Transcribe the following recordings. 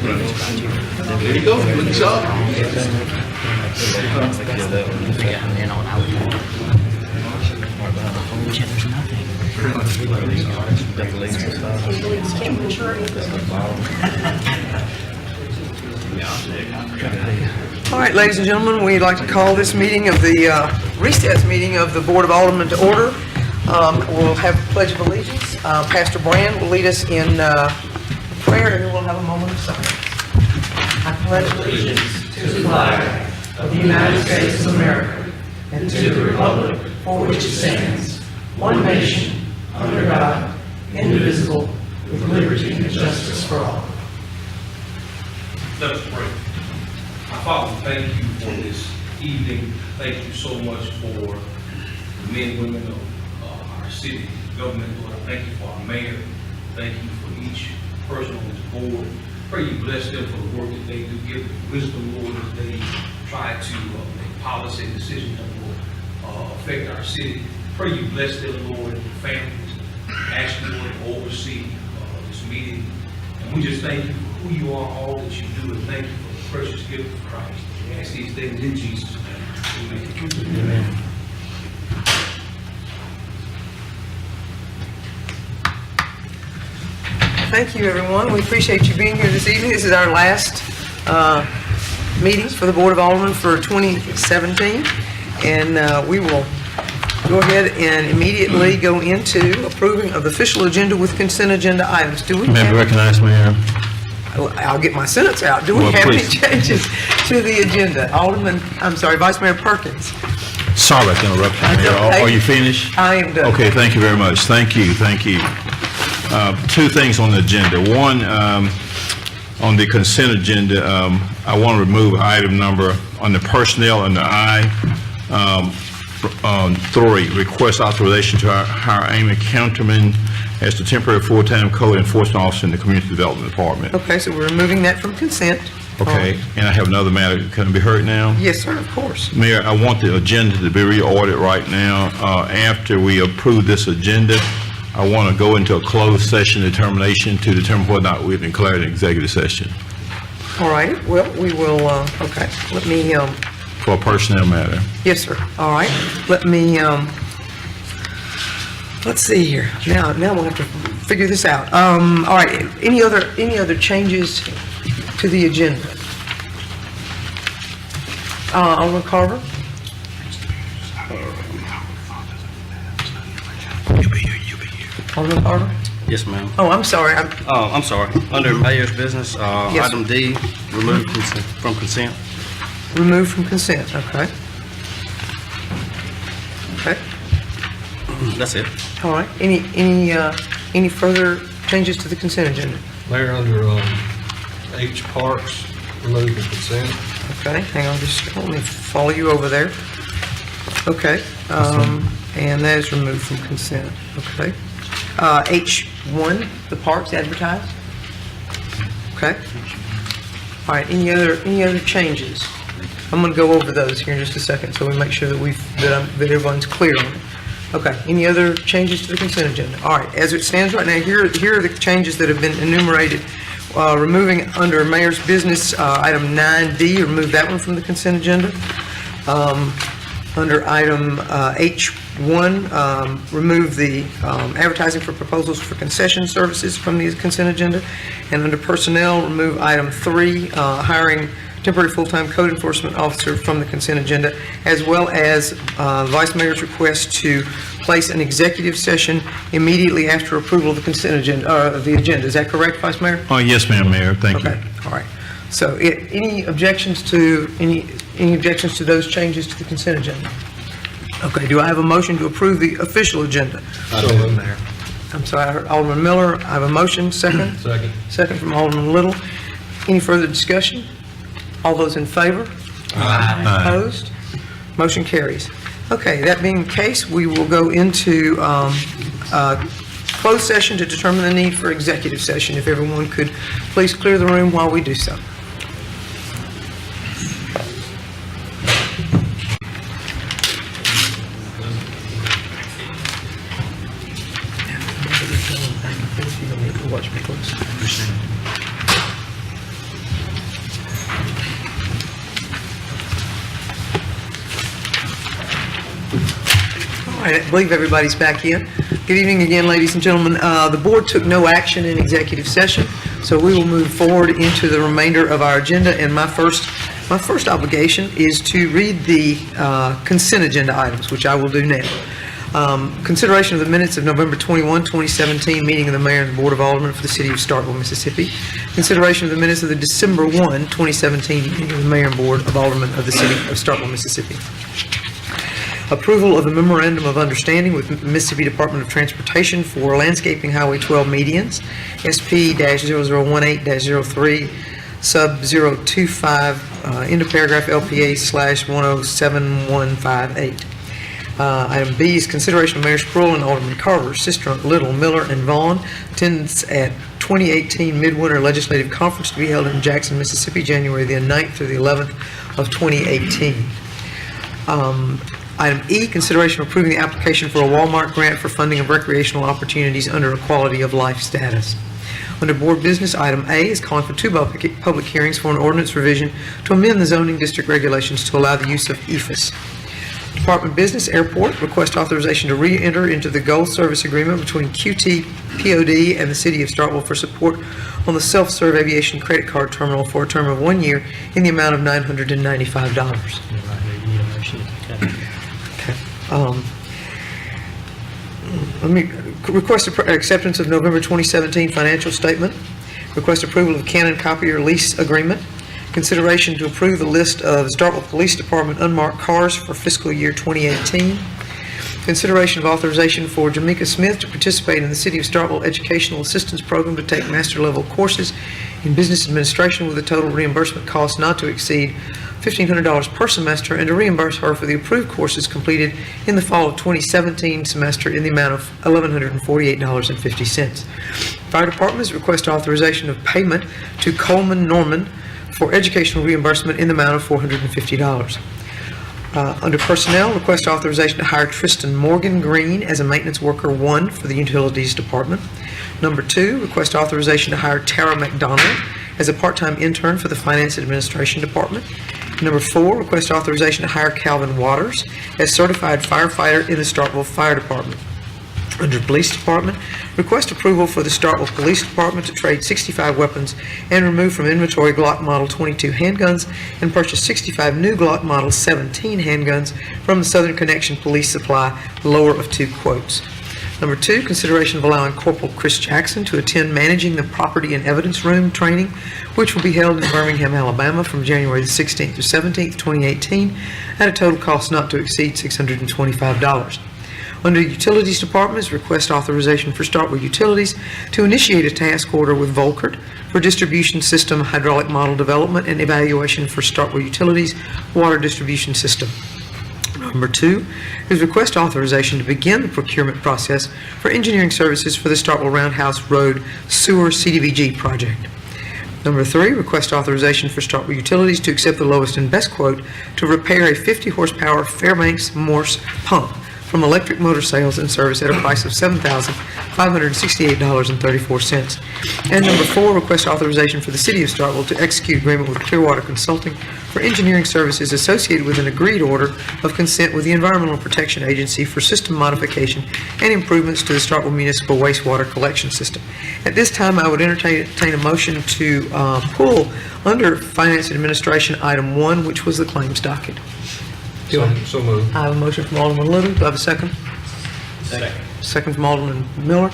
There you go. Good job. All right, ladies and gentlemen, we'd like to call this meeting of the recess meeting of the Board of Aldermen to order. We'll have the Pledge of Allegiance. Pastor Brand will lead us in prayer, and then we'll have a moment of silence. I pledge allegiance to the flag of the United States of America and to the republic for which it stands, one nation, under God, indivisible, with liberty and justice for all. Let us pray. Our Father, thank you for this evening. Thank you so much for the men and women of our city government. Lord, I thank you for our mayor. Thank you for each person on this board. Pray you bless them for the work that they do. Give them wisdom, Lord, as they try to make policy and decisions that will affect our city. Pray you bless them, Lord, and their families. Ask you, Lord, to oversee this meeting. And we just thank you for who you are, all that you do, and thank you for the precious gift of Christ. We ask these things in Jesus' name. Amen. Amen. Thank you, everyone. We appreciate you being here this evening. This is our last meetings for the Board of Aldermen for 2017, and we will go ahead and immediately go into approving of the official agenda with consent agenda items. Do we May I be recognized, Mayor? I'll get my sentence out. Do we have any changes to the agenda? Vice Mayor Perkins. Sorry about the interruption, Mayor. Are you finished? I am done. Okay, thank you very much. Thank you. Two things on the agenda. One, on the consent agenda, I want to remove item number on the personnel under I-3, request authorization to hire Amy Counterman as the temporary full-time code enforcement officer in the Community Development Department. Okay, so we're removing that from consent. Okay, and I have another matter. Can it be heard now? Yes, sir, of course. Mayor, I want the agenda to be reordered right now. After we approve this agenda, I want to go into a closed session determination to determine whether or not we've declared an executive session. All right, well, we will, okay, let me, For a personnel matter. yes, sir. All right, let me, let's see here. Now we'll have to figure this out. All right, any other changes to the agenda? Alderman Carver? Alderman Carver? Yes, ma'am. Oh, I'm sorry. I'm sorry. Under mayor's business, Yes. item D, remove from consent. Removed from consent, okay. Okay, That's it. all right. Any further changes to the consent agenda? Mayor, under H Parks, remove the consent. Okay, hang on just a second. Let me follow you over there. Okay, and that is removed from consent, okay. H1, the parks advertised? Okay. All right, any other changes? I'm going to go over those here in just a second, so we make sure that that everyone's clear on it. Okay, any other changes to the consent agenda? All right, as it stands right now, here are the changes that have been enumerated. Removing under mayor's business, item 9D, remove that one from the consent agenda. Under item H1, remove the advertising for proposals for concession services from the consent agenda. And under personnel, remove item 3, hiring temporary full-time code enforcement officer from the consent agenda, as well as Vice Mayor's request to place an executive session immediately after approval of the consent agenda, of the agenda. Is that correct, Vice Mayor? Oh, yes, ma'am, Mayor. Thank you. Okay, all right. So any objections to those changes to the consent agenda? Okay, do I have a motion to approve the official agenda? Mayor. I'm sorry, I heard Alderman Miller. I have a motion, second? Second. Second from Alderman Little. Any further discussion? All those in favor? Aye. Opposed? Motion carries. Okay, that being the case, we will go into closed session to determine the need for executive session. If everyone could please clear the room while we do so. Watch me close. right, I believe everybody's back in. Good evening again, ladies and gentlemen. The board took no action in executive session, so we will move forward into the remainder of our agenda. And my first obligation is to read the consent agenda items, which I will do now. Consideration of the minutes of November 21, 2017, meeting of the Mayor and the Board of Aldermen for the City of Starkville, Mississippi. Consideration of the minutes of the December 1, 2017, meeting of the Mayor and Board of Aldermen of the City of Starkville, Mississippi. Approval of a memorandum of understanding with Mississippi Department of Transportation for landscaping Highway 12 medians, SP-0018-03, sub 025, end of paragraph LPA/107158. Item B is consideration of Mayor Sproul and Alderman Carver, Sistrunk, Little, Miller, and Vaughn attendance at 2018 Midwinter Legislative Conference to be held in Jackson, Mississippi, January the 9th through the 11th of 2018. Item E, consideration of approving the application for a Walmart grant for funding of recreational opportunities under a quality of life status. Under board business, item A is calling for 2 public hearings for an ordinance revision to amend the zoning district regulations to allow the use of EFS. Department Business Airport request authorization to re-enter into the gold service agreement between QT POD and the City of Starkville for support on the self-serve aviation credit card terminal for a term of 1 year in the amount of $995. Let me request acceptance of November 2017 financial statement. Request approval of Canon copier lease agreement. Consideration to approve the list of Starkville Police Department unmarked cars for fiscal year 2018. Consideration of authorization for Jamaica Smith to participate in the City of Starkville Educational Assistance Program to take master level courses in business administration with a total reimbursement cost not to exceed $1,500 per semester, and to reimburse her for the approved courses completed in the fall of 2017 semester in the amount of $1,148.50. Fire Department's request authorization of payment to Coleman Norman for educational reimbursement in the amount of $450. Under Personnel, request authorization to hire Tristan Morgan Green as a Maintenance Worker 1 for the Utilities Department. Number 2, request authorization to hire Tara McDonald as a part-time intern for the Finance Administration Department. Number 4, request authorization to hire Calvin Waters as certified firefighter in the Starkville Fire Department. Under Police Department, request approval for the Starkville Police Department to trade 65 weapons and remove from inventory Glock Model 22 handguns and purchase 65 new Glock Model 17 handguns from the Southern Connection Police Supply, lower of 2 quotes. Number 2, consideration of allowing Corporal Chris Jackson to attend Managing the Property and Evidence Room training, which will be held in Birmingham, Alabama from January the 16th through 17th, 2018, at a total cost not to exceed $625. Under Utilities Department's request authorization for Starkville Utilities to initiate a task order with Volkert for distribution system hydraulic model development and evaluation for Starkville Utilities water distribution system. Number 2 is request authorization to begin the procurement process for engineering services for the Starkville Roundhouse Road Sewer CDBG project. Number 3, request authorization for Starkville Utilities to accept the lowest and best quote to repair a 50 horsepower Fairbanks Morse pump from Electric Motor Sales and Service at a price of $7,568.34. And number 4, request authorization for the City of Starkville to execute agreement with Clearwater Consulting for engineering services associated with an agreed order of consent with the Environmental Protection Agency for system modification and improvements to the Starkville Municipal Wastewater Collection System. At this time, I would entertain a motion to pull under Finance and Administration item 1, which was the claims docket. So moved. I have a motion from Alderman Little. Do I have a second? Second. Second from Alderman Miller.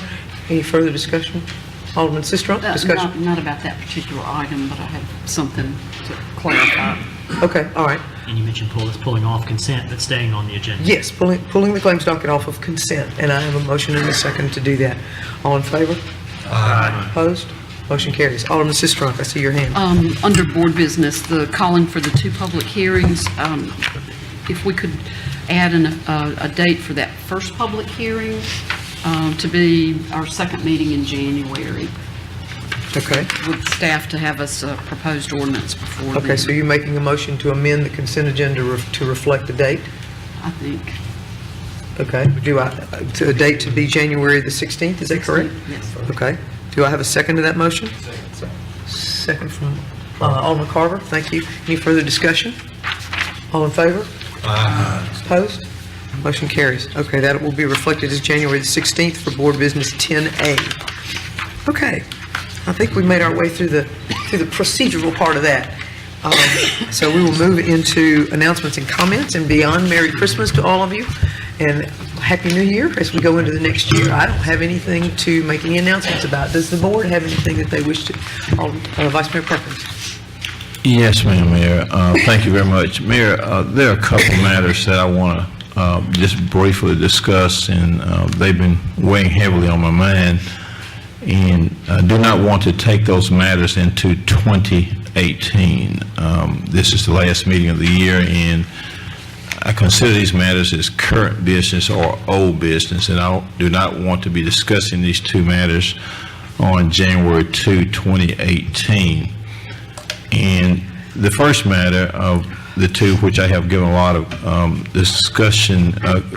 Any further discussion? Alderman Sistrunk, discussion? Not about that particular item, but I have something to clarify. Okay, all right. And you mentioned pulling off consent, but staying on the agenda. Yes, pulling the claims docket off of consent, and I have a motion and a second to do that. All in favor? Aye. Opposed? Motion carries. Alderman Sistrunk, I see your hand. Under board business, the calling for the 2 public hearings, if we could add a date for that first public hearing to be our second meeting in January, Okay. with staff to have us a proposed ordinance before then. Okay, so you're making a motion to amend the consent agenda to reflect the date? I think. Okay. To a date to be January the 16th, is that correct? Yes. Okay. Do I have a second to that motion? Second from Alderman Carver. Thank you. Any further discussion? All in favor? Opposed? Motion carries. Okay, that will be reflected as January the 16th for Board Business 10A. Okay, I think we made our way through the procedural part of that. So we will move into announcements and comments, and beyond, Merry Christmas to all of you, and Happy New Year as we go into the next year. I don't have anything to make any announcements about. Does the board have anything that they wish to? Vice Mayor Perkins. Yes, ma'am, Mayor. Thank you very much. Mayor, there are a couple matters that I want to just briefly discuss, and they've been weighing heavily on my mind, and I do not want to take those matters into 2018. This is the last meeting of the year, and I consider these matters as current business or old business, and I do not want to be discussing these two matters on January 2, 2018. And the first matter of the two, which I have given a lot of discussion,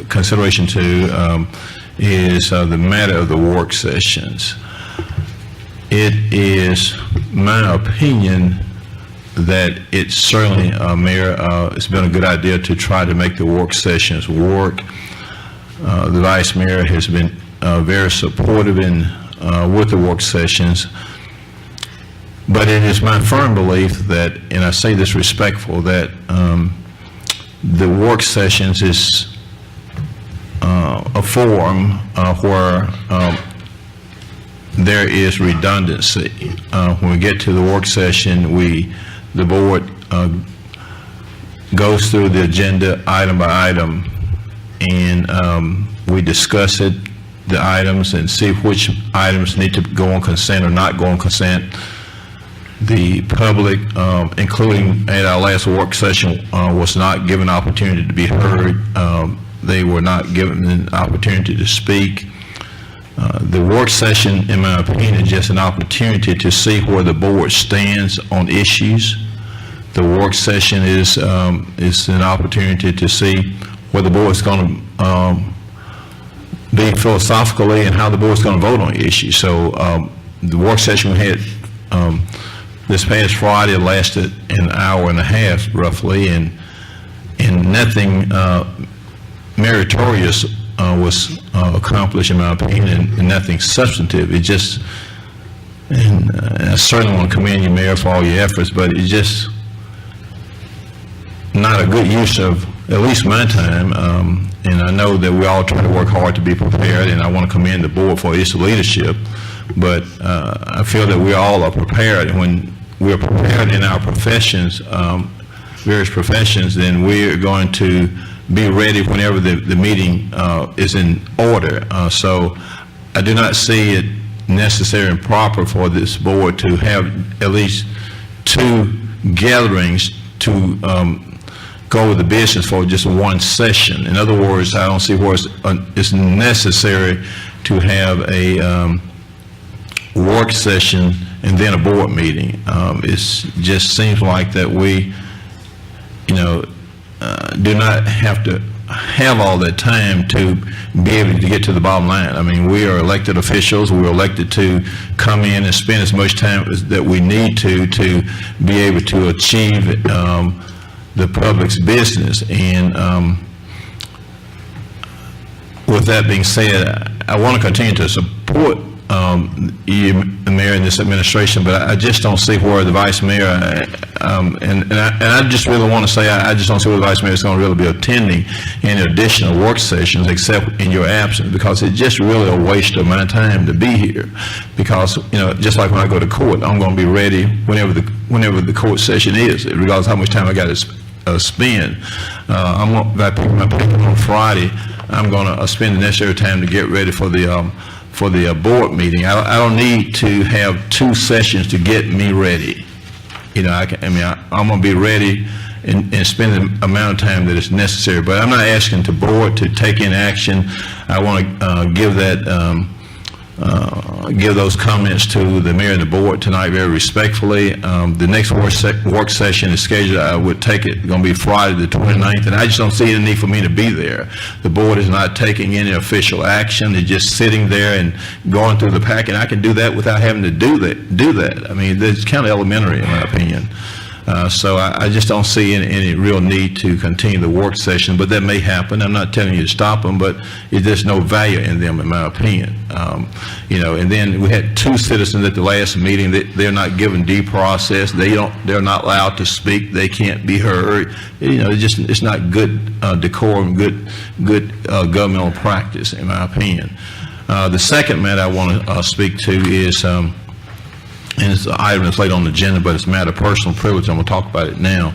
consideration to, is the matter of the work sessions. It is my opinion that it's certainly, Mayor, it's been a good idea to try to make the work sessions work. The Vice Mayor has been very supportive with the work sessions. But it is my firm belief that, and I say this respectful, that the work sessions is a forum where there is redundancy. When we get to the work session, the board goes through the agenda item by item, and we discuss the items and see which items need to go on consent or not go on consent. The public, including at our last work session, was not given an opportunity to be heard. They were not given an opportunity to speak. The work session, in my opinion, is just an opportunity to see where the board stands on issues. The work session is an opportunity to see where the board is going to be philosophically and how the board is going to vote on issues. So the work session we had this past Friday lasted an hour and a half roughly, and nothing meritorious was accomplished, in my opinion, and nothing substantive. It just, and I certainly want to commend you, Mayor, for all your efforts, but it's just not a good use of at least my time. And I know that we all try to work hard to be prepared, and I want to commend the board for its leadership. But I feel that we all are prepared, and when we're prepared in our professions, various professions, then we're going to be ready whenever the meeting is in order. So I do not see it necessary and proper for this board to have at least two gatherings to go with the business for just one session. In other words, I don't see where it's necessary to have a work session and then a board meeting. It just seems like that we, do not have to have all that time to be able to get to the bottom line. I mean, we are elected officials. We're elected to come in and spend as much time that we need to be able to achieve the public's business. And with that being said, I want to continue to support you, Mayor, in this administration, but I just don't see where the Vice Mayor, and I just really want to say, I just don't see where the Vice Mayor is going to really be attending any additional work sessions except in your absence, because it's just really a waste of my time to be here. Because, just like when I go to court, I'm going to be ready whenever the court session is, regardless of how much time I got to spend. If I pick my pick on Friday, I'm going to spend the necessary time to get ready for the board meeting. I don't need to have two sessions to get me ready. I'm going to be ready and spend the amount of time that is necessary. But I'm not asking the board to take in action. I want to give those comments to the mayor and the board tonight very respectfully. The next work session is scheduled. I would take it, going to be Friday the 29th, and I just don't see any need for me to be there. The board is not taking any official action. They're just sitting there and going through the packet. I can do that without having to do that. I mean, it's kind of elementary in my opinion. So I just don't see any real need to continue the work session, but that may happen. I'm not telling you to stop them, but there's no value in them, in my opinion. And then we had 2 citizens at the last meeting that they're not given due process. They're not allowed to speak. They can't be heard. It's not good decorum, good governmental practice, in my opinion. The second matter I want to speak to is, and it's an item that's laid on the agenda, but it's a matter of personal privilege. I'm going to talk about it now.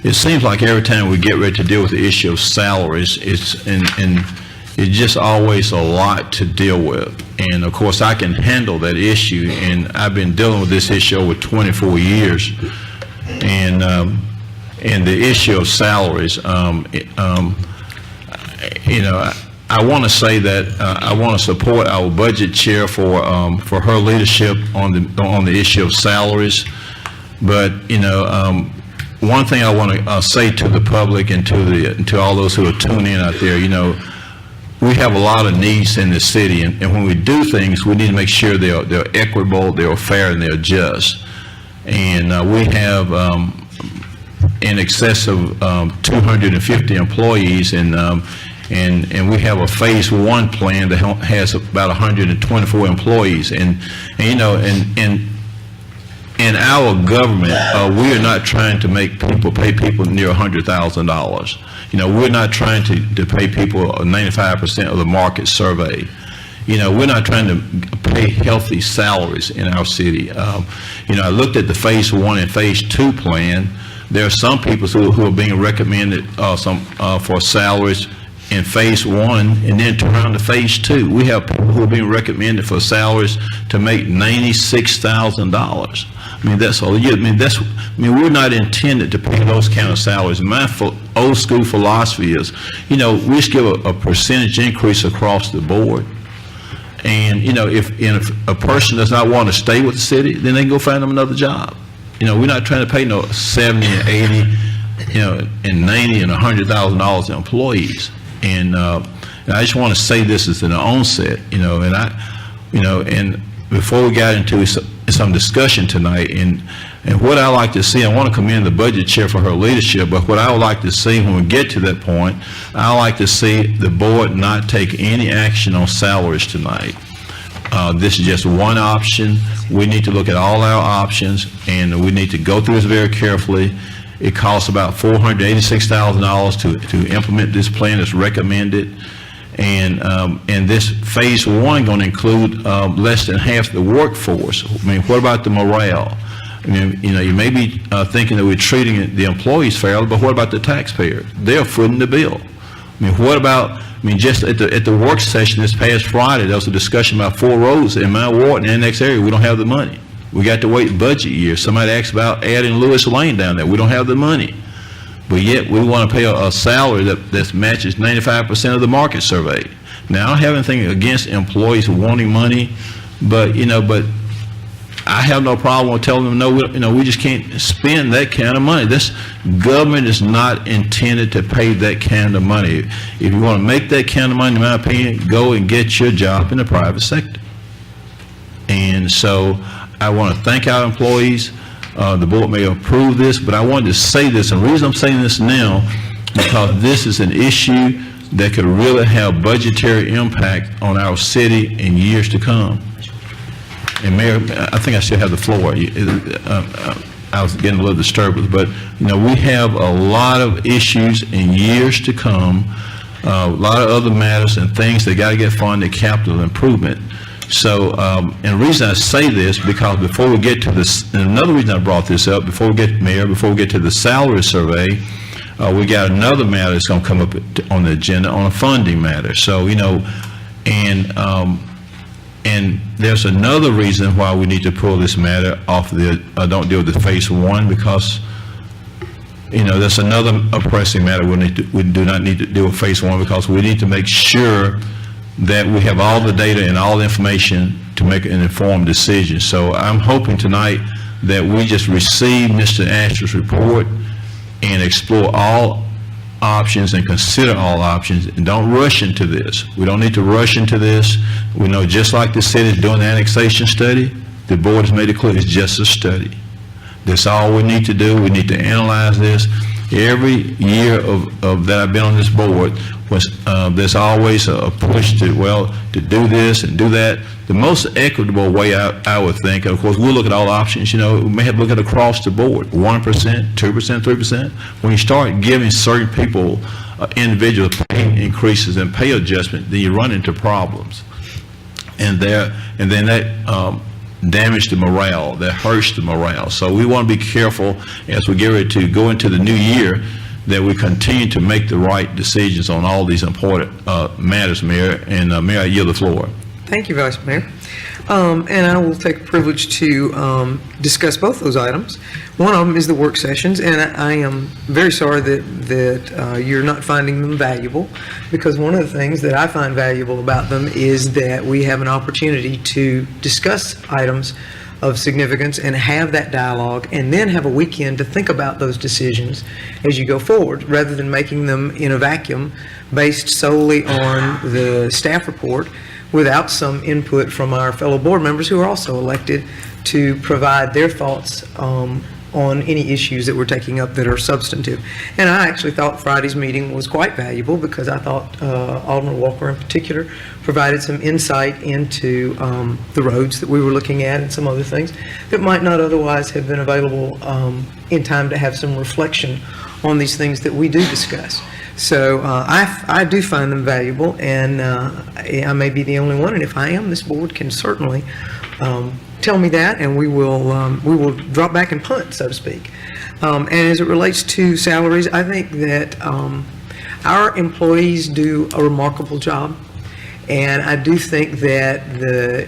It seems like every time we get ready to deal with the issue of salaries, it's just always a lot to deal with. And of course, I can handle that issue, and I've been dealing with this issue over 24 years. And the issue of salaries, I want to say that I want to support our budget chair for her leadership on the issue of salaries. But one thing I want to say to the public and to all those who are tuning in out there, we have a lot of needs in the city, and when we do things, we need to make sure they're equitable, they're fair, and they're just. And we have in excess of 250 employees, and we have a phase 1 plan that has about 124 employees. And in our government, we are not trying to pay people near $100,000. We're not trying to pay people 95% of the market survey. We're not trying to pay healthy salaries in our city. I looked at the phase 1 and phase 2 plan. There are some people who are being recommended for salaries in phase 1 and then turn around to phase 2. We have people who are being recommended for salaries to make $96,000. We're not intended to pay those kind of salaries. My old school philosophy is, we just give a percentage increase across the board. And, if a person does not want to stay with the city, then they can go find them another job. We're not trying to pay no 70 and 80, and 90 and $100,000 to employees. And I just want to say this as an onset, and before we got into some discussion tonight, and what I like to see, I want to commend the budget chair for her leadership, but what I would like to see when we get to that point, I like to see the board not take any action on salaries tonight. This is just one option. We need to look at all our options, and we need to go through this very carefully. It costs about $486,000 to implement this plan that's recommended. And this phase 1 going to include less than half the workforce. What about the morale? You may be thinking that we're treating the employees fairly, but what about the taxpayer? They're footing the bill. What about, just at the work session this past Friday, there was a discussion about 4 roads in my ward and the next area. We don't have the money. We got to wait budget year. Somebody asked about adding Lewis Lane down there. We don't have the money. But yet we want to pay a salary that matches 95% of the market survey. Now, I don't have anything against employees wanting money, but I have no problem with telling them, no, we just can't spend that kind of money. This government is not intended to pay that kind of money. If you want to make that kind of money, in my opinion, go and get your job in the private sector. And so I want to thank our employees. The board may approve this, but I wanted to say this, and the reason I'm saying this now, because this is an issue that could really have budgetary impact on our city in years to come. And Mayor, I think I still have the floor. I was getting a little disturbed with it, but we have a lot of issues in years to come, a lot of other matters and things that got to get funded, capital improvement. So, and the reason I say this, because before we get to this, and another reason I brought this up, before we get to the salary survey, we got another matter that's going to come up on the agenda on a funding matter. So, and there's another reason why we need to pull this matter off don't deal with the phase 1, because, that's another pressing matter. We do not need to deal with phase 1, because we need to make sure that we have all the data and all the information to make an informed decision. So I'm hoping tonight that we just receive Mr. Astor's report and explore all options and consider all options, and don't rush into this. We don't need to rush into this. We know, just like the city is doing the annexation study, the board has made it clear it's just a study. That's all we need to do. We need to analyze this. Every year of that I've been on this board, there's always a push to do this and do that. The most equitable way I would think, of course, we'll look at all options, we may have to look at across the board, 1%, 2%, 3%. When you start giving certain people, individual pay increases and pay adjustment, then you run into problems. And then that damage the morale, that hurts the morale. So we want to be careful as we get ready to go into the new year that we continue to make the right decisions on all these important matters, Mayor. And Mayor, I yield the floor. Thank you, Vice Mayor. And I will take the privilege to discuss both those items. One of them is the work sessions, and I am very sorry that you're not finding them valuable, because one of the things that I find valuable about them is that we have an opportunity to discuss items of significance and have that dialogue, and then have a weekend to think about those decisions as you go forward, rather than making them in a vacuum based solely on the staff report, without some input from our fellow board members who are also elected to provide their thoughts on any issues that we're taking up that are substantive. And I actually thought Friday's meeting was quite valuable, because I thought Alderman Walker in particular provided some insight into the roads that we were looking at and some other things that might not otherwise have been available in time to have some reflection on these things that we do discuss. So I do find them valuable, and I may be the only one, and if I am, this board can certainly tell me that, and we will drop back and punt, so to speak. And as it relates to salaries, I think that our employees do a remarkable job, and I do think that the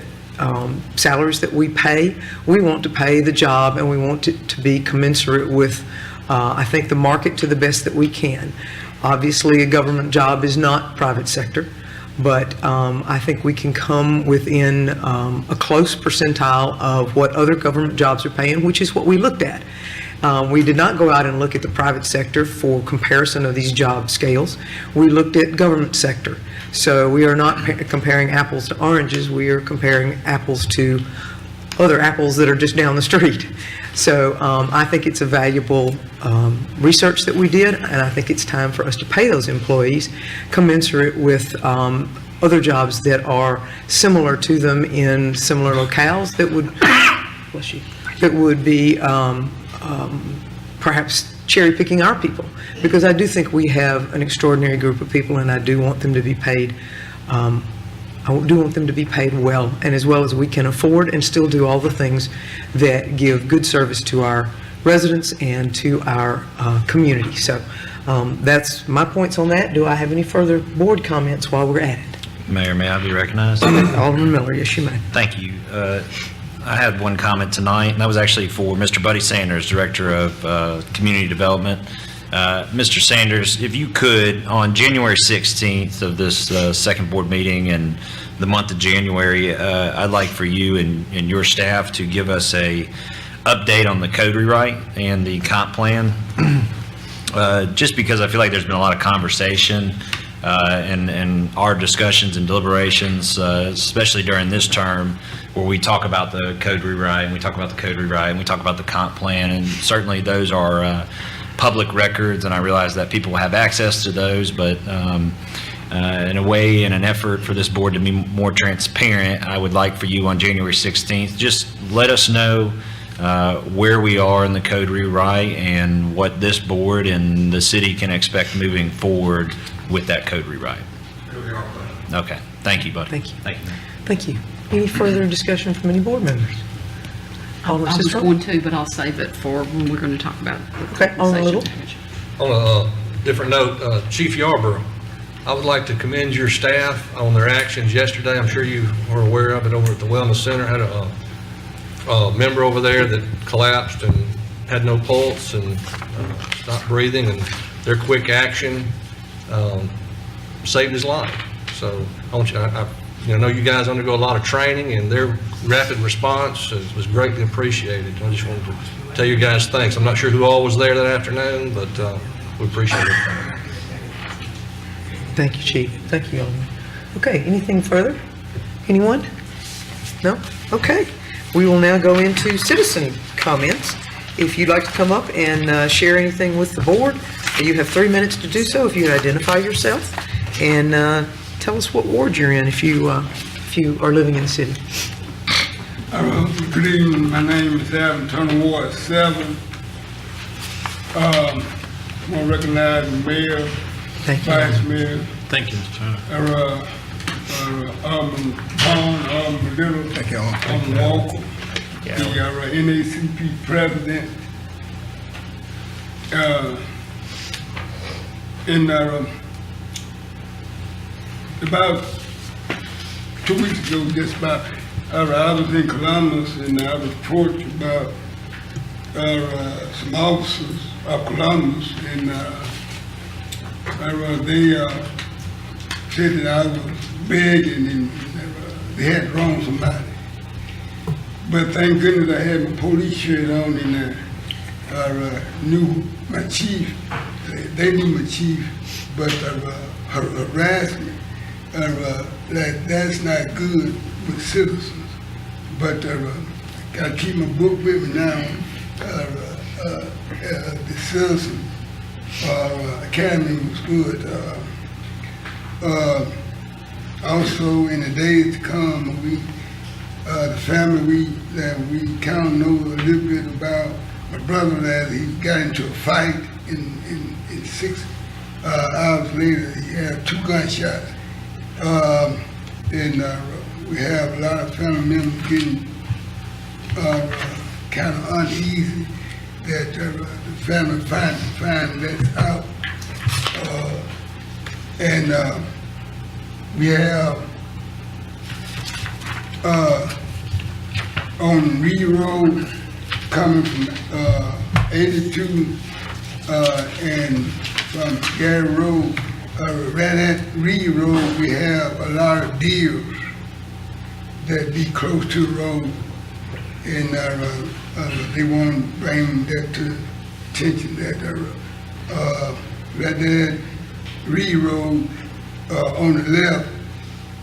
salaries that we pay, we want to pay the job, and we want it to be commensurate with, I think, the market to the best that we can. Obviously, a government job is not private sector, but I think we can come within a close percentile of what other government jobs are paying, which is what we looked at. We did not go out and look at the private sector for comparison of these job scales. We looked at government sector. So we are not comparing apples to oranges. We are comparing apples to other apples that are just down the street. So I think it's a valuable research that we did, and I think it's time for us to pay those employees commensurate with other jobs that are similar to them in similar locales that would, bless you, that would be perhaps cherry picking our people, because I do think we have an extraordinary group of people, and I do want them to be paid. I do want them to be paid well, and as well as we can afford, and still do all the things that give good service to our residents and to our community. So that's my points on that. Do I have any further board comments while we're at it? Mayor, may I be recognized? Alderman Miller, yes, you may. Thank you. I had one comment tonight, and that was actually for Mr. Buddy Sanders, Director of Community Development. Mr. Sanders, if you could, on January 16th of this second board meeting and the month of January, I'd like for you and your staff to give us a update on the code rewrite and the comp plan. Just because I feel like there's been a lot of conversation and our discussions and deliberations, especially during this term, where we talk about the code rewrite, and we talk about the code rewrite, and we talk about the comp plan, and certainly those are public records, and I realize that people have access to those, but in a way, in an effort for this board to be more transparent, I would like for you on January 16th, just let us know where we are in the code rewrite and what this board and the city can expect moving forward with that code rewrite. Okay, thank you, buddy. Thank you. Thank you. Thank you. Any further discussion from any board members? I was Sistrunk? going to, but I'll save it for when we're going to talk about the Okay, Alderman Little. compensation package. On a different note, Chief Yarborough, I would like to commend your staff on their actions yesterday. I'm sure you were aware of it over at the Wellness Center. Had a member over there that collapsed and had no pulse and stopped breathing, and their quick action saved his life. So I want you, I know you guys undergo a lot of training, and their rapid response was greatly appreciated. I just wanted to tell you guys thanks. I'm not sure who all was there that afternoon, but we appreciate it. Thank you, Chief. Thank you, Alderman. Okay, anything further? Anyone? No? Okay. We will now go into citizen comments. if you'd like to come up and share anything with the board, you have 3 minutes to do so. If you would identify yourself and tell us what ward you're in if you are living in the city. Good evening, my name is Adam Turner, Ward 7. I want to recognize the mayor, Thank you. vice mayor, Thank you, Mr. Turner. Alderman Vaughn, Alderman Little, Alderman Walker, the NACP president. About 2 weeks ago, just about, I was in Columbus and I was approached about some officers of Columbus and they said that I was begging and they had wronged somebody. But thank goodness I had my police shirt on and knew my chief. They knew my chief, but harassment, that's not good with citizens. But gotta keep my book with me now. The Citizen Academy was good. Also, in the days to come, the family that we kind of know a little bit about. My brother, that he got into a fight in 6 hours later. He had 2 gunshots, and we have a lot of family members getting kind of uneasy that the family find that out. And we have on Reed Road coming from 82 and from Gary Road, right at Reed Road, we have a lot of deers that be close to the road, and they want to bring that to attention that right there at Reed Road, on the left,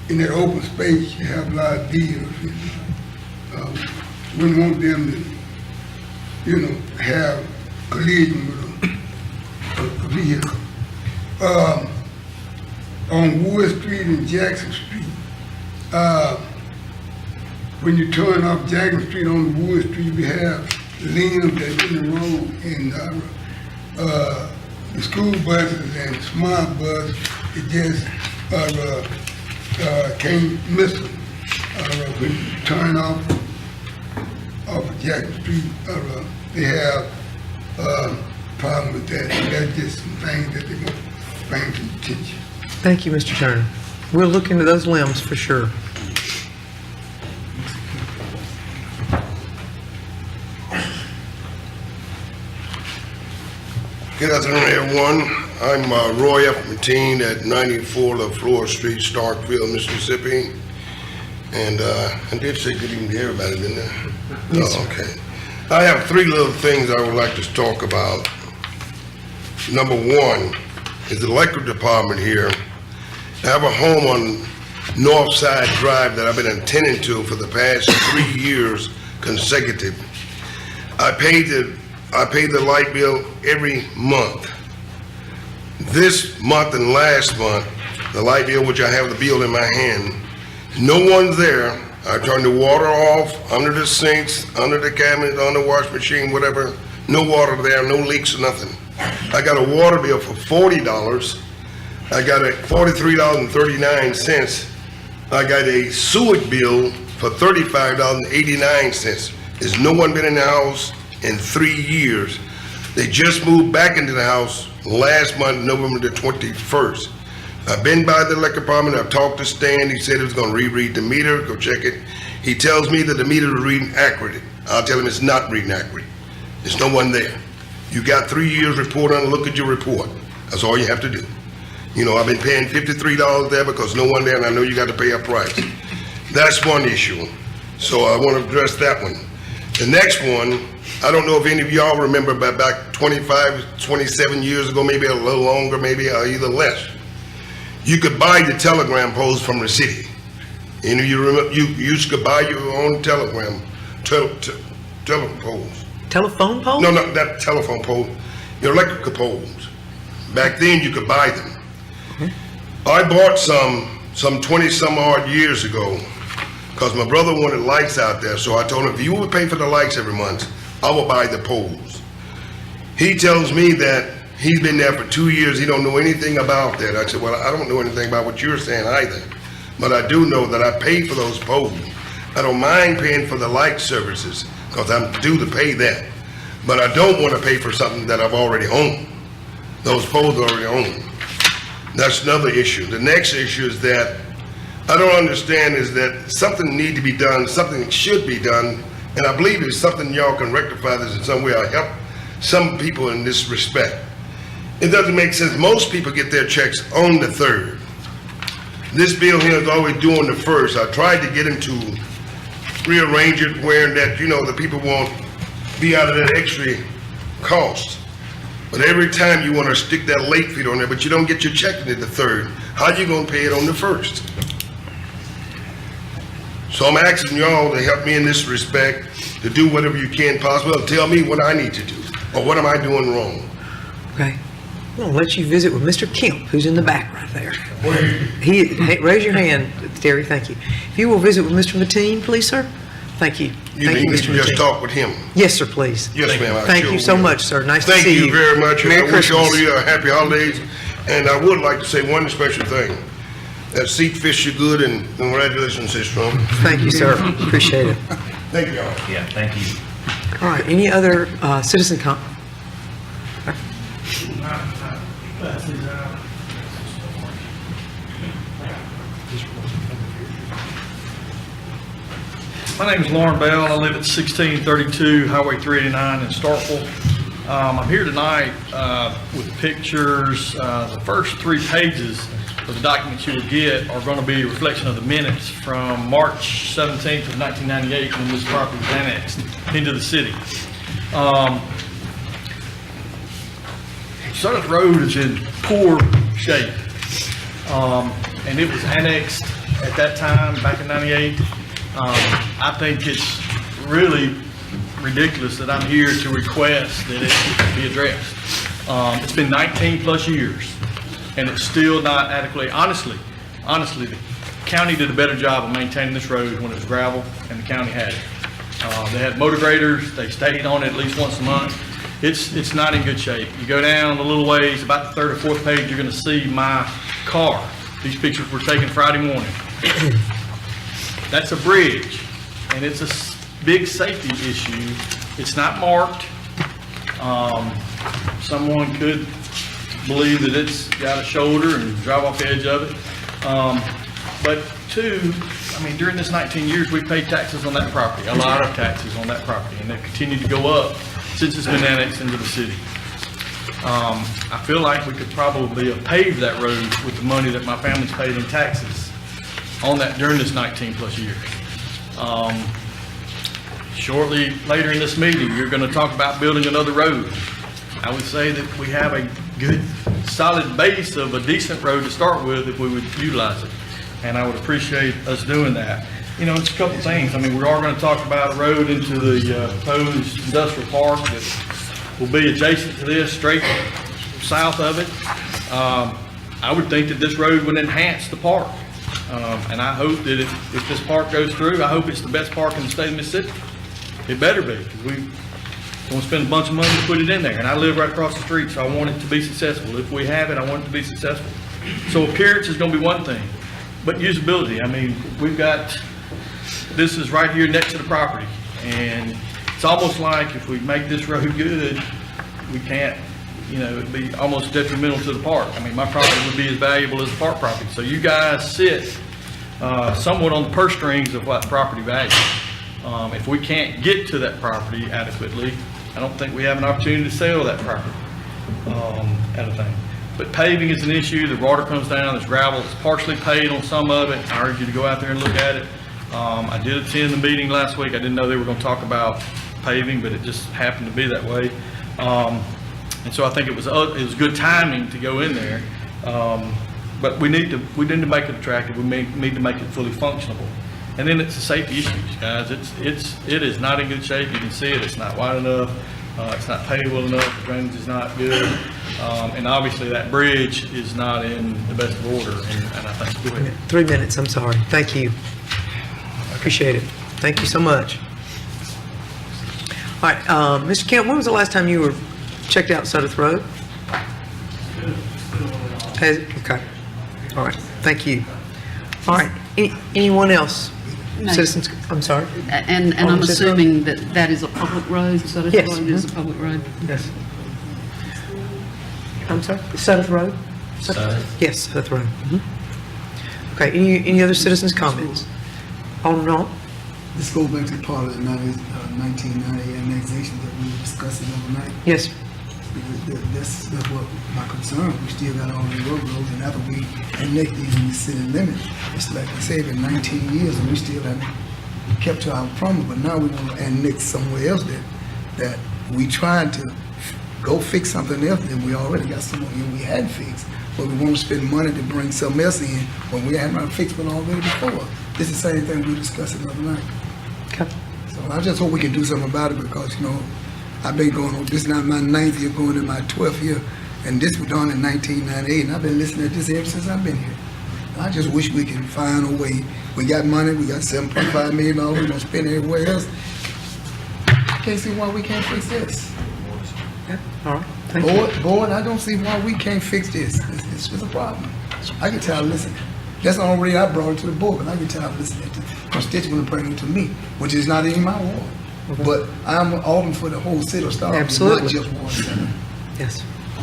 in that open space, you have a lot of deers. Wouldn't want them to, have collision with a vehicle. On Wood Street and Jackson Street, when you turn off Jackson Street on Wood Street, we have limbs that's in the road, and the school buses and smart bus, it just can't miss them. When you turn off of Jackson Street, they have problem with that. That's just some things that they want to bring to attention. Thank you, Mr. Turner. We'll look into those limbs for sure. Good afternoon, everyone. I'm Roy F. Mateen at 94 LaFleur Street, Starkville, Mississippi. And I did say good evening to everybody, didn't I? Yes, Oh, okay. I have 3 little things I would like to talk about. Number 1 is the electric department here. I have a home on Northside Drive that I've been attending to for the past 3 years consecutive. I pay the light bill every month. This month and last month, the light bill, which I have the bill in my hand, no one's there. I turned the water off, under the sinks, under the cabinet, on the wash machine, whatever. No water there, no leaks or nothing. I got a water bill for $40. I got a $43.39. I got a sewage bill for $35.89. There's no one been in the house in 3 years. They just moved back into the house last month, November the 21st. I've been by the electric department, I've talked to Stan, he said he was gonna reread the meter, go check it. He tells me that the meter is reading accurate. I'll tell him it's not reading accurate. There's no one there. You got 3 years report on, look at your report. That's all you have to do. I've been paying $53 there because no one there, and I know you got to pay a price. That's one issue. So I want to address that one. The next one, I don't know if any of y'all remember, but back 25, 27 years ago, maybe a little longer, maybe either less, you could buy the telegram poles from the city. You used to buy your own telegram poles. telephone pole? No, not that telephone pole, your electrical poles. Back then, you could buy them. I bought some 20-some odd years ago, because my brother wanted lights out there, so I told him, if you would pay for the lights every month, I will buy the poles. He tells me that he's been there for 2 years, he don't know anything about that. I said, well, I don't know anything about what you're saying either, but I do know that I pay for those poles. I don't mind paying for the light services, because I'm due to pay that. But I don't want to pay for something that I've already owned. Those poles are already owned. That's another issue. The next issue is that I don't understand is that something need to be done, something should be done, and I believe it's something y'all can rectify this in some way or help some people in this respect. It doesn't make sense. Most people get their checks on the 3rd. This bill here is always due on the 1st. I tried to get him to rearrange it where that, the people won't be out of that extra cost. But every time you want to stick that late fee on there, but you don't get your check until the 3rd, how you going to pay it on the 1st? So I'm asking y'all to help me in this respect, to do whatever you can possible, tell me what I need to do, or what am I doing wrong? Okay. I'm gonna let you visit with Mr. Kemp, who's in the back right there. Hey, raise your hand, Terry, thank you. If you will visit with Mr. Mateen, please, sir? Thank you. You Thank need you, me Mr. to just Mateen. talk with him. Yes, sir, please. Yes, ma'am. I Thank sure you so will. much, sir. Nice to Thank see you. you very much, and Merry I wish all of Christmas. you a happy holidays. And I would like to say one special thing. That seat fits you good, and congratulations, sister. Thank you, sir. Appreciate it. Thank you all. Yeah, thank you. All right, any other citizen comment? My name is Lauren Bell. I live at 1632 Highway 389 in Starkville. I'm here tonight with pictures. The first 3 pages of the documents you will get are going to be a reflection of the minutes from March 17th of 1998 when this property was annexed into the city. Sutter Road is in poor shape, and it was annexed at that time, back in 98. I think it's really ridiculous that I'm here to request that it be addressed. It's been 19 plus years, and it's still not adequately, honestly, the county did a better job of maintaining this road when it was gravel, and the county had it. They had motor graders, they stayed on it at least once a month. It's not in good shape. You go down a little ways, about the 3rd or 4th page, you're gonna see my car. These pictures were taken Friday morning. That's a bridge, and it's a big safety issue. It's not marked. Someone could believe that it's got a shoulder and drive off the edge of it. But 2, during this 19 years, we paid taxes on that property, a lot of taxes on that property, and they've continued to go up since it's been annexed into the city. I feel like we could probably have paved that road with the money that my family's paid in taxes on that during this 19 plus years. Shortly later in this meeting, you're going to talk about building another road. I would say that we have a good solid base of a decent road to start with if we would utilize it. And I would appreciate us doing that. It's a couple things. We are going to talk about a road into the proposed industrial park that will be adjacent to this, straight south of it. I would think that this road would enhance the park. And I hope that if this park goes through, I hope it's the best park in the state of Mississippi. It better be, because we want to spend a bunch of money to put it in there. And I live right across the street, so I want it to be successful. If we have it, I want it to be successful. So appearance is going to be one thing, but usability. We've got, this is right here next to the property. And it's almost like if we make this road good, we can't, it'd be almost detrimental to the park. My property would be as valuable as the park property. So you guys sit somewhat on the purse strings of what property value. If we can't get to that property adequately, I don't think we have an opportunity to sell that property at a thing. But paving is an issue. The water comes down, there's gravel, it's partially paved on some of it. I urge you to go out there and look at it. I did attend the meeting last week. I didn't know they were going to talk about paving, but it just happened to be that way. And so I think it was good timing to go in there. But we need to make it attractive. We need to make it fully functional. And then it's the safety issues, guys. It is not in good shape. You can see it. It's not wide enough. It's not paved well enough. The drainage is not good. And obviously that bridge is not in the best of order. And I think, 3 minutes, I'm sorry. Thank you. Appreciate it. Thank you so much. All right, Mr. Kemp, when was the last time you were checked out Sudeth Road? Okay. All right, thank you. All right, anyone else? No. Citizens, I'm sorry? And I'm assuming that that is a public road, Sudeth Yes. Road is a public road? Yes. I'm sorry, Sudeth Road? Yes, Sudeth Road. Okay, any other citizens' comments? Alderman Roll? This goes back to part of the 1990 annexation that we were discussing overnight. Yes. That's what my concern. We still got all the roads, and after we annex these in the city limit, it's like I said, in 19 years, and we still haven't kept to our promise. But now we want to annex somewhere else that we trying to go fix something else that we already got somewhere we hadn't fixed. But we want to spend money to bring something else in when we hadn't fixed one already before. This is the same thing we discussed the other night. Okay. So I just hope we can do something about it because, I've been going on, this is not my 9th year, going in my 12th year, and this was done in 1998, and I've been listening to this ever since I've been here. I just wish we can find a way. We got money, we got $7.5 million, we're gonna spend it everywhere else. I can't see why we can't fix this. Yeah. All right, thank you. Board, I don't see why we can't fix this. It's just a problem. I can tell, listen, that's the only reason I brought it to the board, but I can tell, listening to constituents bringing it to me, which is not in my ward. But I'm an alderman for the whole city of Starkville, Absolutely. not just Ward 7. Yes,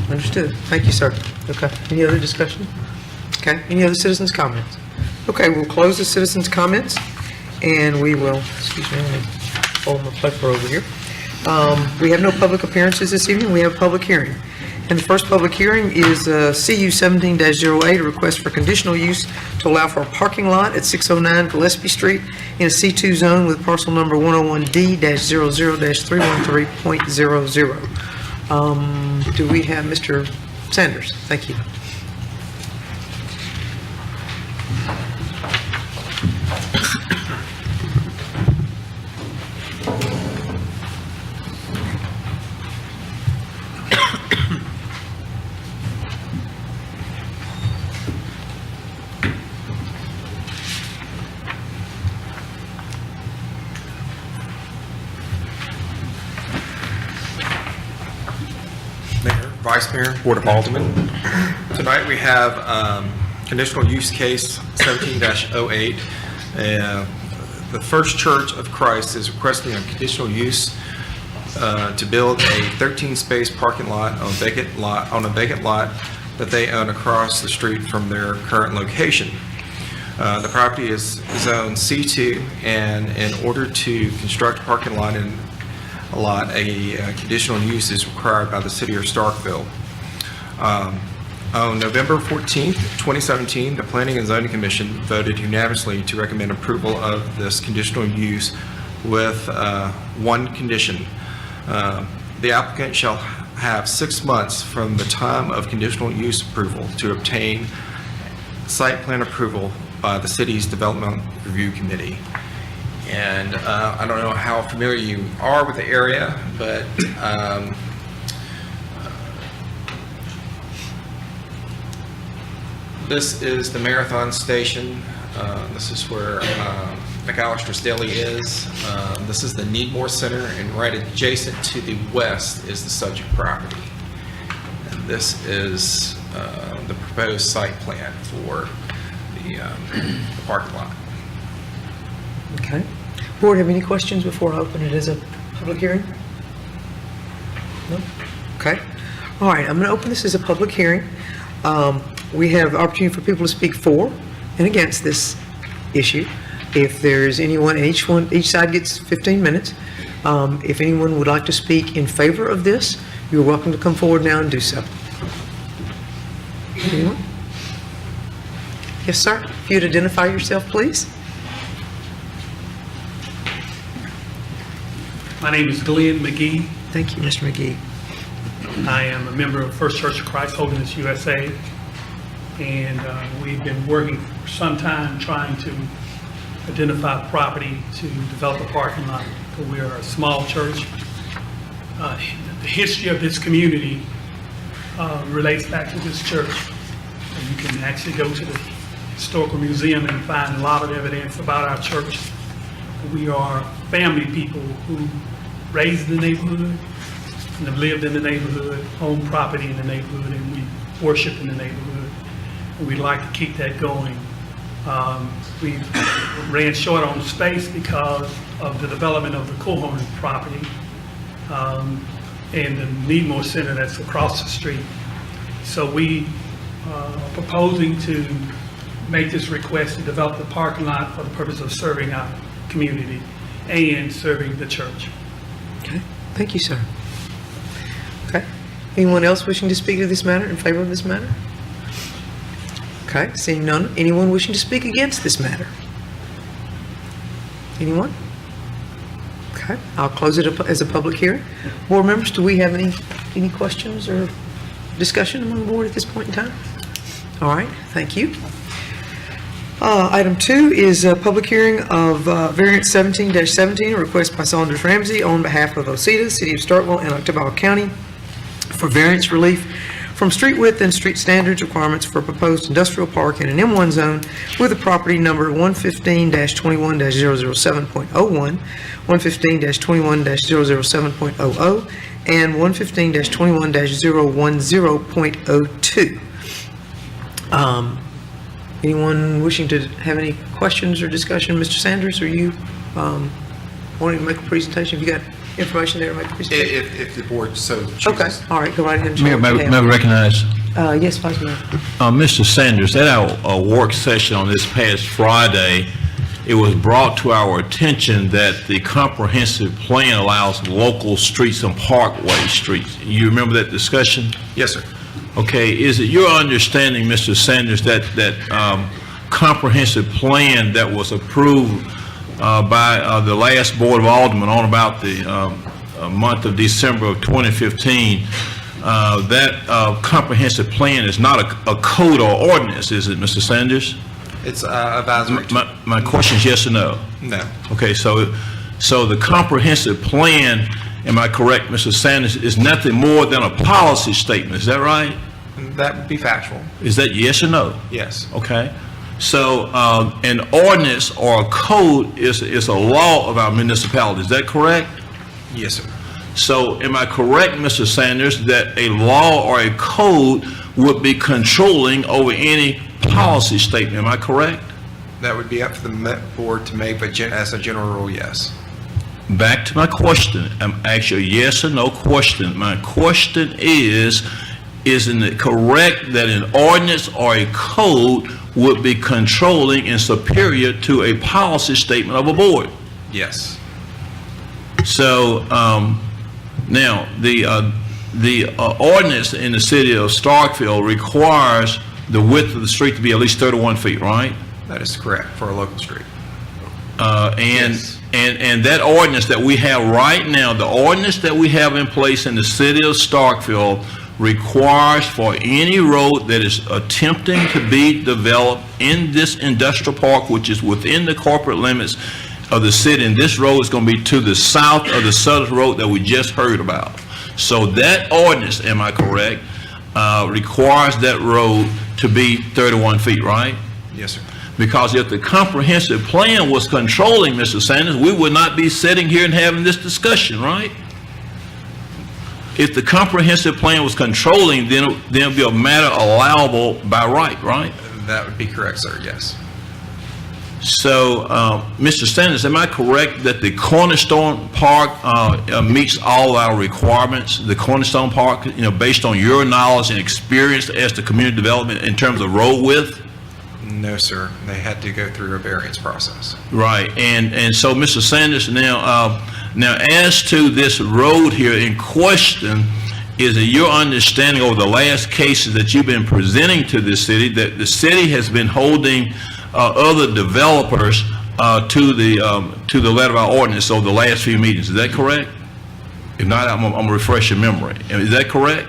understood. Thank you, sir. Okay, any other discussion? Okay, any other citizens' comments? Okay, we'll close the citizens' comments, and we will, excuse me, let me fold my paper over here. We have no public appearances this evening. We have a public hearing. And the first public hearing is CU 17-08, a request for conditional use to allow for a parking lot at 609 Gillespie Street in a C2 zone with parcel number 101D-00-313.00. Do we have Mr. Sanders? Thank you. Mayor, Vice Mayor, Board of Aldermen. Tonight we have conditional use case 17-08. The First Church of Christ is requesting a conditional use to build a 13-space parking lot on a vacant lot that they own across the street from their current location. The property is zoned C2, and in order to construct a parking lot a conditional use is required by the city of Starkville. On November 14th, 2017, the Planning and Zoning Commission voted unanimously to recommend approval of this conditional use with one condition. The applicant shall have 6 months from the time of conditional use approval to obtain site plan approval by the city's Development Review Committee. And I don't know how familiar you are with the area, but this is the Marathon Station. This is where McAllister's Deli is. This is the Needmore Center, and right adjacent to the west is the subject property. And this is the proposed site plan for the parking lot. Okay. Board, have any questions before I open it as a public hearing? No? Okay. All right, I'm going to open this as a public hearing. We have opportunity for people to speak for and against this issue. If there's anyone, each side gets 15 minutes. If anyone would like to speak in favor of this, you're welcome to come forward now and do so. Anyone? Yes, sir. If you'd identify yourself, please. My name is Glenn McGee. Thank you, Mr. McGee. I am a member of First Church of Christ Holiness USA, and we've been working for some time trying to identify property to develop a parking lot. We are a small church. The history of this community relates back to this church. And you can actually go to the historical museum and find a lot of evidence about our church. We are family people who raised in the neighborhood and have lived in the neighborhood, own property in the neighborhood, and we worship in the neighborhood. And we'd like to keep that going. We ran short on space because of the development of the Cohorn property and the Needmore Center that's across the street. So we are proposing to make this request to develop the parking lot for the purpose of serving our community and serving the church. Okay, thank you, sir. Okay, anyone else wishing to speak to this matter, in favor of this matter? Okay, seeing none, anyone wishing to speak against this matter? Anyone? Okay, I'll close it up as a public hearing. Board members, do we have any questions or discussion among the board at this point in time? All right, thank you. Item 2 is a public hearing of variance 17-17, a request by Saunders Ramsey on behalf of OCEDA, City of Starkville, and Oktibbeha County for variance relief from street width and street standards requirements for a proposed industrial park in an M1 zone with a property number 115-21-007.01, 115-21-007.00, and 115-21-010.02. Anyone wishing to have any questions or discussion? Mr. Sanders, are you wanting to make a presentation? Have you got information there to make a presentation? If the board so chooses. Okay, all right, go right ahead and show Mayor, what you may have. I recognize? Yes, Vice Mayor. Mr. Sanders, at our work session on this past Friday, it was brought to our attention that the comprehensive plan allows local streets and parkway streets. You remember that discussion? Yes, sir. Okay, is it your understanding, Mr. Sanders, that comprehensive plan that was approved by the last Board of Aldermen on about the month of December of 2015, that comprehensive plan is not a code or ordinance, is it, Mr. Sanders? It's advisory. My question is yes or no? No. Okay, so the comprehensive plan, am I correct, Mr. Sanders, is nothing more than a policy statement, is that right? That would be factual. Is that yes or no? Yes. Okay, so an ordinance or a code is a law of our municipality, is that correct? Yes, sir. So am I correct, Mr. Sanders, that a law or a code would be controlling over any policy statement, am I correct? That would be up to the board to make, but as a general rule, yes. Back to my question. I'm actually a yes or no question. My question is, isn't it correct that an ordinance or a code would be controlling and superior to a policy statement of a board? Yes. So now the ordinance in the city of Starkville requires the width of the street to be at least 31 feet, right? That is correct for a local street. Yes. And that ordinance that we have right now, the ordinance that we have in place in the city of Starkville requires for any road that is attempting to be developed in this industrial park, which is within the corporate limits of the city, and this road is going to be to the south of the southern road that we just heard about. So that ordinance, am I correct, requires that road to be 31 feet, right? Yes, sir. Because if the comprehensive plan was controlling, Mr. Sanders, we would not be sitting here and having this discussion, right? If the comprehensive plan was controlling, then it would be a matter allowable by right, right? That would be correct, sir, yes. So, Mr. Sanders, am I correct that the Cornerstone Park meets all our requirements? The Cornerstone Park, based on your knowledge and experience as to community development in terms of road width? No, sir. They had to go through a variance process. Right, and so, Mr. Sanders, now as to this road here in question, is it your understanding over the last cases that you've been presenting to this city that the city has been holding other developers to the letter of our ordinance over the last few meetings? Is that correct? If not, I'm gonna refresh your memory. Is that correct?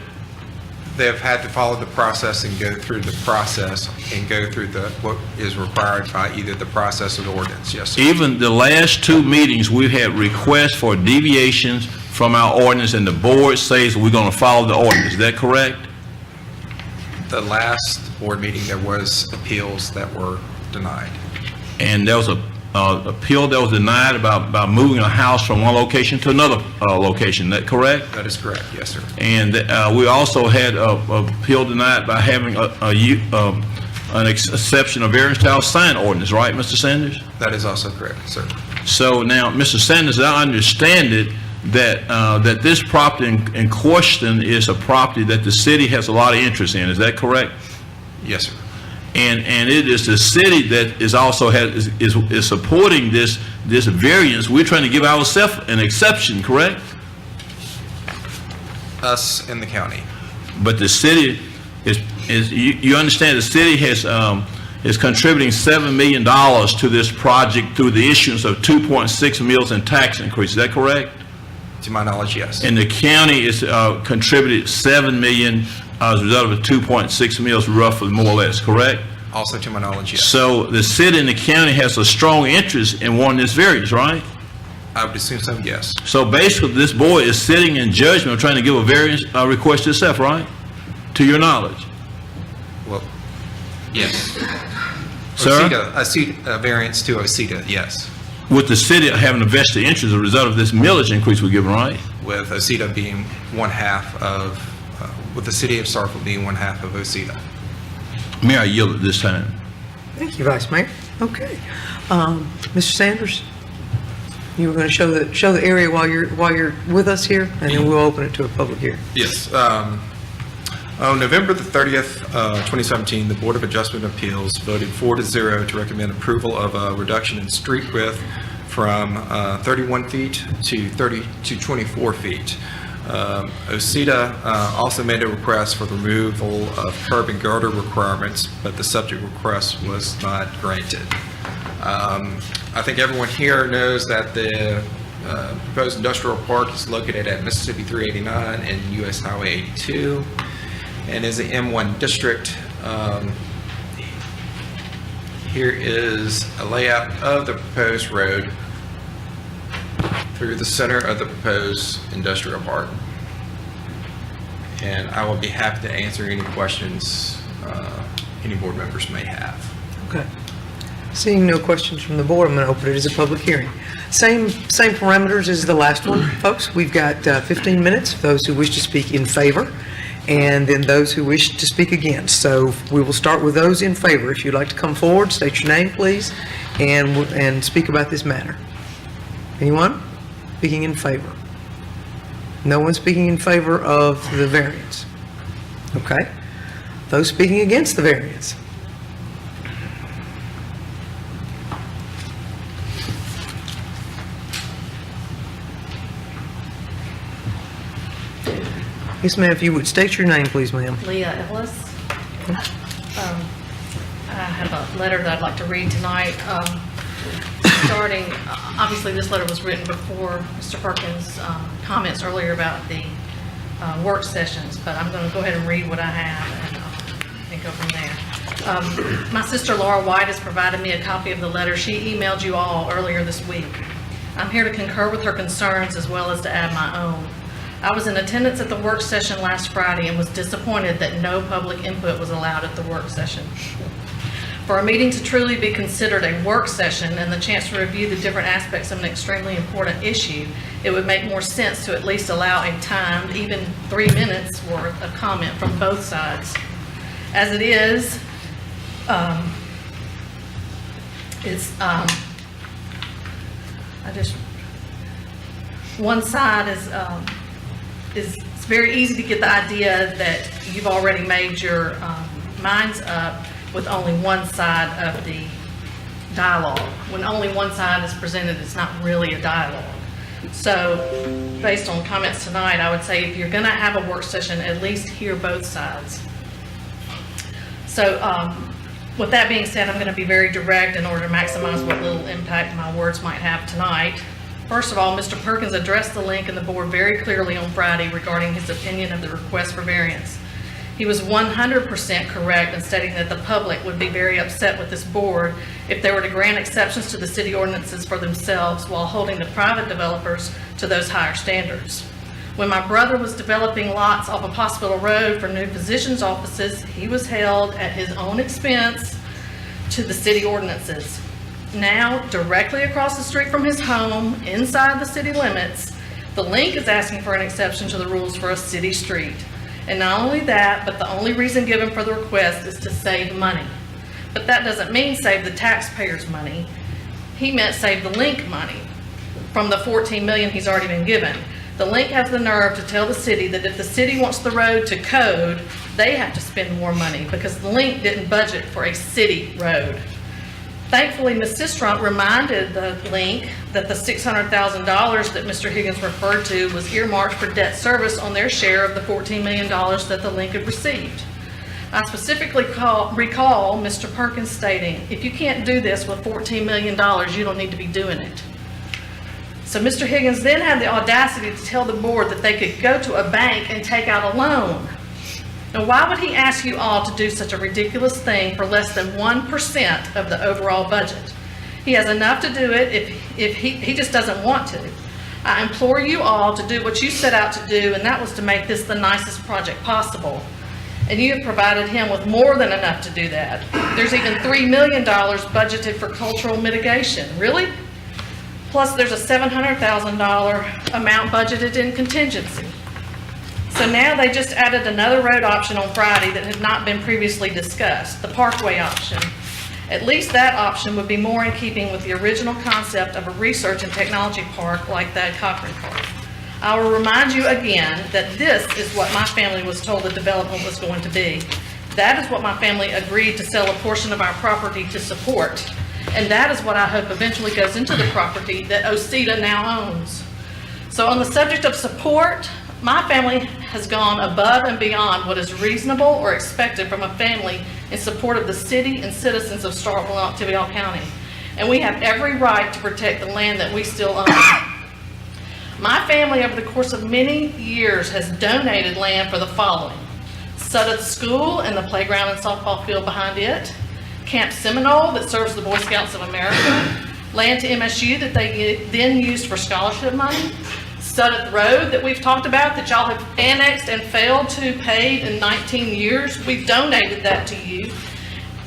they've had to follow the process and go through the process and go through what is required by either the process or the ordinance, yes, sir. Even the last two meetings, we've had requests for deviations from our ordinance, and the board says we're going to follow the ordinance. Is that correct? The last board meeting, there was appeals that were denied. And there was a appeal that was denied about moving a house from one location to another location. Is that correct? That is correct, yes, sir. And we also had a appeal denied by having an exception of variance to our sign ordinance, right, Mr. Sanders? That is also correct, sir. So now, Mr. Sanders, I understand it that this property in question is a property that the city has a lot of interest in. Is that correct? Yes, sir. And it is the city that is also is supporting this variance. We're trying to give ourselves an exception, correct? Us and the county. But the city is you understand the city is contributing $7 million to this project through the issuance of 2.6 mils in tax increase. Is that correct? To my knowledge, yes. And the county is contributed $7 million as a result of 2.6 mils, roughly, more or less, correct? Also to my knowledge, yes. So the city and the county has a strong interest in wanting this variance, right? I would assume so, yes. So basically, this board is sitting in judgment trying to give a variance request itself, right? To your knowledge. Well, yes. Sir? A variance to OCEDA, yes. With the city having a vested interest as a result of this millage increase we're giving, right? With OCEDA being one half of, with the city of Starkville being one half of OCEDA. Mayor, I yield at this time. Thank you, Vice Mayor. Okay. Mr. Sanders, you were going to show the area while you're with us here, and then we'll open it to a public hearing. Yes. On November the 30th, 2017, the Board of Adjustment Appeals voted 4-0 to recommend approval of a reduction in street width from 31 feet to 24 feet. OCEDA also made a request for the removal of curb and gutter requirements, but the subject request was not granted. I think everyone here knows that the proposed industrial park is located at Mississippi 389 and US Highway 82 and is an M1 district. Here is a layout of the proposed road through the center of the proposed industrial park. And I will be happy to answer any questions any board members may have. Okay. Seeing no questions from the board, I'm going to open it as a public hearing. Same parameters as the last one, folks. We've got 15 minutes for those who wish to speak in favor, and then those who wish to speak against. So we will start with those in favor. If you'd like to come forward, state your name, please, and speak about this matter. Anyone speaking in favor? No one speaking in favor of the variance? Okay. Those speaking against the variance? Yes, ma'am, if you would state your name, please, ma'am. Leah Ellis. I have a letter that I'd like to read tonight. Starting, obviously this letter was written before Mr. Perkins' comments earlier about the work sessions, but I'm going to go ahead and read what I have and go from there. My sister Laura White has provided me a copy of the letter she emailed you all earlier this week. I'm here to concur with her concerns as well as to add my own. I was in attendance at the work session last Friday and was disappointed that no public input was allowed at the work session. For a meeting to truly be considered a work session and the chance to review the different aspects of an extremely important issue, it would make more sense to at least allow a timed, even 3 minutes worth of comment from both sides. As it is, one side is it's very easy to get the idea that you've already made your minds up with only one side of the dialogue. When only one side is presented, it's not really a dialogue. So based on comments tonight, I would say if you're going to have a work session, at least hear both sides. So with that being said, I'm going to be very direct in order to maximize what little impact my words might have tonight. First of all, Mr. Perkins addressed the link in the board very clearly on Friday regarding his opinion of the request for variance. He was 100% correct in stating that the public would be very upset with this board if they were to grant exceptions to the city ordinances for themselves while holding the private developers to those higher standards. When my brother was developing lots off of Hospital Road for new physicians' offices, he was held at his own expense to the city ordinances. Now, directly across the street from his home, inside the city limits, the Link is asking for an exception to the rules for a city street. And not only that, but the only reason given for the request is to save money. But that doesn't mean save the taxpayers' money. He meant save the Link money from the $14 million he's already been given. The Link has the nerve to tell the city that if the city wants the road to code, they have to spend more money because the Link didn't budget for a city road. Thankfully, Ms. Sistrunk reminded the Link that the $600,000 that Mr. Higgins referred to was earmarked for debt service on their share of the $14 million that the Link had received. I specifically recall Mr. Perkins stating, if you can't do this with $14 million, you don't need to be doing it. So Mr. Higgins then had the audacity to tell the board that they could go to a bank and take out a loan. Now, why would he ask you all to do such a ridiculous thing for less than 1% of the overall budget? He has enough to do it if he just doesn't want to. I implore you all to do what you set out to do, and that was to make this the nicest project possible. And you have provided him with more than enough to do that. There's even $3 million budgeted for cultural mitigation. Really? Plus, there's a $700,000 amount budgeted in contingency. So now they just added another road option on Friday that had not been previously discussed, the Parkway option. At least that option would be more in keeping with the original concept of a research and technology park like that Cochran Park. I will remind you again that this is what my family was told the development was going to be. That is what my family agreed to sell a portion of our property to support. And that is what I hope eventually goes into the property that OCEDA now owns. So on the subject of support, my family has gone above and beyond what is reasonable or expected from a family in support of the city and citizens of Starkville and Octavia County. And we have every right to protect the land that we still own. My family, over the course of many years, has donated land for the following: Sudeth School and the playground and softball field behind it, Camp Seminole that serves the Boy Scouts of America, land to MSU that they then used for scholarship money, Sudeth Road that we've talked about that y'all have annexed and failed to pay in 19 years. We've donated that to you.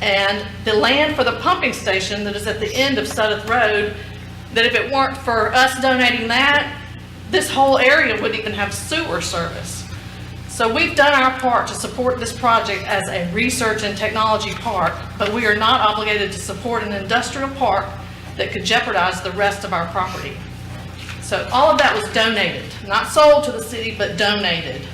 And the land for the pumping station that is at the end of Sudeth Road, that if it weren't for us donating that, this whole area wouldn't even have sewer service. So we've done our part to support this project as a research and technology park, but we are not obligated to support an industrial park that could jeopardize the rest of our property. So all of that was donated, not sold to the city, but donated.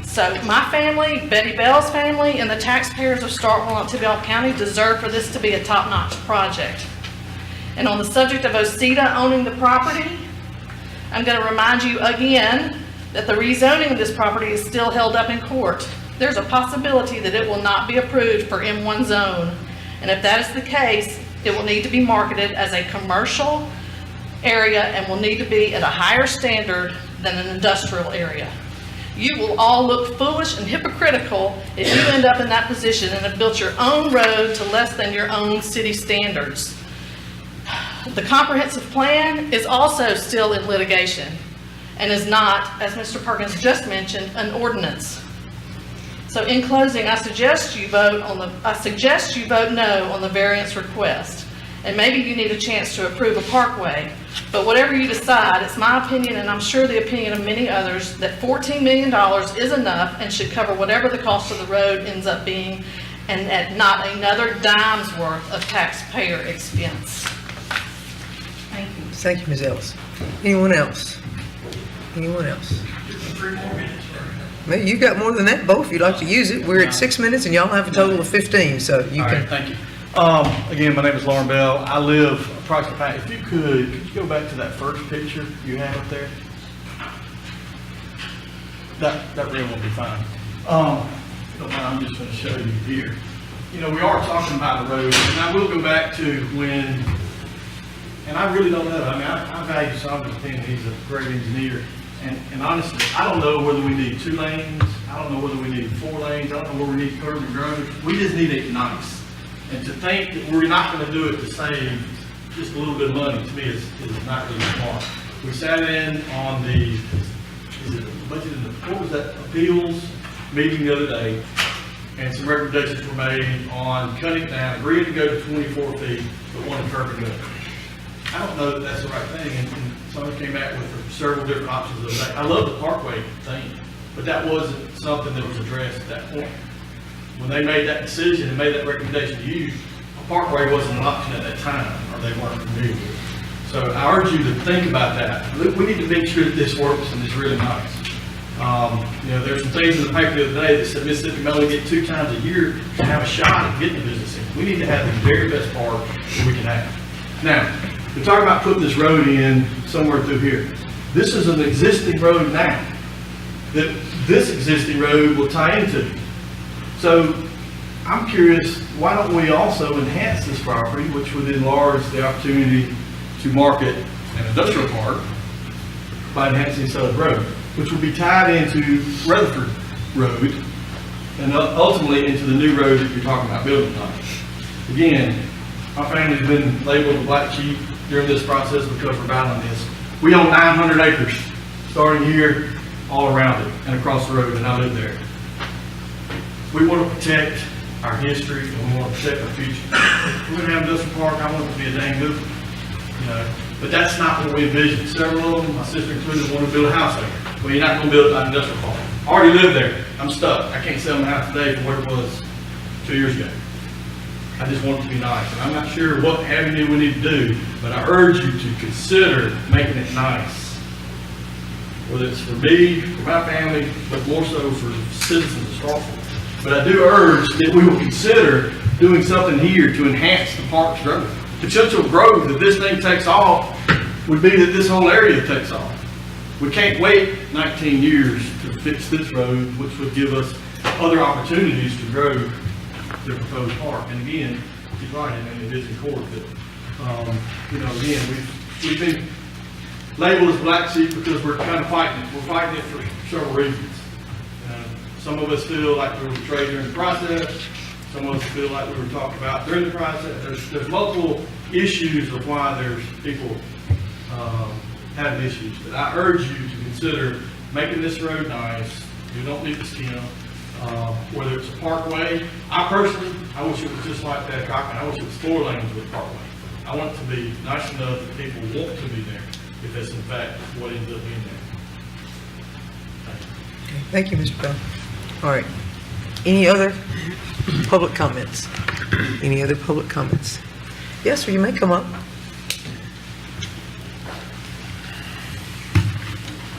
So my family, Betty Bell's family, and the taxpayers of Starkville and Octavia County deserve for this to be a top-notch project. And on the subject of OCEDA owning the property, I'm going to remind you again that the rezoning of this property is still held up in court. There's a possibility that it will not be approved for M1 zone. And if that is the case, it will need to be marketed as a commercial area and will need to be at a higher standard than an industrial area. You will all look foolish and hypocritical if you end up in that position and have built your own road to less than your own city standards. The comprehensive plan is also still in litigation and is not, as Mr. Perkins just mentioned, an ordinance. So in closing, I suggest you vote no on the variance request. And maybe you need a chance to approve a parkway. But whatever you decide, it's my opinion, and I'm sure the opinion of many others, that $14 million is enough and should cover whatever the cost of the road ends up being, and at not another dime's worth of taxpayer expense. Thank you. Thank you, Ms. Ellis. Anyone else? Anyone else? Maybe you got more than that, both, if you'd like to use it. We're at 6 minutes and y'all have a total of 15, so you All can. right, thank you. Again, my name is Lauren Bell. I live approximately, if you could you go back to that first picture you have up there? That rim will be fine. If you don't mind, I'm just going to show you here. You know, we are talking about the road, and I will go back to when, and I really don't know. I mean, I value Simon's opinion. He's a great engineer. And honestly, I don't know whether we need 2 lanes. I don't know whether we need 4 lanes. lanes, I don't know where we need curb and gutters. We just need it nice. And to think that we're not gonna do it to save just a little bit of money, to me, is not really smart. We sat in on the, is it budget, what was that, appeals meeting the other day, and some recommendations were made on cutting it down, agreeing to go to 24 feet, but one curb and gutter. I don't know that that's the right thing, and someone came back with several different options of that. I love the parkway thing, but that wasn't something that was addressed at that point. When they made that decision and made that recommendation to you, a parkway wasn't an option at that time, or they weren't familiar with it. So I urge you to think about that. We need to make sure that this works and it's really nice. You know, there's some things in the paper the other day that said Mississippi may only get 2 times a year to have a shot at getting a business in. We need to have the very best part that we can have. Now, we're talking about putting this road in somewhere through here. This is an existing road now that this existing road will tie into. So I'm curious, why don't we also enhance this property, which would enlarge the opportunity to market an industrial park by enhancing Southern Road, which would be tied into Rutherford Road and ultimately into the new road that you're talking about building on. Again, my family's been labeled the black sheep during this process because we're battling this. We own 900 acres, starting here, all around it, and across the road, and I live there. We want to protect our history, and we want to protect our future. If we're going to have an industrial park, I want it to be a dang good one, you know. But that's not what we envisioned. Several of them, my sister included, want to build a house there. Well, you're not going to build an industrial park. I already live there. I'm stuck. I can't sell my house today from where it was 2 years ago. I just want it to be nice. And I'm not sure what avenue we need to do, but I urge you to consider making it nice. Whether it's for me, for my family, but more so for citizens of Starkville. But I do urge that we will consider doing something here to enhance the park's growth. Potential growth, if this thing takes off, would be that this whole area takes off. We can't wait 19 years to fix this road, which would give us other opportunities to grow the proposed park. And again, he's right, I mean, it is in court, but, you know, again, we've been labeled as black sheep because we're kind of fighting it. We're fighting it for several reasons. Some of us feel like we were betrayed during the process. Some of us feel like we were talked about during the process. There's multiple issues of why there's people having issues. But I urge you to consider making this road nice. You don't need the skim. Whether it's a parkway, I personally, I wish it was just like that. I wish it was 4 lanes with a parkway. I want it to be nice enough that people want to be there, if that's in fact what ends up being there. Thank you, Mr. Bell. All right. Any other public comments? Any other public comments? Yes, sir, you may come up.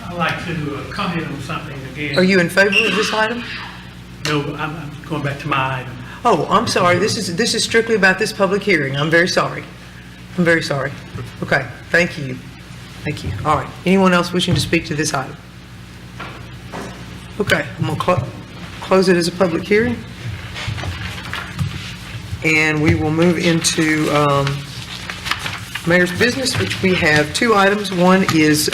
I'd like to comment on something again. Are you in favor of this item? No, I'm going back to my item. Oh, I'm sorry. This is strictly about this public hearing. I'm very sorry. I'm very sorry. Okay, thank you. Thank you. All right. Anyone else wishing to speak to this item? Okay, I'm going to close it as a public hearing. And we will move into mayor's business, which we have 2 items. One is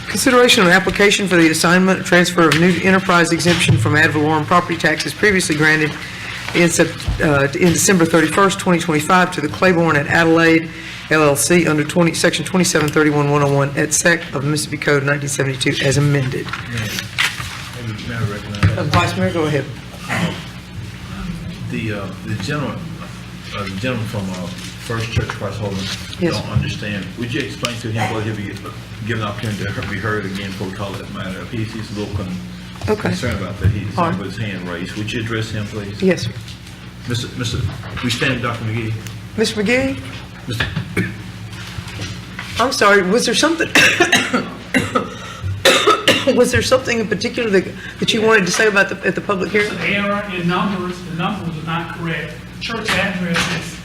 consideration of an application for the assignment or transfer of new enterprise exemption from ad valorem property taxes previously granted in December 31st, 2025 to the Claiborne at Adelaide LLC under Section 2731-101 et sec of Mississippi Code 1972 as amended. May I recognize? Vice Mayor, go ahead. The gentleman from First Church Christ Holiness Yes. don't understand. Would you explain to him whether he'll be given an opportunity to be heard again before we call that matter? He's a little concerned about that. He's All right. with his hand raised. Would you address him, please? Yes, sir. We stand, Dr. McGee. Mr. McGee? I'm sorry, was there something, was there something in particular that you wanted to say about at the public hearing? There's an error in numbers. The numbers are not correct. The church address is,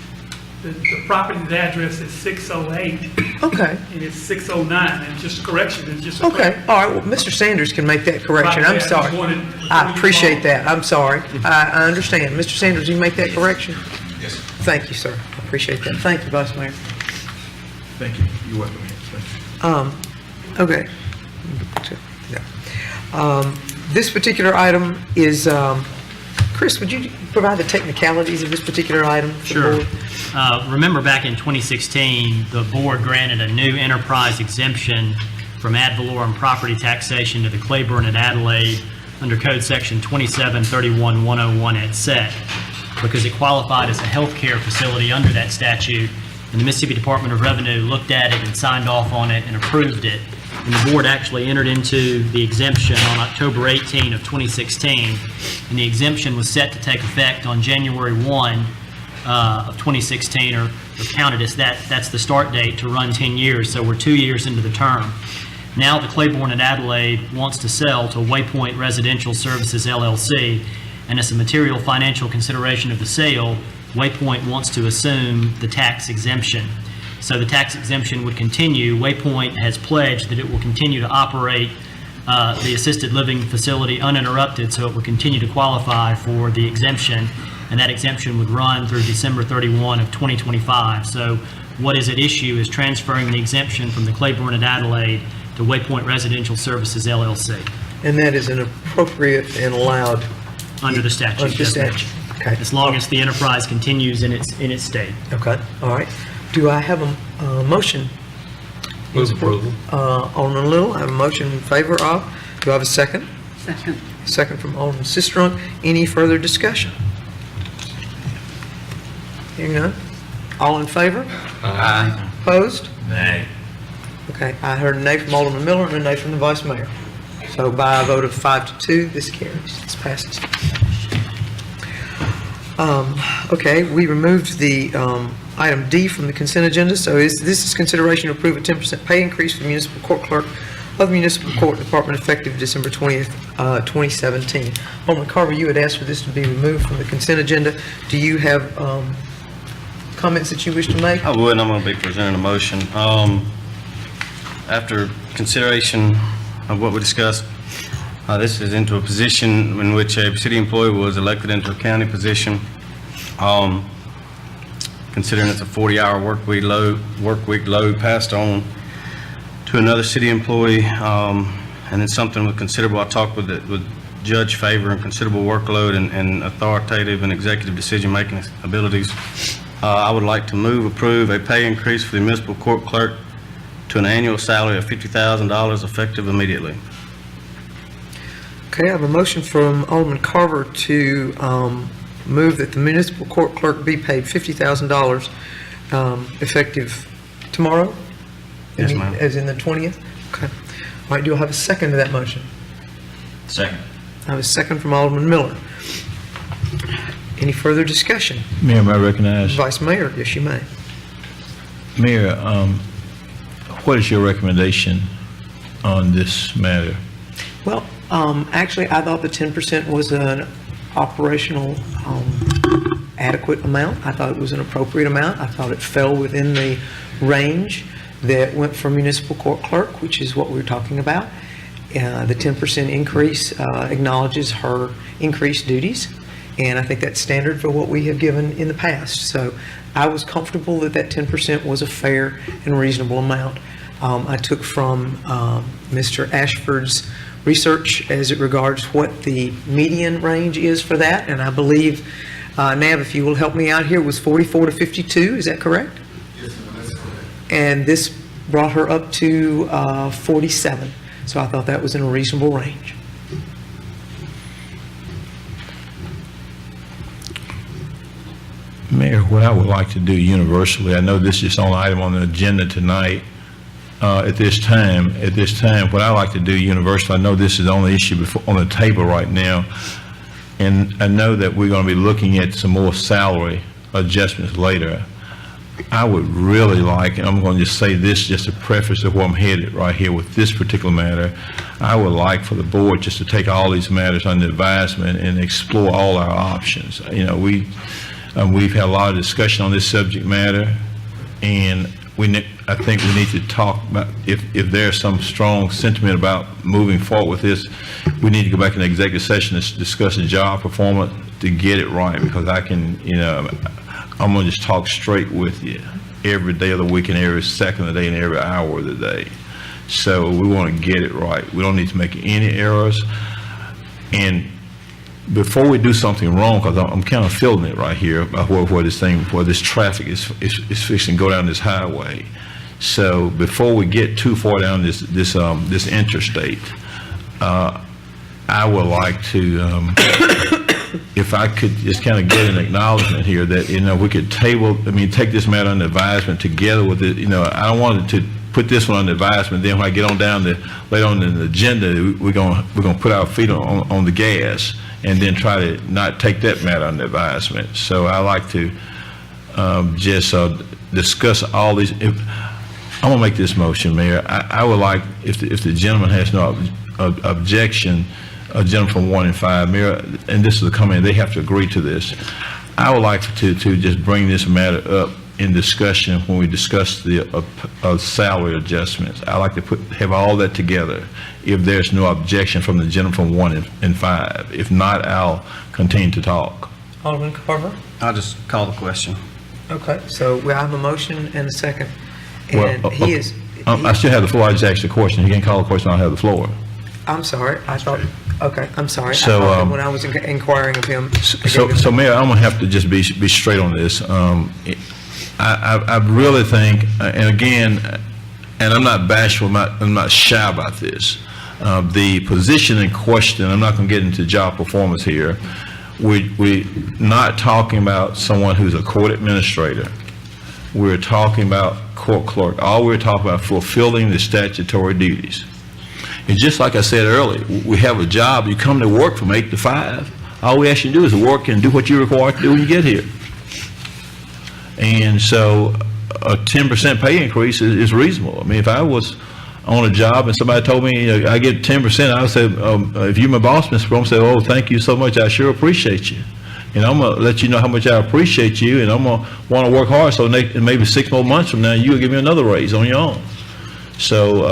the property's address is 608. Okay. And it's 609, and just a correction, it's just a Okay, all right, well, Mr. Sanders can make that correction, I'm Right, I just sorry. wanted- I appreciate that, I'm sorry, I understand. Mr. Sanders, you make that correction? Yes, sir. Thank you, sir, I appreciate that. Thank you, Vice Mayor. Thank you. You're welcome. Thank you. Okay. Yeah. This particular item is, Chris, would you provide the technicalities of this particular item? for the Sure. board? Remember back in 2016, the board granted a new enterprise exemption from ad valorem property taxation to the Claiborne and Adelaide under Code Section 2731-101 et sec, because it qualified as a healthcare facility under that statute, and the Mississippi Department of Revenue looked at it and signed off on it and approved it. And the board actually entered into the exemption on October 18 of 2016, and the exemption was set to take effect on January 1 of 2016, or counted as that's the start date, to run 10 years, so we're 2 years into the term. Now the Claiborne and Adelaide wants to sell to Waypoint Residential Services LLC, and as a material financial consideration of the sale, Waypoint wants to assume the tax exemption. So the tax exemption would continue. Waypoint has pledged that it will continue to operate the assisted living facility uninterrupted, so it will continue to qualify for the exemption, and that exemption would run through December 31 of 2025. So what is at issue is transferring the exemption from the Claiborne and Adelaide to Waypoint Residential Services LLC. And that is an appropriate and allowed Under the statute. under the yes, ma'am. statute. Okay. As long as the enterprise continues in its state. Okay, all right. Do I have a motion? Move approval. Alderman Little, I have a motion in favor of. Do I have a second? Second. Second from Alderman Sistrunk. Any further discussion? Hearing none. All in favor? Aye. Opposed? Nay. Okay, I heard a nay from Alderman Miller and a nay from the Vice Mayor. So by a vote of 5-2, this carries, this passes. Okay, we removed the item D from the consent agenda, so this is consideration to approve a 10% pay increase for municipal court clerk of the Municipal Court Department effective December 20th, 2017. Alderman Carver, you had asked for this to be removed from the consent agenda. Do you have comments that you wish to make? I would, and I'm going to be presenting a motion. After consideration of what we discussed, this is into a position in which a city employee was elected into a county position. Considering it's a 40-hour work week load passed on to another city employee, and it's something with considerable, I talked with Judge Favor, and considerable workload and authoritative and executive decision-making abilities. I would like to approve a pay increase for the municipal court clerk to an annual salary of $50,000 effective immediately. Okay, I have a motion from Alderman Carver to move that the municipal court clerk be paid $50,000 effective tomorrow? Yes, ma'am. As in the 20th? Okay. All right, do I have a second to that motion? Second. I have a second from Alderman Miller. Any further discussion? Mayor, may I recognize? Vice Mayor, yes, you may. Mayor, what is your recommendation on this matter? Well, actually, I thought the 10% was an operational adequate amount. I thought it was an appropriate amount. I thought it fell within the range that went for municipal court clerk, which is what we're talking about. The 10% increase acknowledges her increased duties, and I think that's standard for what we have given in the past. So I was comfortable that that 10% was a fair and reasonable amount. I took from Mr. Ashford's research as it regards what the median range is for that, and I believe, Nav, if you will help me out here, was 44 to 52, is that correct? Yes, ma'am, that's correct. And this brought her up to 47, so I thought that was in a reasonable range. Mayor, what I would like to do universally, I know this is on item on the agenda tonight, at this time, what I like to do universally, I know this is the only issue on the table right now, and I know that we're going to be looking at some more salary adjustments later. I would really like, and I'm going to just say this, just a preface of where I'm headed right here with this particular matter, I would like for the board just to take all these matters under advisement and explore all our options. You know, we've had a lot of discussion on this subject matter, and I think we need to talk about, if there's some strong sentiment about moving forward with this, we need to go back in the executive session to discuss the job performance to get it right, because I'm going to just talk straight with you every day of the week and every second of the day and every hour of the day. So we want to get it right. We don't need to make any errors. And before we do something wrong, because I'm kind of feeling it right here, where this traffic is fixing to go down this highway. So before we get too far down this interstate, I would like to, if I could just kind of get an acknowledgement here that, we could take this matter under advisement together with it. I don't want to put this one under advisement, then when I get on down later on in the agenda, we're gonna put our feet on the gas and then try to not take that matter under advisement. So I like to just discuss all these. I'm gonna make this motion, Mayor. I would like, if the gentleman has no objection, a gentleman from 1 and 5, Mayor, and this is a comment, they have to agree to this. I would like to just bring this matter up in discussion when we discuss the salary adjustments. I like to have all that together if there's no objection from the gentleman from 1 and 5. If not, I'll continue to talk. Alderman Carver? I'll just call the question. Okay, so we have a motion and a second. Well, And he is, I still have the floor. I just asked the question. He can call the question. I'll have the floor. I'm sorry, I thought, okay, I'm sorry. I So, thought that when I was inquiring of him. I So, gave him- so Mayor, I'm gonna have to just be straight on this. I really think, and again, and I'm not bashful, I'm not shy about this. The position in question, I'm not gonna get into job performance here. We're not talking about someone who's a court administrator. We're talking about court clerk. All we're talking about fulfilling the statutory duties. And just like I said earlier, we have a job. You come to work from 8 to 5. All we ask you to do is work and do what you're required to do when you get here. And so a 10% pay increase is reasonable. I mean, if I was on a job and somebody told me I get 10%, I would say, if you're my boss, Mr. Brown, say, oh, thank you so much. I sure appreciate you. And I'm going to let you know how much I appreciate you, and I'm going to want to work hard so maybe 6 more months from now, you'll give me another raise on your own. So,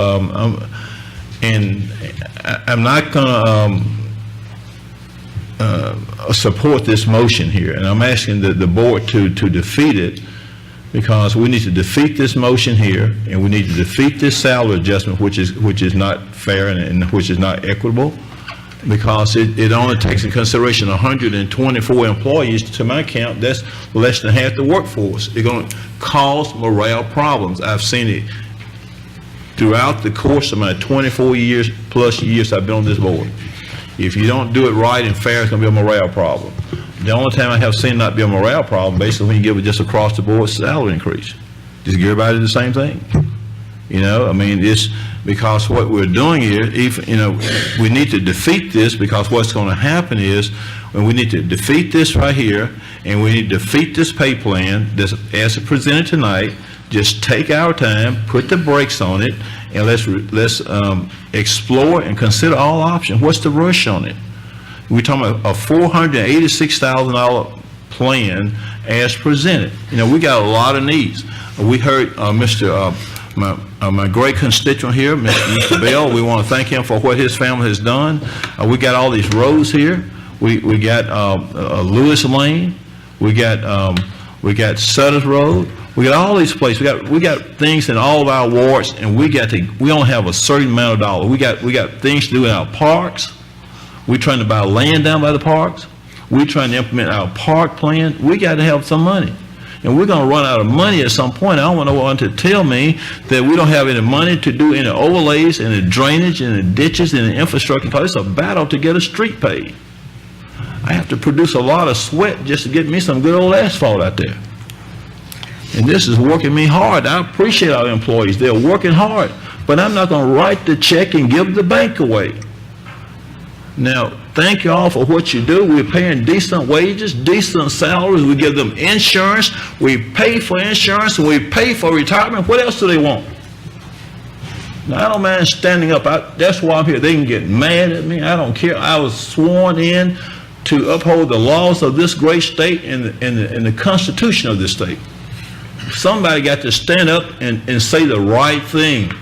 I'm not going to support this motion here, and I'm asking the board to defeat it, because we need to defeat this motion here, and we need to defeat this salary adjustment, which is not fair and which is not equitable, because it only takes into consideration 124 employees. To my count, that's less than half the workforce. It's going to cause morale problems. I've seen it throughout the course of my 24 plus years I've been on this board. If you don't do it right and fair, it's going to be a morale problem. The only time I have seen not be a morale problem, basically when you give it just across the board salary increase. Just give everybody the same thing. I mean, it's because what we're doing here, we need to defeat this, because what's going to happen is, when we need to defeat this right here, and we need to defeat this pay plan that's as presented tonight. Just take our time, put the brakes on it, and let's explore and consider all options. What's the rush on it? We're talking about a $486,000 plan as presented. We got a lot of needs. We heard my great constituent here, Mr. Bell. We want to thank him for what his family has done. We got all these roads here. We got Lewis Lane. We got Sutter's Road. We got all these places. We got things in all of our wards, and we don't have a certain amount of dollars. We got things to do in our parks. We're trying to buy land down by the parks. We're trying to implement our park plan. We got to have some money. And we're going to run out of money at some point. I don't want no one to tell me that we don't have any money to do any overlays, any drainage, any ditches, any infrastructure. It's a battle to get a street paved. I have to produce a lot of sweat just to get me some good old asphalt out there. And this is working me hard. I appreciate our employees. They're working hard. But I'm not going to write the check and give the bank away. Now, thank you all for what you do. We're paying decent wages, decent salaries. We give them insurance. We pay for insurance, and we pay for retirement. What else do they want? Now, I don't mind standing up. That's why I'm here. They can get mad at me. I don't care. I was sworn in to uphold the laws of this great state and the Constitution of this state. Somebody got to stand up and say the right thing.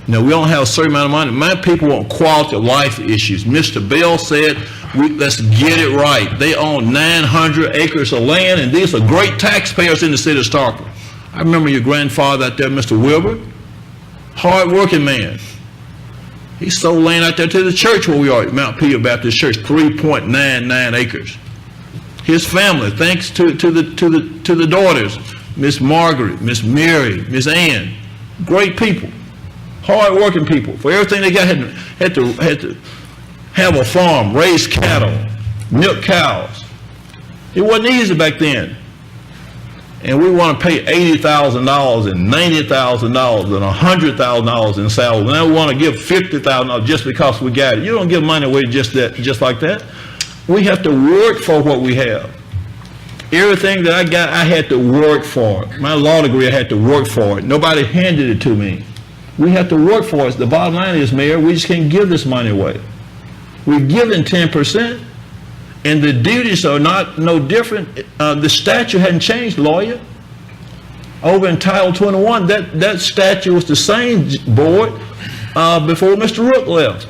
Now, we don't have a certain amount of money. My people want quality of life issues. Mr. Bell said, let's get it right. They own 900 acres of land, and these are great taxpayers in the city of Starkville. I remember your grandfather out there, Mr. Wilbur. Hard-working man. He sold land out there to the church where we are, at Mount Peter Baptist Church, 3.99 acres. His family, thanks to the daughters, Miss Margaret, Miss Mary, Miss Ann, great people, hard-working people. For everything they got, had to have a farm, raise cattle, milk cows. It wasn't easy back then. And we want to pay $80,000 and $90,000 and $100,000 in salary. Now we want to give $50,000 just because we got it. You don't give money away just like that. We have to work for what we have. Everything that I got, I had to work for it. My law degree, I had to work for it. Nobody handed it to me. We have to work for it. The bottom line is, Mayor, we just can't give this money away. We're giving 10%. And the duties are no different. The statute hadn't changed, lawyer. Over in Title 21, that statute was the same, board, before Mr. Rook left.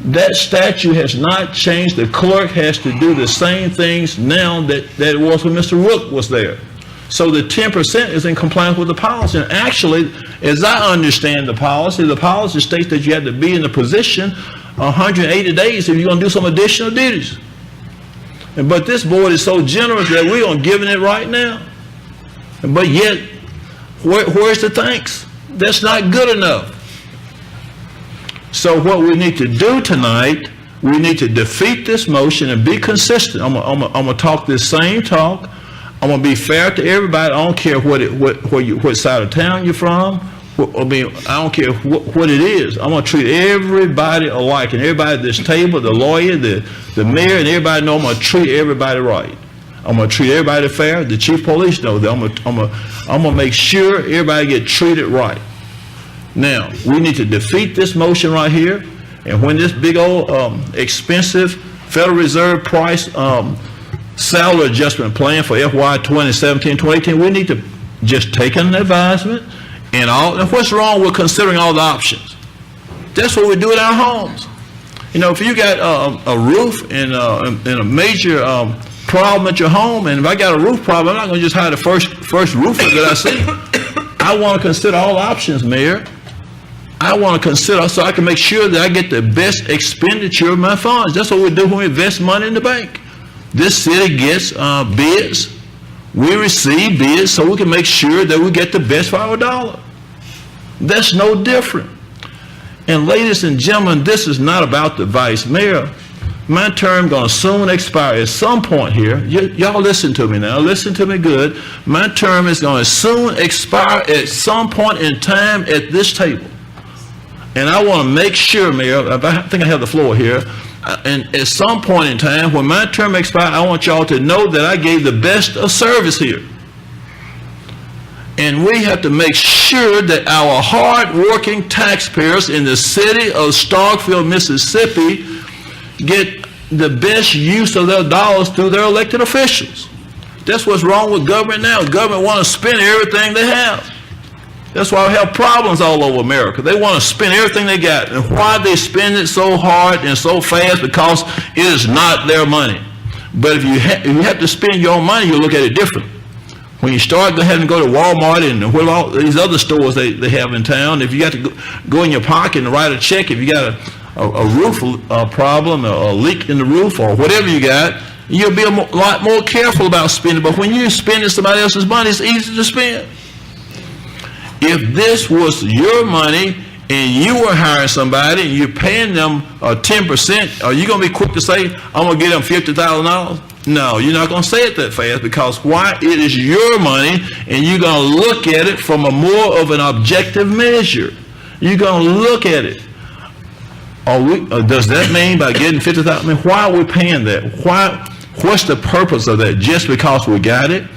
That statute has not changed. The clerk has to do the same things now that it was when Mr. Rook was there. So the 10% is in compliance with the policy. And actually, as I understand the policy states that you have to be in the position 180 days if you're going to do some additional duties. But this board is so generous that we're going to give it right now. But yet, where's the thanks? That's not good enough. So what we need to do tonight, we need to defeat this motion and be consistent. I'm going to talk this same talk. I'm going to be fair to everybody. I don't care what side of town you're from. I mean, I don't care what it is. I'm going to treat everybody alike, and everybody at this table, the lawyer, the mayor, and everybody know I'm going to treat everybody right. I'm going to treat everybody fair. The chief of police knows that. I'm going to make sure everybody get treated right. Now, we need to defeat this motion right here, and when this big old expensive Federal Reserve price salary adjustment plan for FY 2017-2018, we need to just take an advisement. And what's wrong with considering all the options? That's what we do in our homes. You know, if you got a roof and a major problem at your home, and if I got a roof problem, I'm not going to just hire the first roofer that I see. I want to consider all options, Mayor. I want to consider so I can make sure that I get the best expenditure of my funds. That's what we do when we invest money in the bank. This city gets bids. We receive bids so we can make sure that we get the best for our dollar. That's no different. And ladies and gentlemen, this is not about the vice mayor. My term going to soon expire at some point here. Y'all listen to me now. Listen to me good. My term is going to soon expire at some point in time at this table. And I want to make sure, Mayor, I think I have the floor here, and at some point in time, when my term expires, I want y'all to know that I gave the best of service here. And we have to make sure that our hard-working taxpayers in the city of Starkville, Mississippi, get the best use of their dollars through their elected officials. That's what's wrong with government now. Government want to spend everything they have. That's why we have problems all over America. They want to spend everything they got. And why they spend it so hard and so fast? Because it is not their money. But if you have to spend your own money, you look at it different. When you start having to go to Walmart and all these other stores they have in town, if you got to go in your pocket and write a check, if you got a roof problem, or a leak in the roof, or whatever you got, you'll be a lot more careful about spending. But when you're spending somebody else's money, it's easy to spend. If this was your money and you were hiring somebody and you're paying them 10%, are you going to be quick to say, I'm going to get them $50,000? No, you're not going to say it that fast, because why? It is your money, and you're going to look at it from a more of an objective measure. You're going to look at it. Does that mean by getting $50,000? I mean, why are we paying that? What's the purpose of that? Just because we got it?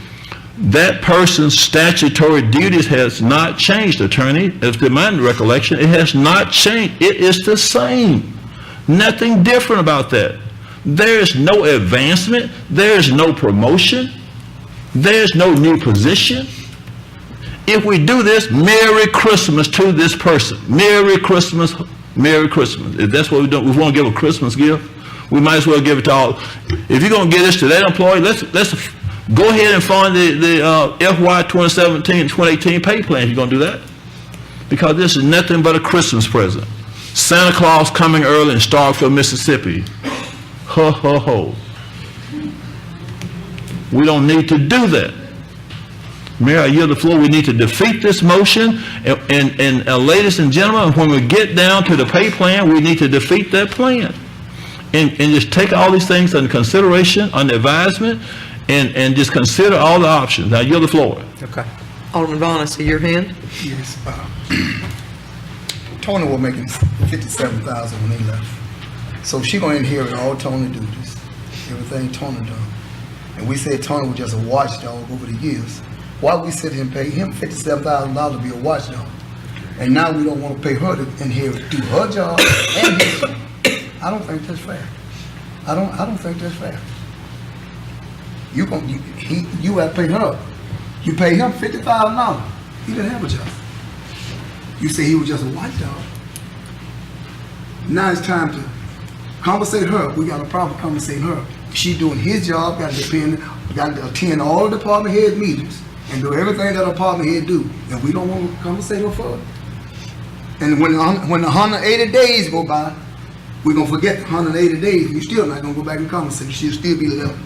That person's statutory duties has not changed, attorney. If to my recollection, it has not changed. It is the same. Nothing different about that. There is no advancement. There is no promotion. There is no new position. If we do this, Merry Christmas to this person. Merry Christmas. Merry Christmas. If that's what we do, we want to give a Christmas gift, we might as well give it to all. If you're going to give this to that employee, let's go ahead and fund the FY 2017-2018 pay plan if you're going to do that. because this is nothing but a Christmas present. Santa Claus coming early in Starkville, Mississippi. Ho, ho, ho. We don't need to do that. Mayor, I yield the floor. We need to defeat this motion. And ladies and gentlemen, when we get down to the pay plan, we need to defeat that plan. And just take all these things under consideration, under advisement, and just consider all the options. I yield the floor. Okay. Alderman Vaughn, I see your hand. Yes, Tony was making 57,000 when he left. So she gonna inherit all Tony duties, everything Tony done. And we said Tony was just a watchdog over the years. Why we sit here and pay him $57,000 to be a watchdog? And now we don't want to pay her to inherit, do her job and his job. I don't think that's fair. I don't think that's fair. You gotta pay her. You pay him $50,000. He didn't have a job. You say he was just a watchdog. Now it's time to compensate her. We got a problem compensating her. She doing his job, got to attend all the department head meetings and do everything that a department head do. And we don't want to compensate her for it. And when the 180 days go by, we're going to forget the 180 days. We're still not going to go back and compensate her. She'll still be left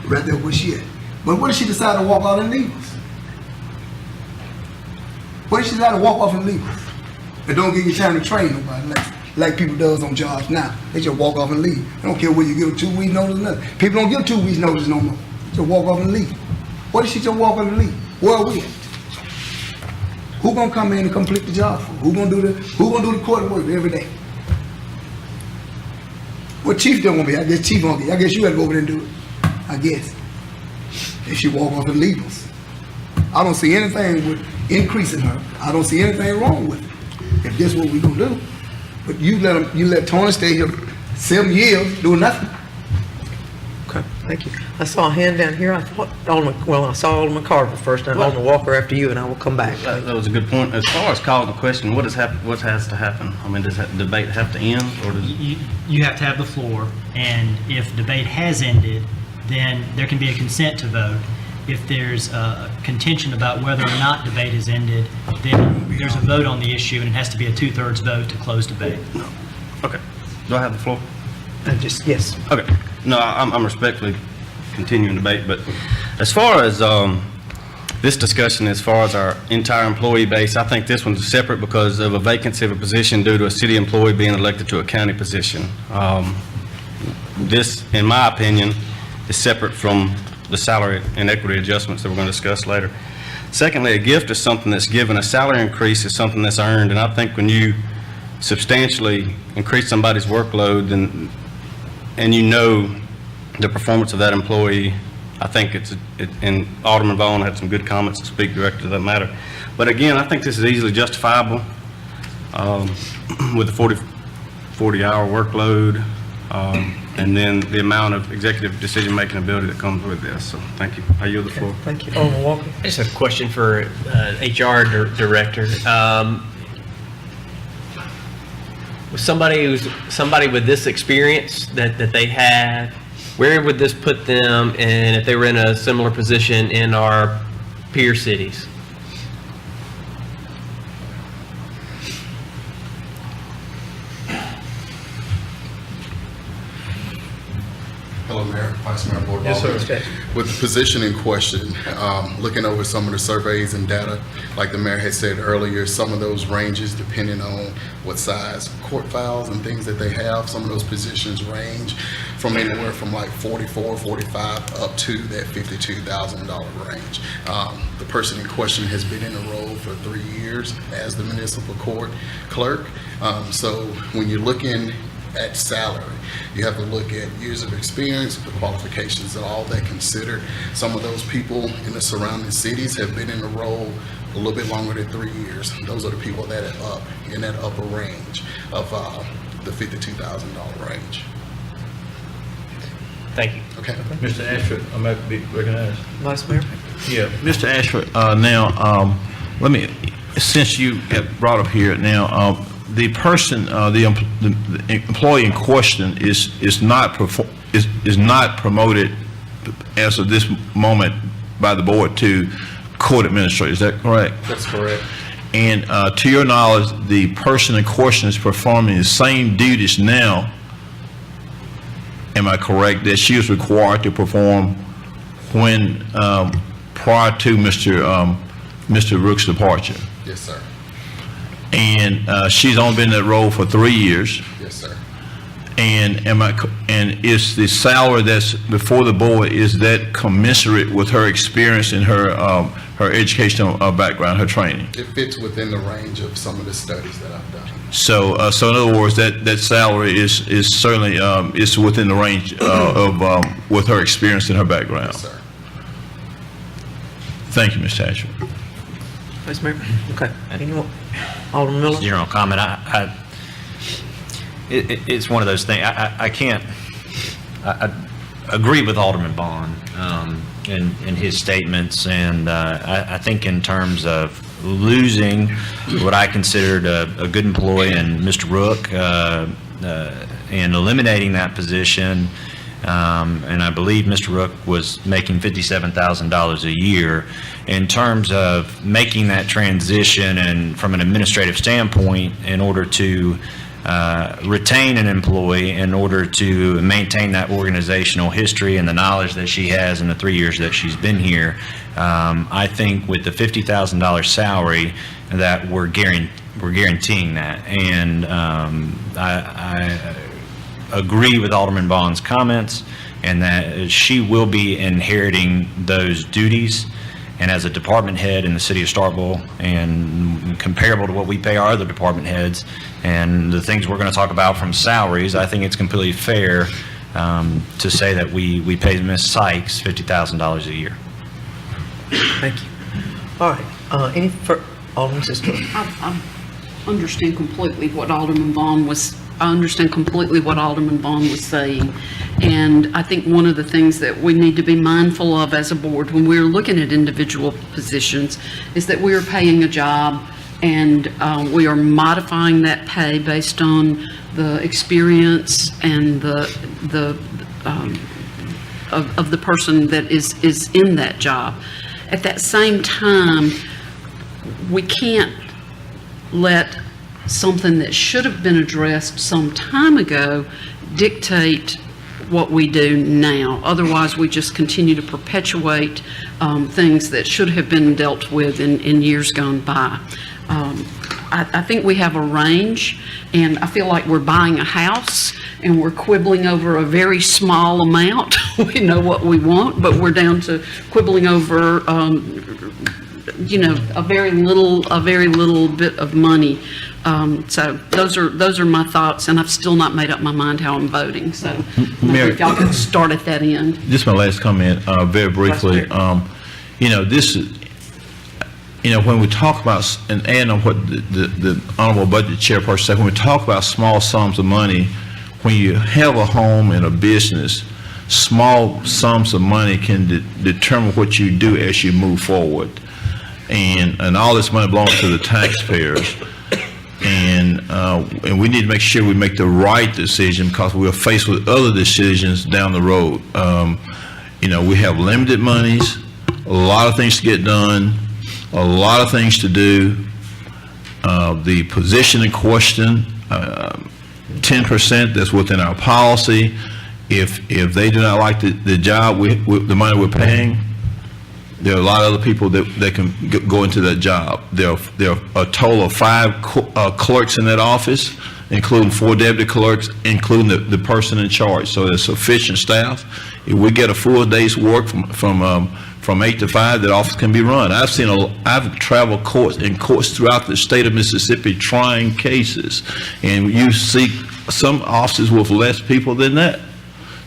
right there where she at. But what if she decide to walk out and leave us? What if she decide to walk off and leave us? And don't give you time to train nobody like people does on jobs now. They just walk off and leave. They don't care whether you give them 2 weeks notice or nothing. People don't give 2 weeks notice no more. Just walk off and leave. What if she just walk off and leave? Where are we at? Who gonna come in and complete the job for? Who gonna do the court work every day? What chief don't want to be? I guess chief won't be. I guess you had to go over there and do it. I guess. If she walk off and leave us. I don't see anything with increasing her. I don't see anything wrong with it. If this is what we gonna do. But you let Tony stay here 7 years doing nothing. Okay, thank you. I saw a hand down here. I thought I saw Alderman Carver first, and Alderman Walker after you, and I will come back. That was a good point. As far as calling the question, what has to happen? I mean, does that debate have to end, or does? You have to have the floor, and if debate has ended, then there can be a consent to vote. If there's a contention about whether or not debate has ended, then there's a vote on the issue, and it has to be a 2/3 vote to close debate. Okay. Do I have the floor? Yes. Okay. No, I'm respectfully continuing debate, but as far as this discussion, as far as our entire employee base, I think this one's separate because of a vacancy of a position due to a city employee being elected to a county position. This, in my opinion, is separate from the salary and equity adjustments that we're going to discuss later. Secondly, a gift is something that's given. A salary increase is something that's earned, and I think when you substantially increase somebody's workload, and you know the performance of that employee, I think and Alderman Vaughn had some good comments to speak directly to that matter. But again, I think this is easily justifiable with the 40-hour workload, and then the amount of executive decision-making ability that comes with this. So thank you. I yield the floor. Thank you. Alderman Walker. I just have a question for HR director. Somebody with this experience that they have, where would this put them, and if they were in a similar position in our peer cities? Hello, Mayor, Vice Mayor, Board of Yes, sir. Aldermen. With the position in question, looking over some of the surveys and data, like the mayor had said earlier, some of those ranges depending on what size court files and things that they have, some of those positions range from anywhere from like 44, 45 up to that $52,000 range. The person in question has been in the role for 3 years as the municipal court clerk. So when you're looking at salary, you have to look at years of experience, the qualifications, and all that considered. Some of those people in the surrounding cities have been in the role a little bit longer than 3 years. Those are the people that are up in that upper range of the $52,000 range. Thank you. Okay. Mr. Ashford, I'm about to be recognized. Vice Mayor. Yeah, Mr. Ashford, now, let me, since you have brought up here now, the person, the employee in question is not promoted as of this moment by the board to court administrator. Is that correct? That's correct. And to your knowledge, the person in question is performing the same duties now, am I correct, that she was required to perform when, prior to Mr. Rook's departure? Yes, sir. And she's only been in that role for 3 years. Yes, sir. And and is the salary that's before the board, is that commensurate with her experience and her educational background, her training? It fits within the range of some of the studies that I've done. So, so in other words, that salary is certainly is within the range of with her experience and her background. Yes, sir. Thank you, Ms. Thatcher. Vice Mayor? Okay. Anyone? Alderman Miller? General comment, it's one of those things, I can't, I agree with Alderman Bond in his statements, and I think in terms of losing what I considered a good employee in Mr. Rook, and eliminating that position, and I believe Mr. Rook was making $57,000 a year. In terms of making that transition and from an administrative standpoint, in order to retain an employee, in order to maintain that organizational history and the knowledge that she has in the 3 years that she's been here, I think with the $50,000 salary that we're guaranteeing that. And I agree with Alderman Bond's comments, and that she will be inheriting those duties. And as a department head in the city of Starkville, and comparable to what we pay our other department heads, and the things we're going to talk about from salaries, I think it's completely fair to say that we pay Ms. Sykes $50,000 a year. Thank you. All right. Alderman Sister? I understand completely what Alderman Bond was saying. And I think one of the things that we need to be mindful of as a board when we're looking at individual positions is that we are paying a job, and we are modifying that pay based on the experience and of the person that is in that job. At that same time, we can't let something that should have been addressed some time ago dictate what we do now. Otherwise, we just continue to perpetuate things that should have been dealt with in years gone by. I think we have a range, and I feel like we're buying a house and we're quibbling over a very small amount. We know what we want, but we're down to quibbling over a very little bit of money. So those are my thoughts, and I've still not made up my mind how I'm voting. So if y'all could start at that end. Just my last comment, very briefly. This is, when we talk about, and add on what the Honorable Budget Chairperson said, when we talk about small sums of money, when you have a home and a business, small sums of money can determine what you do as you move forward. And all this money belongs to the taxpayers. And we need to make sure we make the right decision, because we're faced with other decisions down the road. We have limited monies, a lot of things to get done, a lot of things to do. The position in question, 10%, that's within our policy. If they do not like the job, the money we're paying, there are a lot of other people that can go into that job. There are a total of 5 clerks in that office, including 4 deputy clerks, including the person in charge. So there's sufficient staff. If we get a full day's work from 8 to 5, that office can be run. I've traveled courts throughout the state of Mississippi trying cases, and you see some offices with less people than that.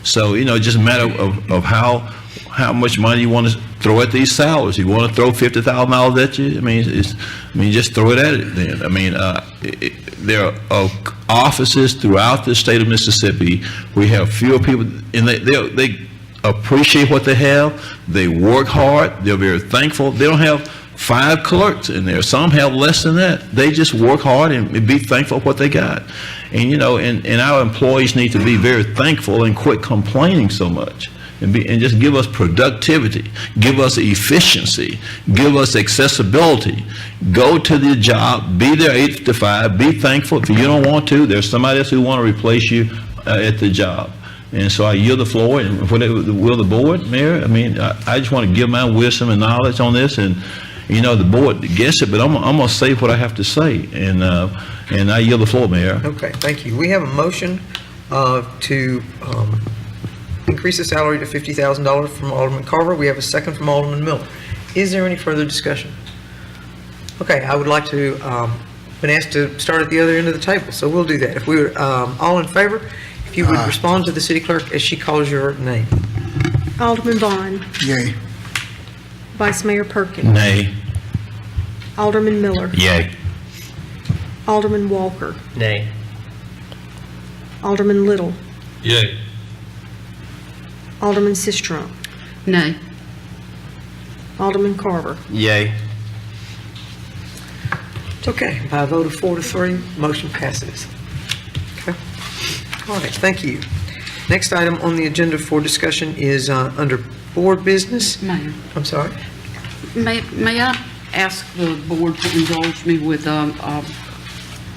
So it's just a matter of how much money you want to throw at these salaries. You want to throw $50,000 at you? Just throw it at it then. There are offices throughout the state of Mississippi. We have fewer people, and they appreciate what they have. They work hard. They're very thankful. They don't have 5 clerks in there. Some have less than that. They just work hard and be thankful for what they got. And and our employees need to be very thankful and quit complaining so much. and just give us productivity, give us efficiency, give us accessibility. Go to the job, be there 8 to 5, be thankful. If you don't want to, there's somebody else who want to replace you at the job. And so I yield the floor, and whatever will the board, Mayor, I mean, I just want to give my wisdom and knowledge on this, and, you know, the board gets it, but I'm going to say what I have to say, and I yield the floor, Mayor. Okay, thank you. We have a motion to increase the salary to $50,000 from Alderman Carver. We have a second from Alderman Miller. Is there any further discussion? Okay, I would like to, been asked to start at the other end of the table, so we'll do that. If we were all in favor, if you would respond to the city clerk as she calls your name. Alderman Vaughn. Yay. Vice Mayor Perkins. Nay. Alderman Miller. Yay. Alderman Walker. Nay. Alderman Little. Yay. Alderman Sistrunk. Nay. Alderman Carver. Yay. Okay, by a vote of 4 to 3, motion passes. Okay. All right, thank you. Next item on the agenda for discussion is under board business. Mayor. I'm sorry? May I ask the board to indulge me with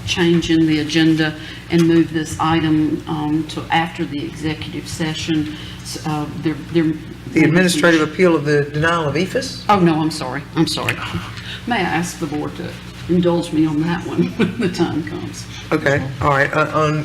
change in the agenda and move this item to after the executive session? The administrative appeal of the denial of EFS? Oh, no, I'm sorry. May I ask the board to indulge me on that one when the time comes? Okay, all right.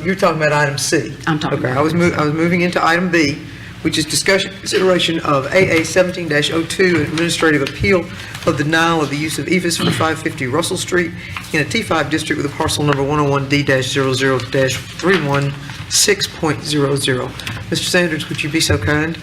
You're talking about item C. I'm talking Okay, about I was moving into item B, which is discussion, consideration of AA 17-02, administrative appeal of the denial of the use of EFS for 550 Russell Street in a T5 district with a parcel number 101D-00-316.00. Mr. Sanders, would you be so kind?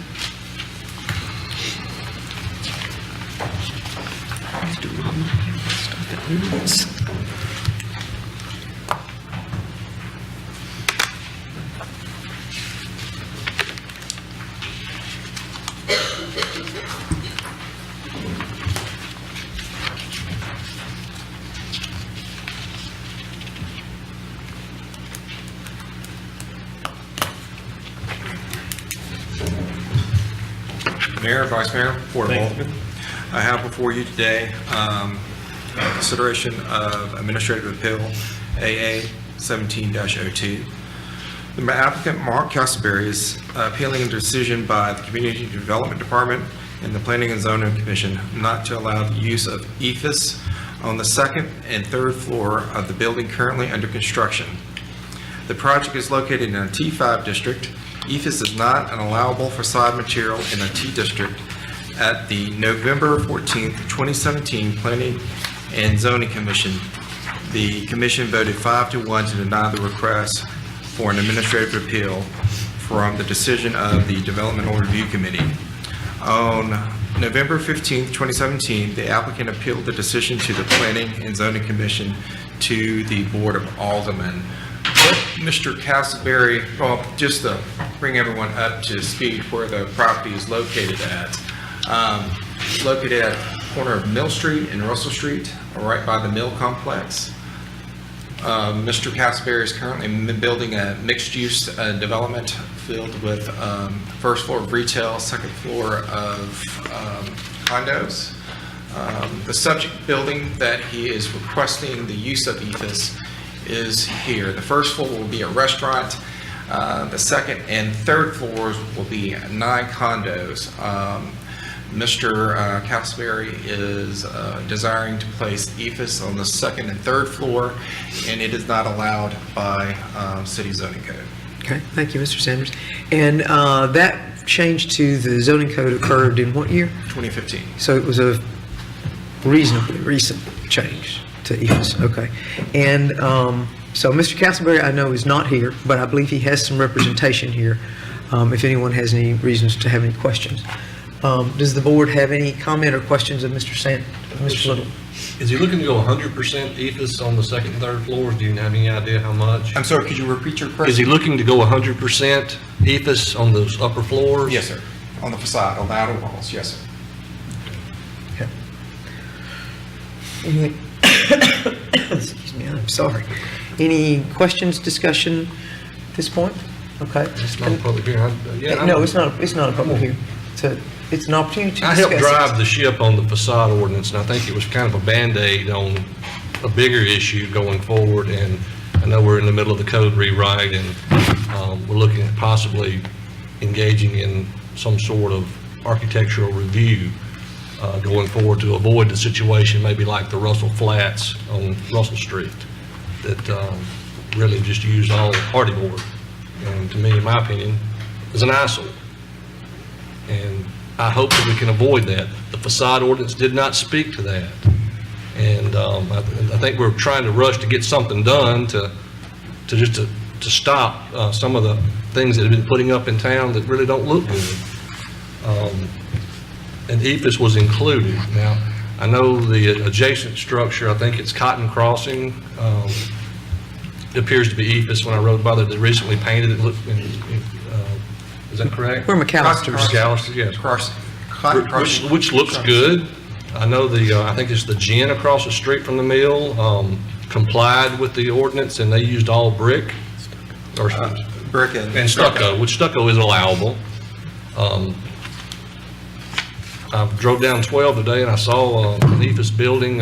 Mayor, Vice Mayor, Board of Aldermen, I have before you today consideration of administrative appeal AA 17-02. The applicant, Mark Castleberry, is appealing a decision by the Community Development Department and the Planning and Zoning Commission not to allow the use of EFS on the second and third floor of the building currently under construction. The project is located in a T5 district. EFS is not an allowable facade material in a T district. At the November 14th, 2017 Planning and Zoning Commission, the commission voted 5-1 to deny the request for an administrative appeal from the decision of the Developmental Review Committee. On November 15th, 2017, the applicant appealed the decision to the Planning and Zoning Commission to the Board of Aldermen. What Mr. Castleberry, well, just to bring everyone up to speed where the property is located at. Located at the corner of Mill Street and Russell Street, right by the mill complex. Mr. Castleberry is currently building a mixed-use development filled with first floor of retail, second floor of condos. The subject building that he is requesting the use of EFS is here. The first floor will be a restaurant. The second and third floors will be 9 condos. Mr. Castleberry is desiring to place EFS on the second and third floor, and it is not allowed by city zoning code. Okay, thank you, Mr. Sanders. And that change to the zoning code occurred in what year? 2015. So it was a reasonably recent change to EFS, okay. And so Mr. Castleberry, I know, is not here, but I believe he has some representation here, if anyone has any reasons to have any questions. Does the board have any comment or questions of Mr. Little? Is he looking to go 100% EFS on the second and third floors? Do you have any idea how much? I'm sorry, could you repeat your question? Is he looking to go 100% EFS on those upper floors? Yes, sir. On the facade, on the outer walls, yes, sir. Okay. Excuse me, I'm sorry. Any questions, discussion at this point? Okay? It's not a public hearing. No, it's not a public hearing. It's an opportunity to I discuss helped it. drive the ship on the facade ordinance, and I think it was kind of a Band-Aid on a bigger issue going forward, and I know we're in the middle of the code rewrite, and we're looking at possibly engaging in some sort of architectural review going forward to avoid the situation maybe like the Russell Flats on Russell Street that really just used all hardy board, and to me, in my opinion, is an eyesore. And I hope that we can avoid that. The facade ordinance did not speak to that. And I think we're trying to rush to get something done to stop some of the things that have been putting up in town that really don't look good. And EFS was included. Now, I know the adjacent structure, I think it's Cotton Crossing, it appears to be EFS. When I rode by there, they recently painted it. Is that correct? We're McAllister's. McAllister, yes. Which looks good. I know I think it's the gin across the street from the mill, complied with the ordinance, and they used all brick. Or Brick and stucco, which stucco is allowable. I drove down 12 today and I saw an EFS building,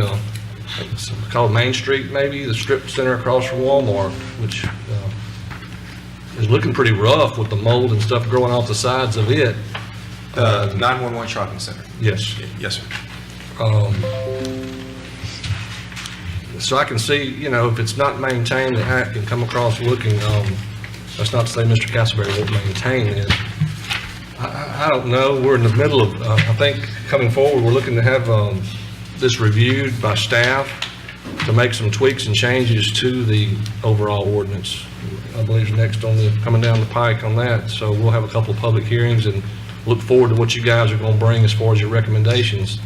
it's called Main Street maybe, the strip center across from Walmart, which is looking pretty rough with the mold and stuff growing off the sides of it. 911 shopping center. Yes. Yes, sir. So I can see, if it's not maintained, it can come across looking, that's not to say Mr. Castleberry won't maintain it. I don't know, we're in the middle of, I think coming forward, we're looking to have this reviewed by staff to make some tweaks and changes to the overall ordinance. I believe next coming down the pike on that, so we'll have a couple of public hearings and look forward to what you guys are going to bring as far as your recommendations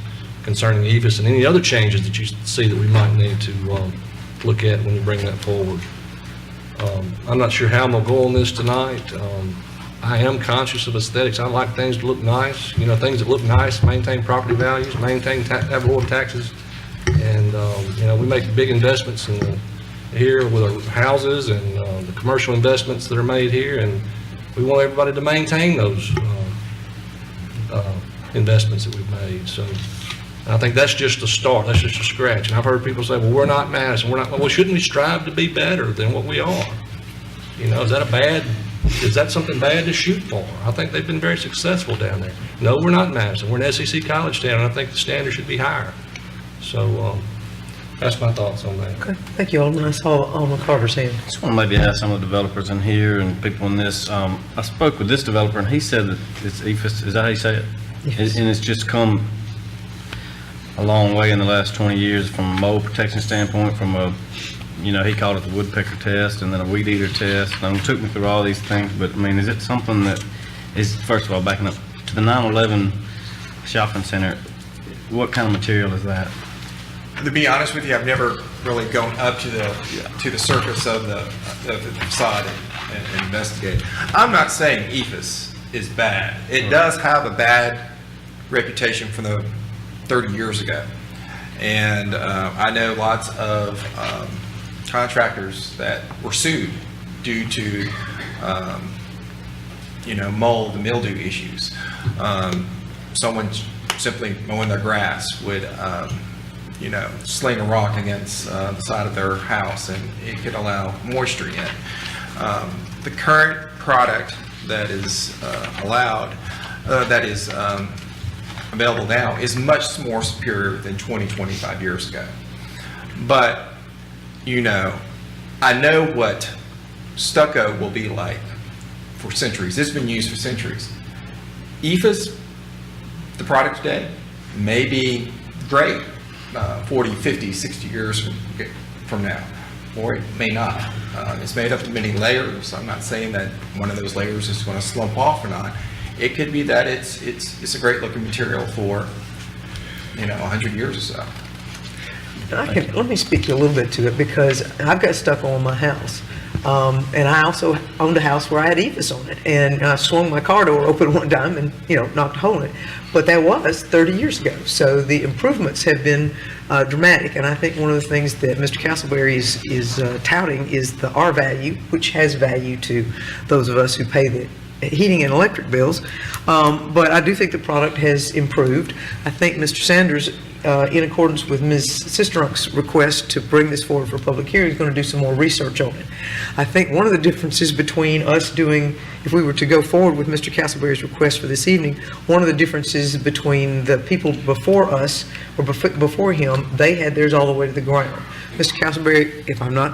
concerning EFS and any other changes that you see that we might need to look at when you bring that forward. I'm not sure how I'm going to go on this tonight. I am conscious of aesthetics. I like things to look nice, things that look nice, maintain property values, maintain ad valorem taxes. And, we make big investments here with our houses and the commercial investments that are made here, and we want everybody to maintain those investments that we've made. So I think that's just a start. That's just a scratch. And I've heard people say, well, we're not Madison. Well, shouldn't we strive to be better than what we are? Is that something bad to shoot for? I think they've been very successful down there. No, we're not Madison. We're an SEC college town, and I think the standard should be higher. So that's my thoughts on that. Okay, thank you, Alderman. I saw Alderman Carter's hand. Just want to maybe ask some of the developers in here and people in this. I spoke with this developer, and he said that it's EFS, is that how you say it? Yes. And it's just come a long way in the last 20 years from a mold protection standpoint, from he called it the woodpecker test and then a weed eater test. And it took me through all these things, but is it something that is, first of all, backing up to the 911 shopping center, what kind of material is that? To be honest with you, I've never really gone up to the surface of the facade and investigated. I'm not saying EFS is bad. It does have a bad reputation from the 30 years ago. And I know lots of contractors that were sued due to, mold and mildew issues. Someone simply mowing their grass would, sling a rock against the side of their house, and it could allow moisture in. The current product that is allowed, that is available now, is much more superior than 20, 25 years ago. But, I know what stucco will be like for centuries. It's been used for centuries. EFS, the product today, may be great 40, 50, 60 years from now, or it may not. It's made up of many layers. I'm not saying that one of those layers is going to slump off or not. It could be that it's a great looking material for 100 years or so. Let me speak a little bit to it, because I've got stucco on my house. And I also owned a house where I had EFIS on it, and I swung my car door open one time and, knocked a hole in it. But that was 30 years ago. So the improvements have been dramatic, and I think one of the things that Mr. Castleberry is touting is the R value, which has value to those of us who pay the heating and electric bills. But I do think the product has improved. I think Mr. Sanders, in accordance with Ms. Sisterunk's request to bring this forward for public hearing, is going to do some more research on it. I think one of the differences between us doing, if we were to go forward with Mr. Castleberry's request for this evening, one of the differences between the people before us, or before him, they had theirs all the way to the ground. Mr. Castleberry, if I'm not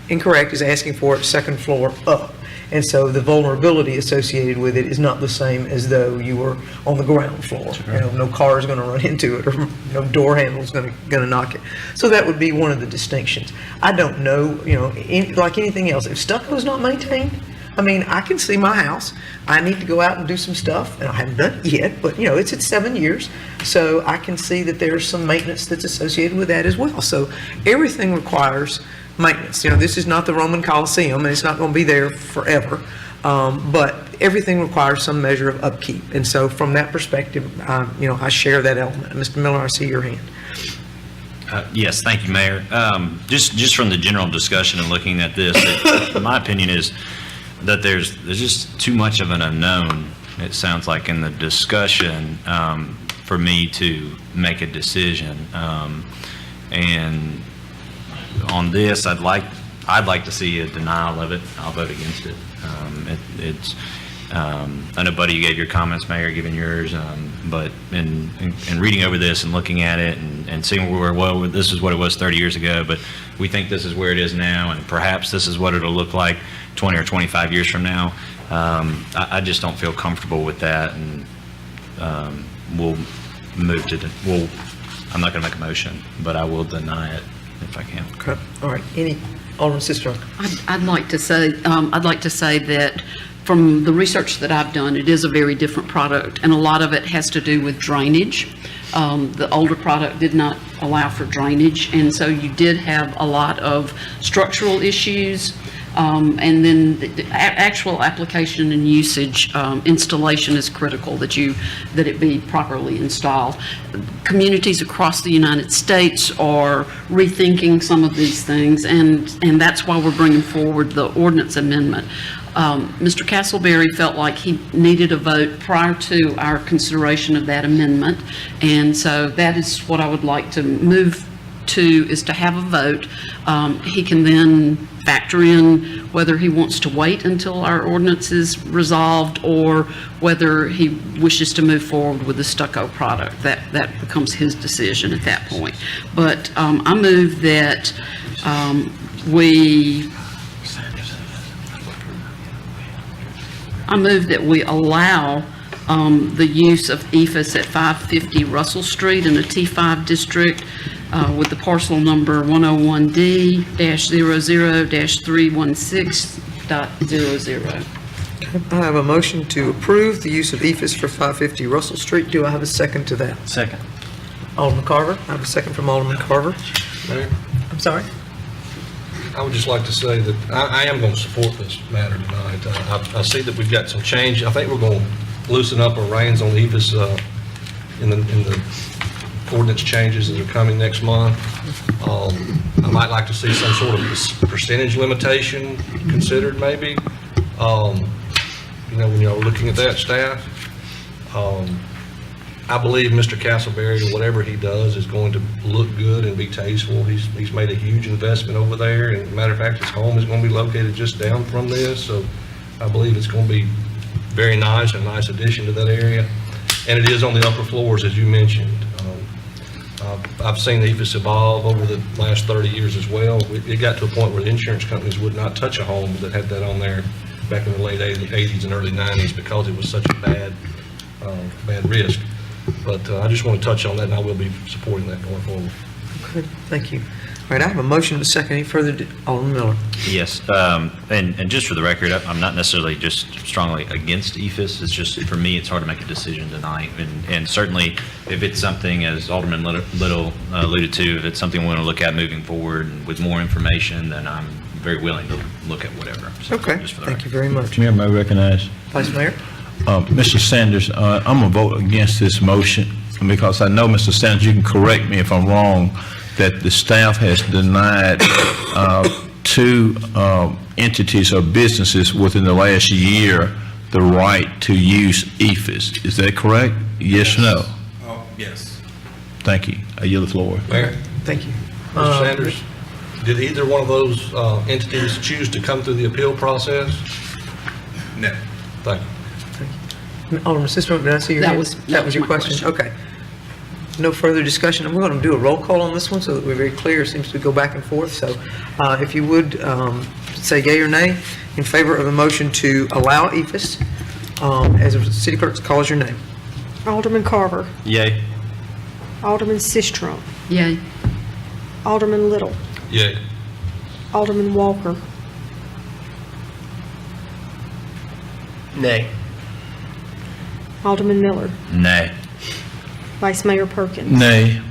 incorrect, is asking for it second floor up. And so the vulnerability associated with it is not the same as though you were on the ground floor. No car is going to run into it, or no door handle is going to knock it. So that would be one of the distinctions. I don't know, like anything else, if stucco is not maintained, I can see my house. I need to go out and do some stuff, and I haven't done it yet, but it's at 7 years, so I can see that there's some maintenance that's associated with that as well. So everything requires maintenance. This is not the Roman Colosseum, and it's not going to be there forever, but everything requires some measure of upkeep. And so from that perspective, I share that element. Mr. Miller, I see your hand. Yes, thank you, Mayor. Just from the general discussion and looking at this, my opinion is that there's just too much of an unknown, it sounds like, in the discussion for me to make a decision. And on this, I'd like to see a denial of it. I'll vote against it. I know, Buddy, you gave your comments, Mayor, giving yours, but in reading over this and looking at it and seeing where this is what it was 30 years ago, but we think this is where it is now, and perhaps this is what it'll look like 20 or 25 years from now. I just don't feel comfortable with that, and we'll move to, I'm not going to make a motion, but I will deny it if I can. Okay. All right. Alderman Sistrunk. I'd like to say that from the research that I've done, it is a very different product, and a lot of it has to do with drainage. The older product did not allow for drainage, and so you did have a lot of structural issues, and then the actual application and usage, installation is critical, that it be properly installed. Communities across the United States are rethinking some of these things, and that's why we're bringing forward the ordinance amendment. Mr. Castleberry felt like he needed a vote prior to our consideration of that amendment, and so that is what I would like to move to, is to have a vote. He can then factor in whether he wants to wait until our ordinance is resolved, or whether he wishes to move forward with the stucco product. That becomes his decision at that point. But I move that we allow the use of EFIS at 550 Russell Street in the T5 district with the parcel number 101D-00-316.00. I have a motion to approve the use of EFIS for 550 Russell Street. Do I have a second to that? Second. Alderman Carver. I have a second from Alderman Carver. Mayor, I'm sorry. I would just like to say that I am going to support this matter tonight. I see that we've got some change. I think we're going to loosen up our reins on EFIS in the ordinance changes that are coming next month. I might like to see some sort of percentage limitation considered, maybe. When you're looking at that, staff. I believe Mr. Castleberry, whatever he does, is going to look good and be tasteful. He's made a huge investment over there, and as a matter of fact, his home is going to be located just down from this, so I believe it's going to be very nice, a nice addition to that area. And it is on the upper floors, as you mentioned. I've seen the EFIS evolve over the last 30 years as well. It got to a point where the insurance companies would not touch a home that had that on there back in the late 80s and early 90s, because it was such a bad risk. But I just want to touch on that, and I will be supporting that going forward. Okay, thank you. All right, I have a motion to second. Any further? Alderman Miller. Yes, and just for the record, I'm not necessarily just strongly against EFIS. It's just, for me, it's hard to make a decision tonight. And certainly, if it's something, as Alderman Little alluded to, if it's something we want to look at moving forward and with more information, then I'm very willing to look at whatever. So, Okay, just for the thank you very much. Mayor, may I recognize? Vice Mayor? Mr. Sanders, I'm going to vote against this motion because I know, Mr. Sanders, you can correct me if I'm wrong, that the staff has denied two entities or businesses within the last year the right to use EFS. Is that correct? Yes or no? Yes. Thank you. I yield the floor. Mayor, Thank you. Mr. Sanders, did either one of those entities choose to come through the appeal process? No. Thank you. Alderman Sistrunk, did I see your That hand? was- That that was was your my question? question. Okay. No further discussion, and we're going to do a roll call on this one so that we're very clear. It seems to go back and forth, so if you would say yea or nay in favor of the motion to allow EFS, as the city clerk calls your name. Alderman Carver. Yay. Alderman Sistrunk. Yay. Alderman Little. Yay. Alderman Walker. Nay. Alderman Miller. Nay. Vice Mayor Perkins. Nay.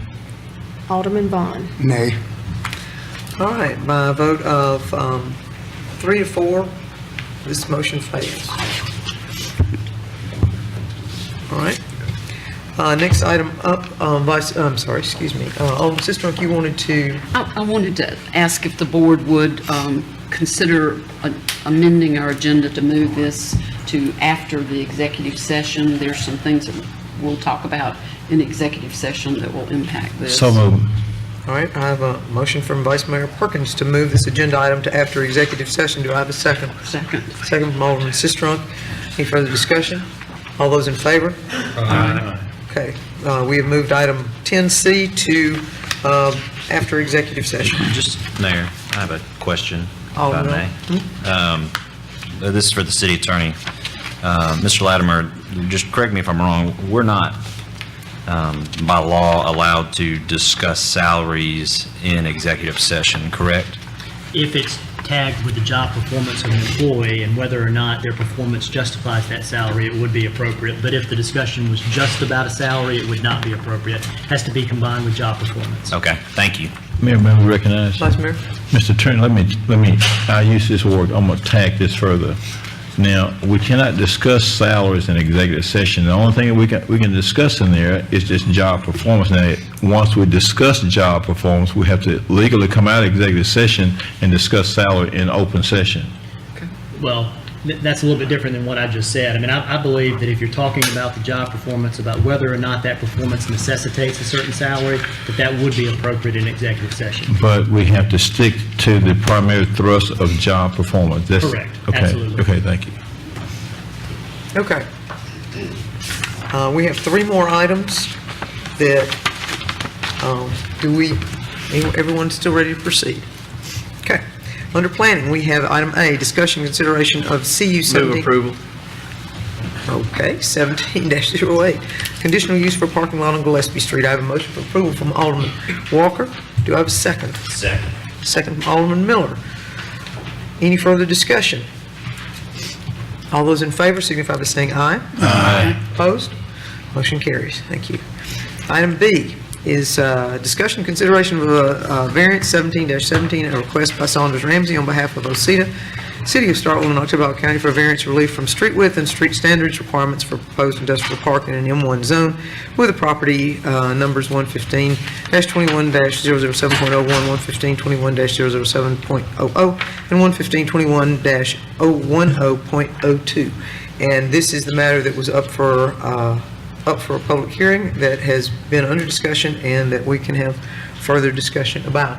Alderman Vaughn. Nay. All right, by a vote of 3 to 4, this motion fails. All right. Next item up, Alderman Sistrunk, you wanted to, I wanted to ask if the board would consider amending our agenda to move this to after the executive session. There's some things that we'll talk about in executive session that will impact this. So moved. all right, I have a motion from Vice Mayor Perkins to move this agenda item to after executive session. Do I have a second? Second. Second from Alderman Sistrunk. Any further discussion? All those in favor? Okay, we have moved item 10C to after executive session. Just, Mayor, I have a question, if Oh, I no. may. This is for the city attorney. Mr. Latimer, just correct me if I'm wrong, we're not, by law, allowed to discuss salaries in executive session, correct? If it's tagged with the job performance of an employee and whether or not their performance justifies that salary, it would be appropriate. But if the discussion was just about a salary, it would not be appropriate. It has to be combined with job performance. Okay, thank you. Mayor, may we recognize? Vice Mayor? Mr. Attorney, let me, I'll use this word, I'm going to tack this further. Now, we cannot discuss salaries in executive session. The only thing we can discuss in there is just job performance. Now, once we discuss job performance, we have to legally come out of executive session and discuss salary in open session. Well, that's a little bit different than what I just said. I mean, I believe that if you're talking about the job performance, about whether or not that performance necessitates a certain salary, that would be appropriate in executive session. But we have to stick to the primary thrust of job performance. That's- Correct. Okay. Absolutely. Okay, thank you. Okay. We have 3 more items that, everyone's still ready to proceed? Okay. Under planning, we have item A, discussion consideration of CU 17. Move approval. Okay, 17-08, conditional use for parking lot on Gillespie Street. I have a motion for approval from Alderman Walker. Do I have a second? Second. Second from Alderman Miller. Any further discussion? All those in favor signify by saying aye. Aye. Opposed? Motion carries. Thank you. Item B is discussion consideration of a variance 17-17, a request by Saunders Ramsey on behalf of OCEDA, City of Starkville, and Oktibbeha County for variance relief from street width and street standards requirements for proposed industrial park in an M1 zone with the property numbers 115-21-007.01, 115-21-007.00, and 115-21-010.02. And this is the matter that was up for a public hearing that has been under discussion and that we can have further discussion about.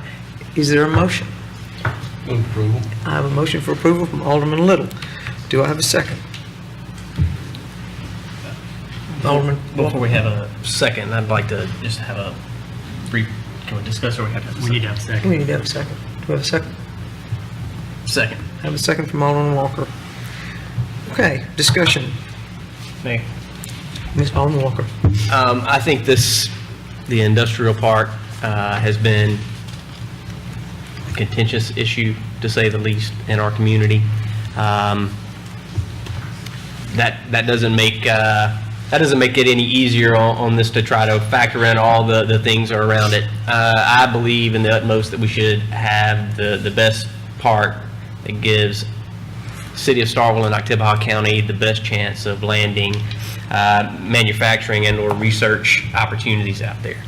Is there a motion? Move approval. I have a motion for approval from Alderman Little. Do I have a second? Alderman? Before we have a second, I'd like to just have a brief, can we discuss or we have to have a We need to second? have a second. We need to have a second. Do we have a second? Second. I have a second from Alderman Walker. Okay, discussion. Mayor. Ms. Alderman Walker. I think the industrial park has been a contentious issue, to say the least, in our community. That doesn't make it any easier on this to try to factor in all the things that are around it. I believe in the utmost that we should have the best park that gives City of Starkville and Oktibbeha County the best chance of landing manufacturing and/or research opportunities out there.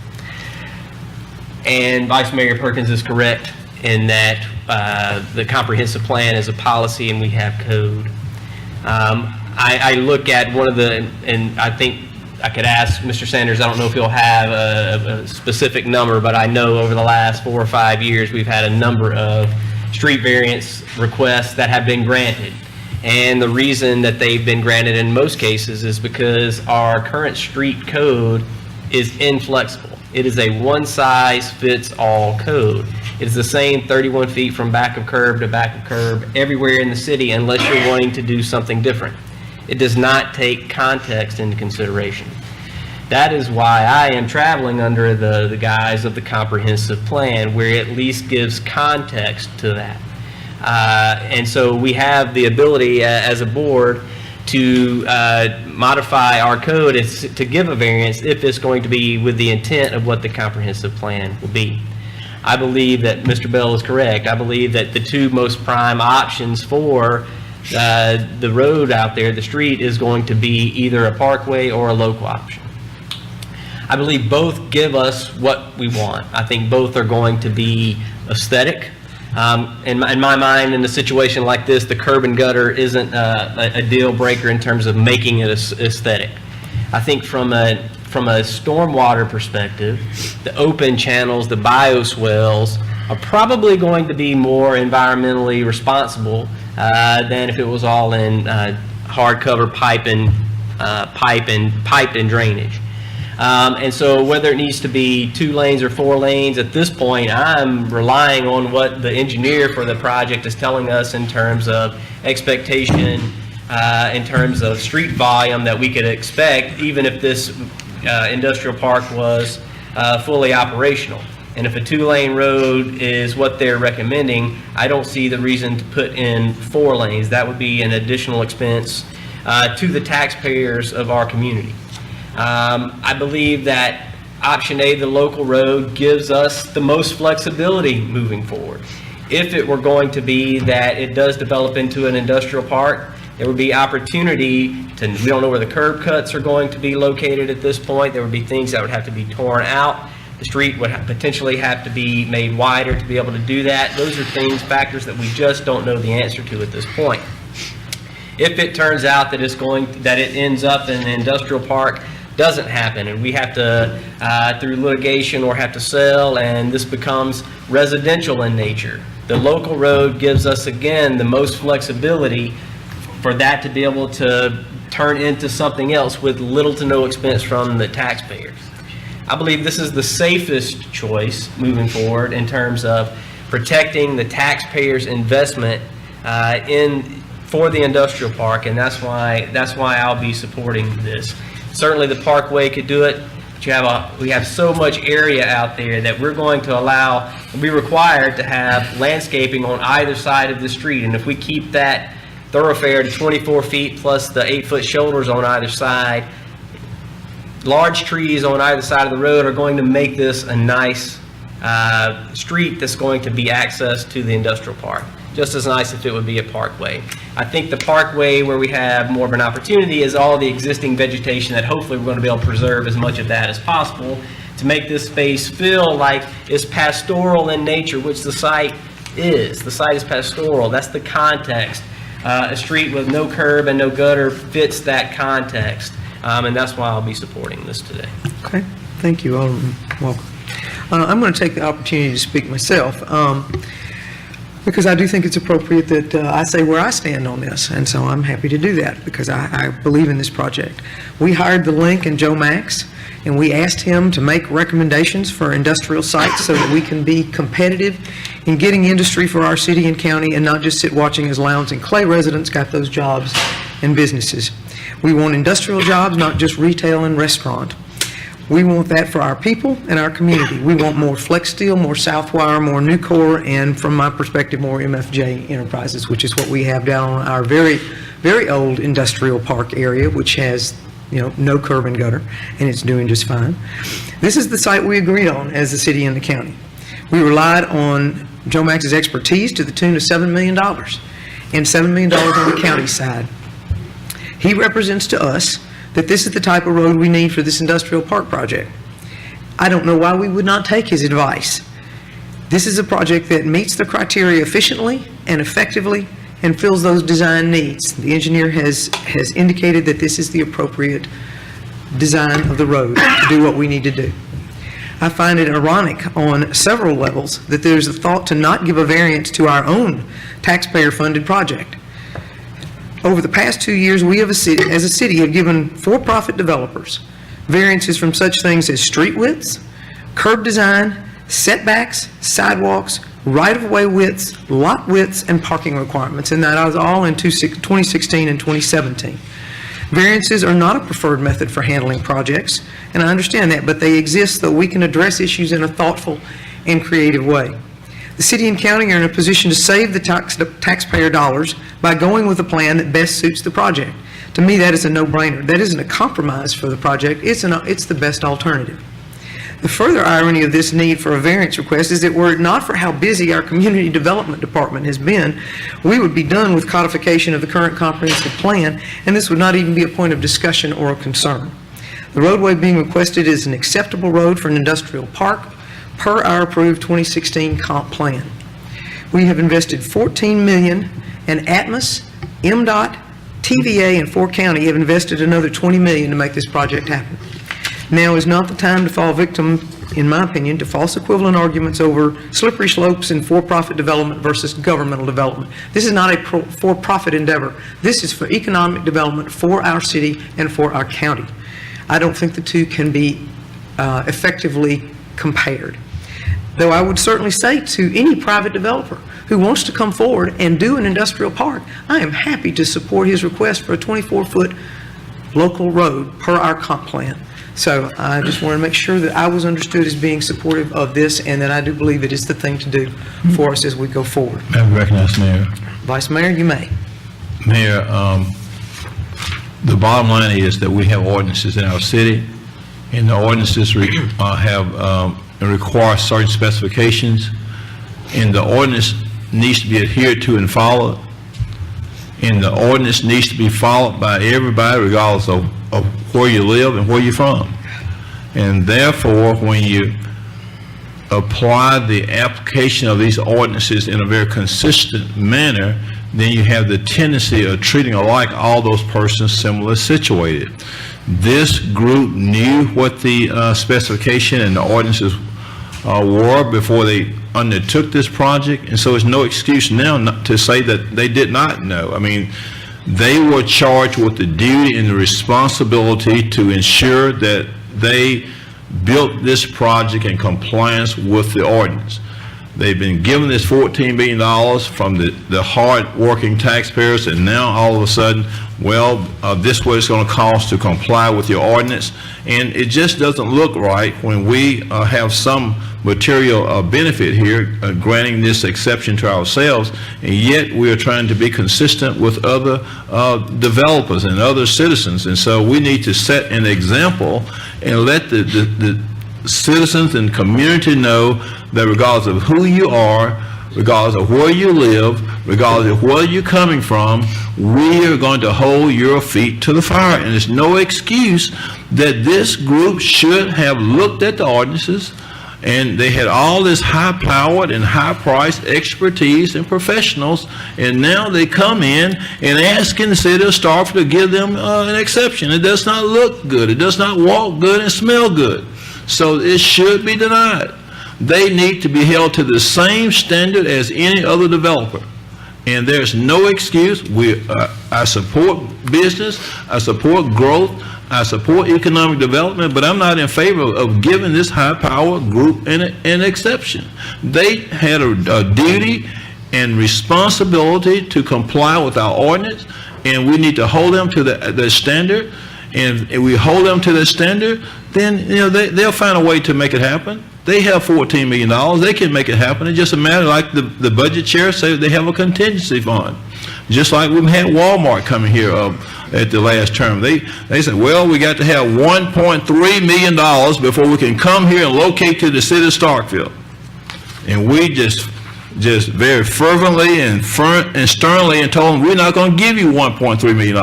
And Vice Mayor Perkins is correct in that the comprehensive plan is a policy and we have code. I look at one of the, and I think I could ask Mr. Sanders, I don't know if he'll have a specific number, but I know over the last 4 or 5 years, we've had a number of street variance requests that have been granted. And the reason that they've been granted in most cases is because our current street code is inflexible. It is a one-size-fits-all code. It is the same 31 feet from back of curb to back of curb everywhere in the city unless you're wanting to do something different. It does not take context into consideration. That is why I am traveling under the guise of the comprehensive plan, where it at least gives context to that. And so we have the ability as a board to modify our code to give a variance if it's going to be with the intent of what the comprehensive plan will be. I believe that Mr. Bell is correct. I believe that the two most prime options for the road out there, the street, is going to be either a parkway or a local option. I believe both give us what we want. I think both are going to be aesthetic. In my mind, in a situation like this, the curb and gutter isn't a deal breaker in terms of making it aesthetic. I think from a stormwater perspective, the open channels, the bioswales, are probably going to be more environmentally responsible than if it was all in hardcover pipe and piped in drainage. And so whether it needs to be 2 lanes or 4 lanes, at this point, I'm relying on what the engineer for the project is telling us in terms of expectation, in terms of street volume that we could expect, even if this industrial park was fully operational. And if a 2-lane road is what they're recommending, I don't see the reason to put in 4 lanes. That would be an additional expense to the taxpayers of our community. I believe that option A, the local road, gives us the most flexibility moving forward. If it were going to be that it does develop into an industrial park, there would be opportunity to, we don't know where the curb cuts are going to be located at this point. There would be things that would have to be torn out. The street would potentially have to be made wider to be able to do that. Those are factors that we just don't know the answer to at this point. If it turns out that it ends up in an industrial park, doesn't happen, and we have to, through litigation, or have to sell, and this becomes residential in nature, the local road gives us, again, the most flexibility for that to be able to turn into something else with little to no expense from the taxpayers. I believe this is the safest choice moving forward in terms of protecting the taxpayers' investment for the industrial park, and that's why I'll be supporting this. Certainly the parkway could do it, but we have so much area out there that we're going to be required to have landscaping on either side of the street. And if we keep that thoroughfare to 24 feet plus the 8-foot shoulders on either side, large trees on either side of the road are going to make this a nice street that's going to be access to the industrial park. Just as nice if it would be a parkway. I think the parkway where we have more of an opportunity is all the existing vegetation that hopefully we're going to be able to preserve as much of that as possible to make this space feel like it's pastoral in nature, which the site is. The site is pastoral. That's the context. A street with no curb and no gutter fits that context, and that's why I'll be supporting this today. Okay, thank you, Alderman Walker. I'm going to take the opportunity to speak myself, because I do think it's appropriate that I say where I stand on this, and so I'm happy to do that because I believe in this project. We hired the Link and Joe Max, and we asked him to make recommendations for industrial sites so that we can be competitive in getting industry for our city and county and not just sit watching as Lowndes and Clay residents got those jobs and businesses. We want industrial jobs, not just retail and restaurant. We want that for our people and our community. We want more Flex Steel, more Southwire, more Nucor, and from my perspective, more MFJ Enterprises, which is what we have down on our very, very old industrial park area, which has, no curb and gutter, and it's doing just fine. This is the site we agreed on as the city and the county. We relied on Joe Max's expertise to the tune of $7 million, and $7 million on the county side. He represents to us that this is the type of road we need for this industrial park project. I don't know why we would not take his advice. This is a project that meets the criteria efficiently and effectively and fills those design needs. The engineer has indicated that this is the appropriate design of the road to do what we need to do. I find it ironic on several levels that there's a thought to not give a variance to our own taxpayer-funded project. Over the past 2 years, we as a city have given for-profit developers variances from such things as street widths, curb design, setbacks, sidewalks, right-of-way widths, lot widths, and parking requirements, and that was all in 2016 and 2017. Variances are not a preferred method for handling projects, and I understand that, but they exist so we can address issues in a thoughtful and creative way. The city and county are in a position to save the taxpayer dollars by going with a plan that best suits the project. To me, that is a no-brainer. That isn't a compromise for the project, it's the best alternative. The further irony of this need for a variance request is that were it not for how busy our community development department has been, we would be done with codification of the current comprehensive plan, and this would not even be a point of discussion or a concern. The roadway being requested is an acceptable road for an industrial park per our approved 2016 comp plan. We have invested $14 million, and Atmos, MDOT, TVA, and Fort County have invested another $20 million to make this project happen. Now is not the time to fall victim, in my opinion, to false equivalent arguments over slippery slopes and for-profit development versus governmental development. This is not a for-profit endeavor. This is for economic development for our city and for our county. I don't think the two can be effectively compared. Though I would certainly say to any private developer who wants to come forward and do an industrial park, I am happy to support his request for a 24-foot local road per our comp plan. So I just want to make sure that I was understood as being supportive of this, and that I do believe it is the thing to do for us as we go forward. May I recognize Mayor? Vice Mayor, you may. Mayor, the bottom line is that we have ordinances in our city, and the ordinances require certain specifications, and the ordinance needs to be adhered to and followed, and the ordinance needs to be followed by everybody regardless of where you live and where you're from. And therefore, when you apply the application of these ordinances in a very consistent manner, then you have the tendency of treating alike all those persons similarly situated. This group knew what the specification and the ordinances were before they undertook this project, and so there's no excuse now not to say that they did not know. I mean, they were charged with the duty and the responsibility to ensure that they built this project in compliance with the ordinance. They've been given this $14 million from the hard-working taxpayers, and now all of a sudden, well, this is what it's going to cost to comply with your ordinance. And it just doesn't look right when we have some material benefit here, granting this exception to ourselves, and yet we are trying to be consistent with other developers and other citizens. And so we need to set an example and let the citizens and community know that regardless of who you are, regardless of where you live, regardless of where you're coming from, we are going to hold your feet to the fire. And there's no excuse that this group should have looked at the ordinances, and they had all this high-powered and high-priced expertise and professionals, and now they come in and asking the city of Starkville to give them an exception. It does not look good. It does not walk good and smell good. So it should be denied. They need to be held to the same standard as any other developer. And there's no excuse. I support business, I support growth, I support economic development, but I'm not in favor of giving this high-powered group an exception. They had a duty and responsibility to comply with our ordinance, and we need to hold them to the standard. And if we hold them to the standard, then they'll find a way to make it happen. They have $14 million. They can make it happen. It's just a matter, like the budget chair said, they have a contingency fund. Just like we had Walmart coming here at the last term. They said, well, we got to have $1.3 million before we can come here and locate to the city of Starkville. And we just just very fervently and sternly and told them, we're not going to give you $1.3 million.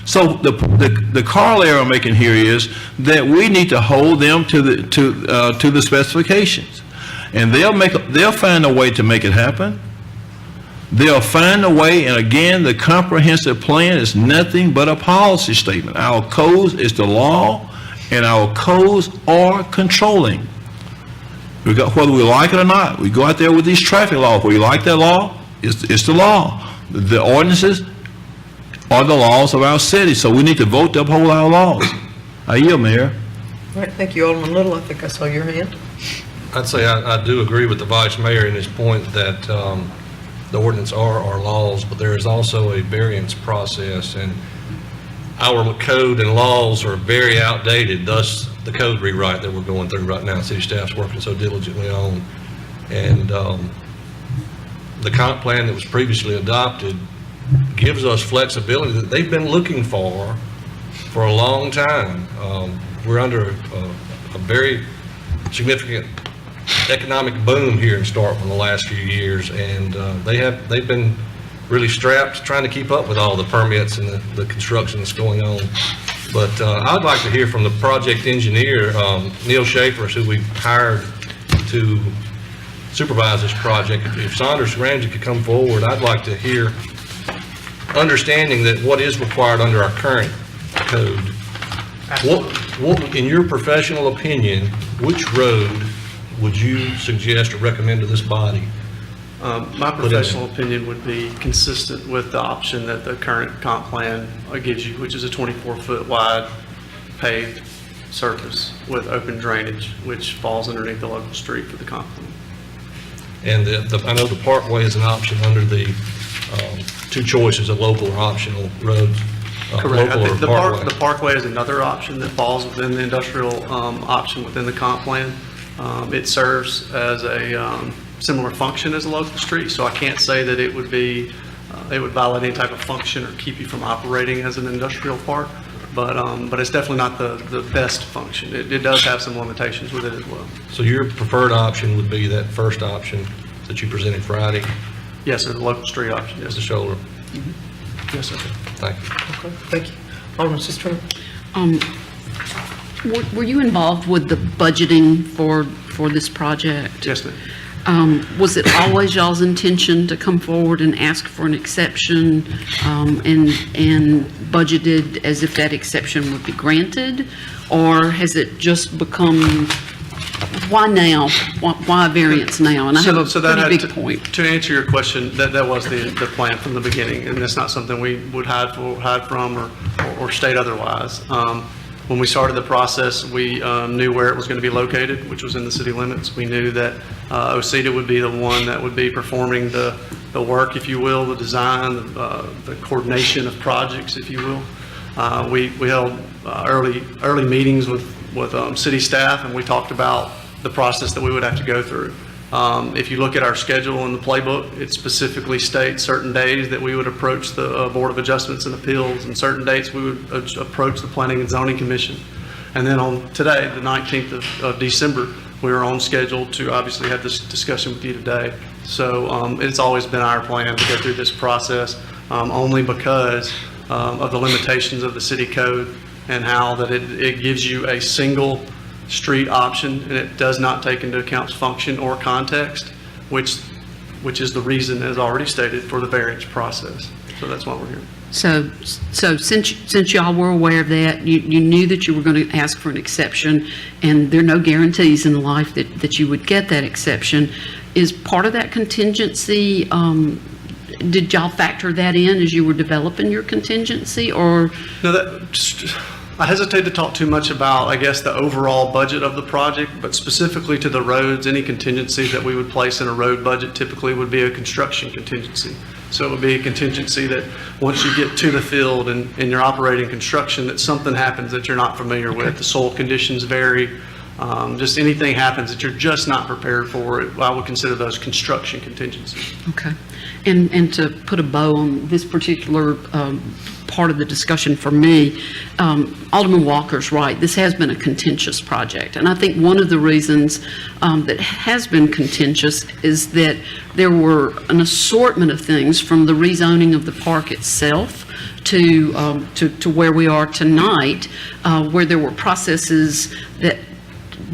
So the corollary I'm making here is that we need to hold them to the specifications. And they'll find a way to make it happen. They'll find a way, and again, the comprehensive plan is nothing but a policy statement. Our codes is the law, and our codes are controlling. Whether we like it or not, we go out there with these traffic laws. Whether you like that law, it's the law. The ordinances are the laws of our city, so we need to vote to uphold our laws. I yield, Mayor. All right, thank you, Alderman Little. I think I saw your hand. I'd say I do agree with the Vice Mayor in his point that the ordinance are our laws, but there is also a variance process, and our code and laws are very outdated, thus the code rewrite that we're going through right now, city staff's working so diligently on. And the comp plan that was previously adopted gives us flexibility that they've been looking for a long time. We're under a very significant economic boom here in Starkville in the last few years, and they've been really strapped trying to keep up with all the permits and the construction that's going on. But I'd like to hear from the project engineer, Neil Schaefer, who we hired to supervise this project. If Saunders Ramsey could come forward, I'd like to hear, understanding that what is required under our current code, what, in your professional opinion, which road would you suggest or recommend to this body? My professional opinion would be consistent with the option that the current comp plan gives you, which is a 24-foot wide paved surface with open drainage, which falls underneath the local street for the comp plan. And I know the Parkway is an option under the two choices of local or optional roads. Correct. Local or Parkway. The Parkway is another option that falls within the industrial option within the comp plan. It serves as a similar function as a local street, so I can't say that it would be, it would violate any type of function or keep you from operating as an industrial park, but it's definitely not the best function. It does have some limitations with it as well. So your preferred option would be that first option that you presented Friday? Yes, sir, the local street option, yes. The shoulder? Yes, sir. Thank you. Okay, thank you. Alderman Sister. Were you involved with the budgeting for this project? Yes, ma'am. Was it always y'all's intention to come forward and ask for an exception and budgeted as if that exception would be granted? Or has it just become, why now? Why a variance now? And I have a pretty big point. To answer your question, that was the plan from the beginning, and that's not something we would hide from or state otherwise. When we started the process, we knew where it was going to be located, which was in the city limits. We knew that OCEDA would be the one that would be performing the work, if you will, the design, the coordination of projects, if you will. We held early meetings with city staff, and we talked about the process that we would have to go through. If you look at our schedule in the playbook, it specifically states certain days that we would approach the Board of Adjustments and Appeals, and certain dates we would approach the Planning and Zoning Commission. And then on today, the 19th of December, we were on schedule to obviously have this discussion with you today. So it's always been our plan to go through this process, only because of the limitations of the city code and how that it gives you a single street option, and it does not take into account function or context, which is the reason, as already stated, for the variance process. So that's why we're here. So since y'all were aware of that, you knew that you were going to ask for an exception, and there are no guarantees in life that you would get that exception. Is part of that contingency, did y'all factor that in as you were developing your contingency, or? No, I hesitate to talk too much about, I guess, the overall budget of the project, but specifically to the roads, any contingency that we would place in a road budget typically would be a construction contingency. So it would be a contingency that once you get to the field and you're operating construction, that something happens that you're not familiar with. The soil conditions vary. just anything happens that you're just not prepared for, I would consider those construction contingencies. Okay. And to put a bow on this particular part of the discussion for me, Alderman Walker's right. This has been a contentious project. And I think one of the reasons that has been contentious is that there were an assortment of things from the rezoning of the park itself to where we are tonight, where there were processes that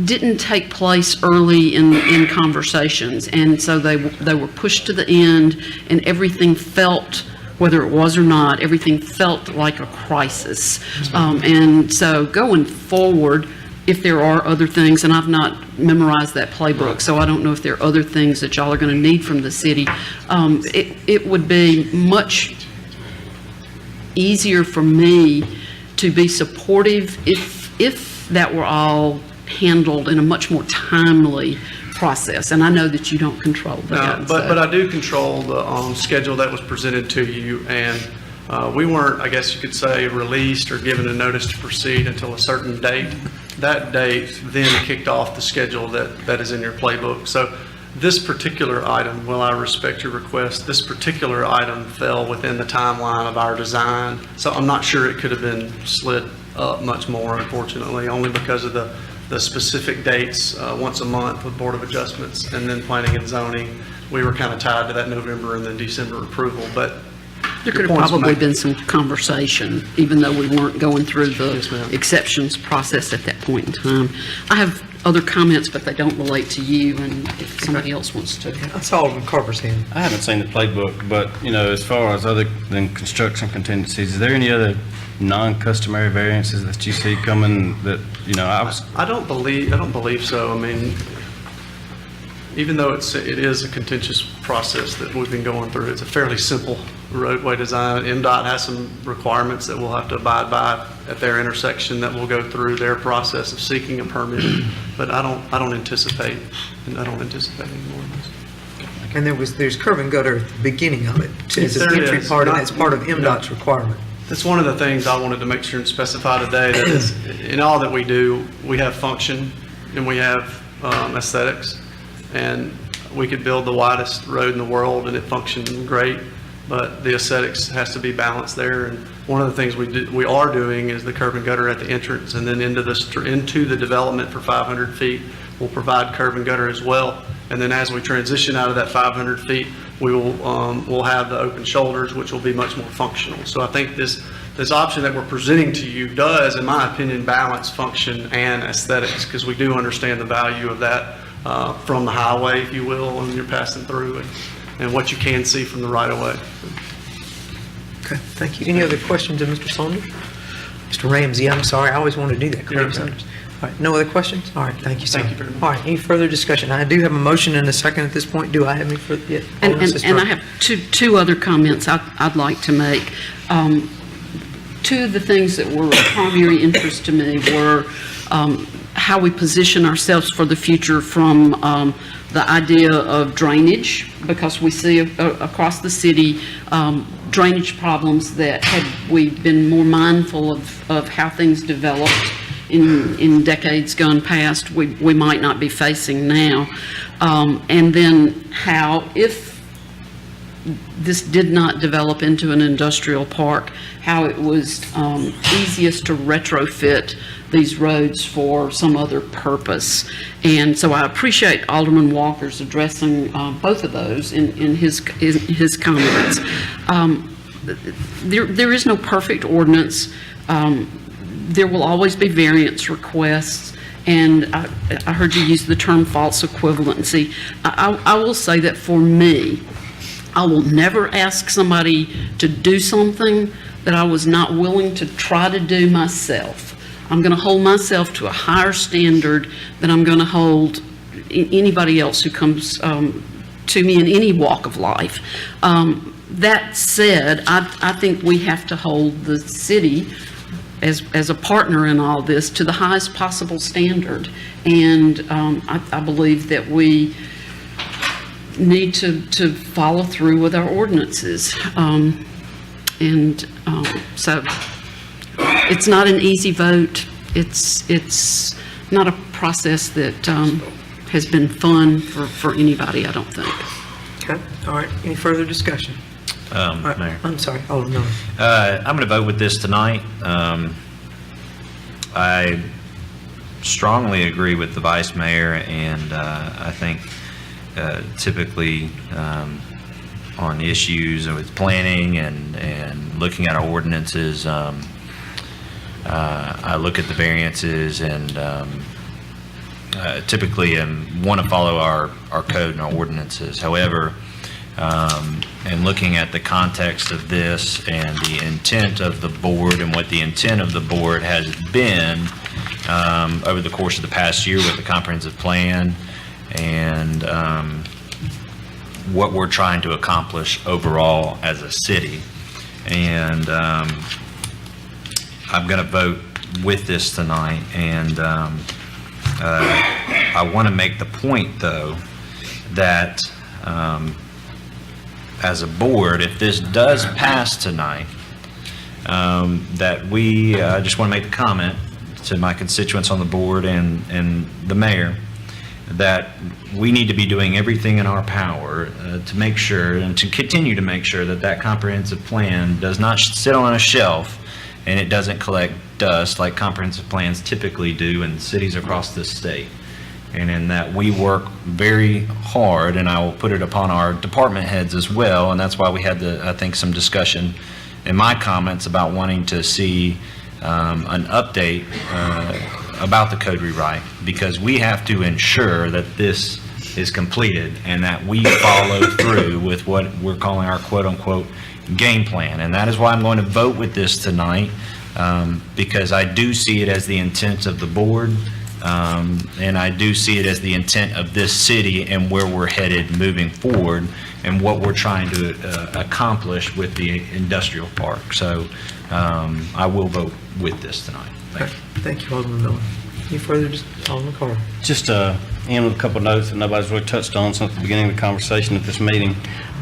didn't take place early in conversations, and so they were pushed to the end, and everything felt, whether it was or not, everything felt like a crisis. And so going forward, if there are other things, and I've not memorized that playbook, so I don't know if there are other things that y'all are going to need from the city, it would be much easier for me to be supportive if that were all handled in a much more timely process. And I know that you don't control that. But I do control the schedule that was presented to you, and we weren't, I guess you could say, released or given a notice to proceed until a certain date. That date then kicked off the schedule that is in your playbook. So this particular item, while I respect your request, this particular item fell within the timeline of our design. So I'm not sure it could have been slid up much more, unfortunately, only because of the specific dates, once a month with Board of Adjustments, and then Planning and Zoning. We were kind of tied to that November and then December approval, but there could have probably been some conversation, even though we weren't going through the exceptions process at that point in time. I have other comments, but they don't relate to you, and if somebody else wants to. That's Alderman Carver's hand. I haven't seen the playbook, but, as far as other than construction contingencies, is there any other non-customary variances that you see coming that, I don't believe so. I mean, even though it is a contentious process that we've been going through, it's a fairly simple roadway design. MDOT has some requirements that we'll have to abide by at their intersection that will go through their process of seeking a permit. But I don't anticipate any more of this. And there's curb and gutter at the beginning of it, as an There entry is. part, and that's part of MDOT's requirement. That's one of the things I wanted to make sure and specify today, that is, in all that we do, we have function and we have aesthetics. And we could build the widest road in the world and it functioned great, but the aesthetics has to be balanced there. And one of the things we are doing is the curb and gutter at the entrance, and then into the development for 500 feet, we'll provide curb and gutter as well. And then as we transition out of that 500 feet, we'll have the open shoulders, which will be much more functional. So I think this option that we're presenting to you does, in my opinion, balance function and aesthetics, because we do understand the value of that from the highway, if you will, when you're passing through, and what you can see from the right of way. Okay, thank you. Any other questions of Mr. Saunders? Mr. Ramsey, I'm sorry, I always want to do that. You're All right, no other questions? All right, thank you, sir. Thank you very much. All right, any further discussion? I do have a motion and a second at this point. Do I have any further? Yeah, And Mrs. I Burke. have two other comments I'd like to make. Two of the things that were of primary interest to me were how we position ourselves for the future from the idea of drainage, because we see across the city drainage problems that had we been more mindful of how things developed in decades gone past, we might not be facing now. And then how, if this did not develop into an industrial park, how it was easiest to retrofit these roads for some other purpose. And so I appreciate Alderman Walker's addressing both of those in his comments. There is no perfect ordinance. There will always be variance requests, and I heard you use the term false equivalency. I will say that for me, I will never ask somebody to do something that I was not willing to try to do myself. I'm going to hold myself to a higher standard than I'm going to hold anybody else who comes to me in any walk of life. That said, I think we have to hold the city as a partner in all this to the highest possible standard. And I believe that we need to follow through with our ordinances. So it's not an easy vote. It's not a process that has been fun for anybody, I don't think. Okay, all right. Any further discussion? Mayor. I'm sorry, Alderman Miller. I'm going to vote with this tonight. I strongly agree with the vice mayor, and I think typically on issues with planning and looking at our ordinances, I look at the variances and typically want to follow our code and our ordinances. However, and looking at the context of this and the intent of the board and what the intent of the board has been over the course of the past year with the comprehensive plan and what we're trying to accomplish overall as a city. And I'm going to vote with this tonight, and I want to make the point, though, that as a board, if this does pass tonight, that we, I just want to make the comment to my constituents on the board and the mayor, that we need to be doing everything in our power to make sure and to continue to make sure that that comprehensive plan does not sit on a shelf and it doesn't collect dust like comprehensive plans typically do in cities across this state. And in that we work very hard, and I will put it upon our department heads as well, and that's why we had I think some discussion in my comments about wanting to see an update about the code rewrite, because we have to ensure that this is completed and that we follow through with what we're calling our quote-unquote game plan. And that is why I'm going to vote with this tonight, because I do see it as the intent of the board, and I do see it as the intent of this city and where we're headed moving forward and what we're trying to accomplish with the industrial park. So I will vote with this tonight. Thank you. Thank you, Alderman Miller. Any further, Alderman Carter? Just end with a couple of notes that nobody's really touched on since the beginning of the conversation at this meeting.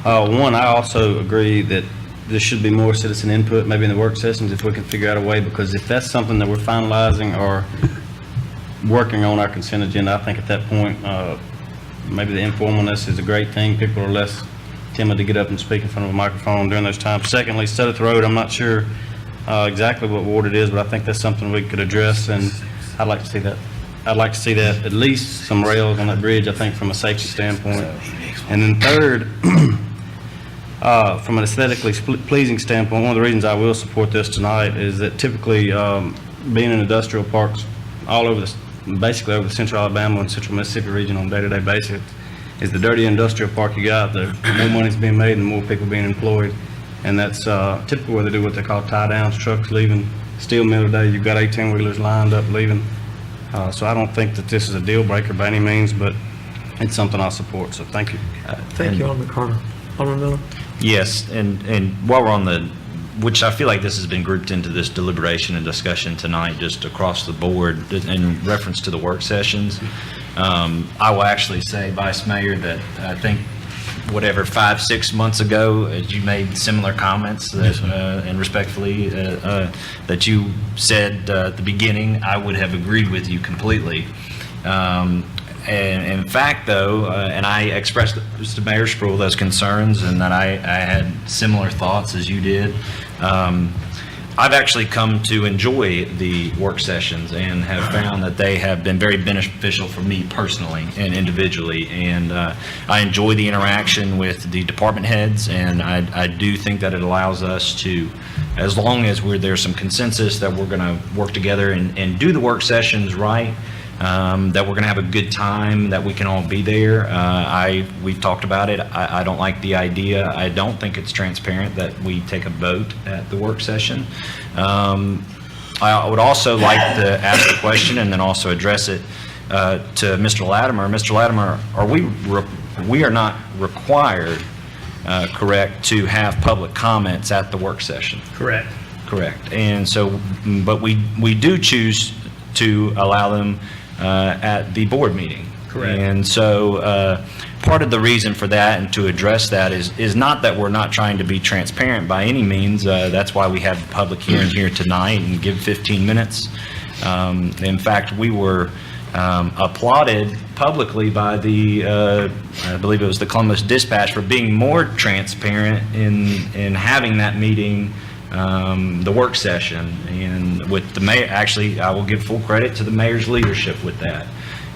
One, I also agree that there should be more citizen input, maybe in the work sessions, if we can figure out a way, because if that's something that we're finalizing or working on our consent agenda, I think at that point, maybe the informalness is a great thing. People are less timid to get up and speak in front of a microphone during those times. Secondly, Seventh Road, I'm not sure exactly what ward it is, but I think that's something we could address, and I'd like to see that. I'd like to see that, at least some rails on that bridge, I think, from a safety standpoint. And then third, from an aesthetically pleasing standpoint, one of the reasons I will support this tonight is that typically being in industrial parks all over basically over the central Alabama and central Mississippi region on a day-to-day basis, is the dirtier industrial park you got, the more money's being made and more people being employed. And that's typically where they do what they call tie-downs, trucks leaving steel mill today. You've got 18-wheelers lined up leaving. So I don't think that this is a deal breaker by any means, but it's something I support, so thank you. Thank you, Alderman Carter. Alderman Miller? Yes, and while we're on which I feel like this has been grouped into this deliberation and discussion tonight just across the board in reference to the work sessions, I will actually say, Vice Mayor, that I think whatever 5-6 months ago, you made similar comments that, and respectfully that you said at the beginning, I would have agreed with you completely. And in fact, though, and I expressed to Mayor Sproul those concerns and that I had similar thoughts as you did. I've actually come to enjoy the work sessions and have found that they have been very beneficial for me personally and individually. And I enjoy the interaction with the department heads, and I do think that it allows us to, as long as there's some consensus that we're going to work together and do the work sessions right, that we're going to have a good time, that we can all be there. We've talked about it. I don't like the idea. I don't think it's transparent that we take a vote at the work session. I would also like to ask the question and then also address it to Mr. Latimer. Mr. Latimer, we are not required, correct, to have public comments at the work session? Correct. Correct. And so, but we do choose to allow them at the board meeting. Correct. And so part of the reason for that and to address that is not that we're not trying to be transparent by any means. That's why we have the public hearing here tonight and give 15 minutes. In fact, we were applauded publicly by the, I believe it was the Columbus Dispatch, for being more transparent in having that meeting, the work session. And with the mayor, actually, I will give full credit to the mayor's leadership with that.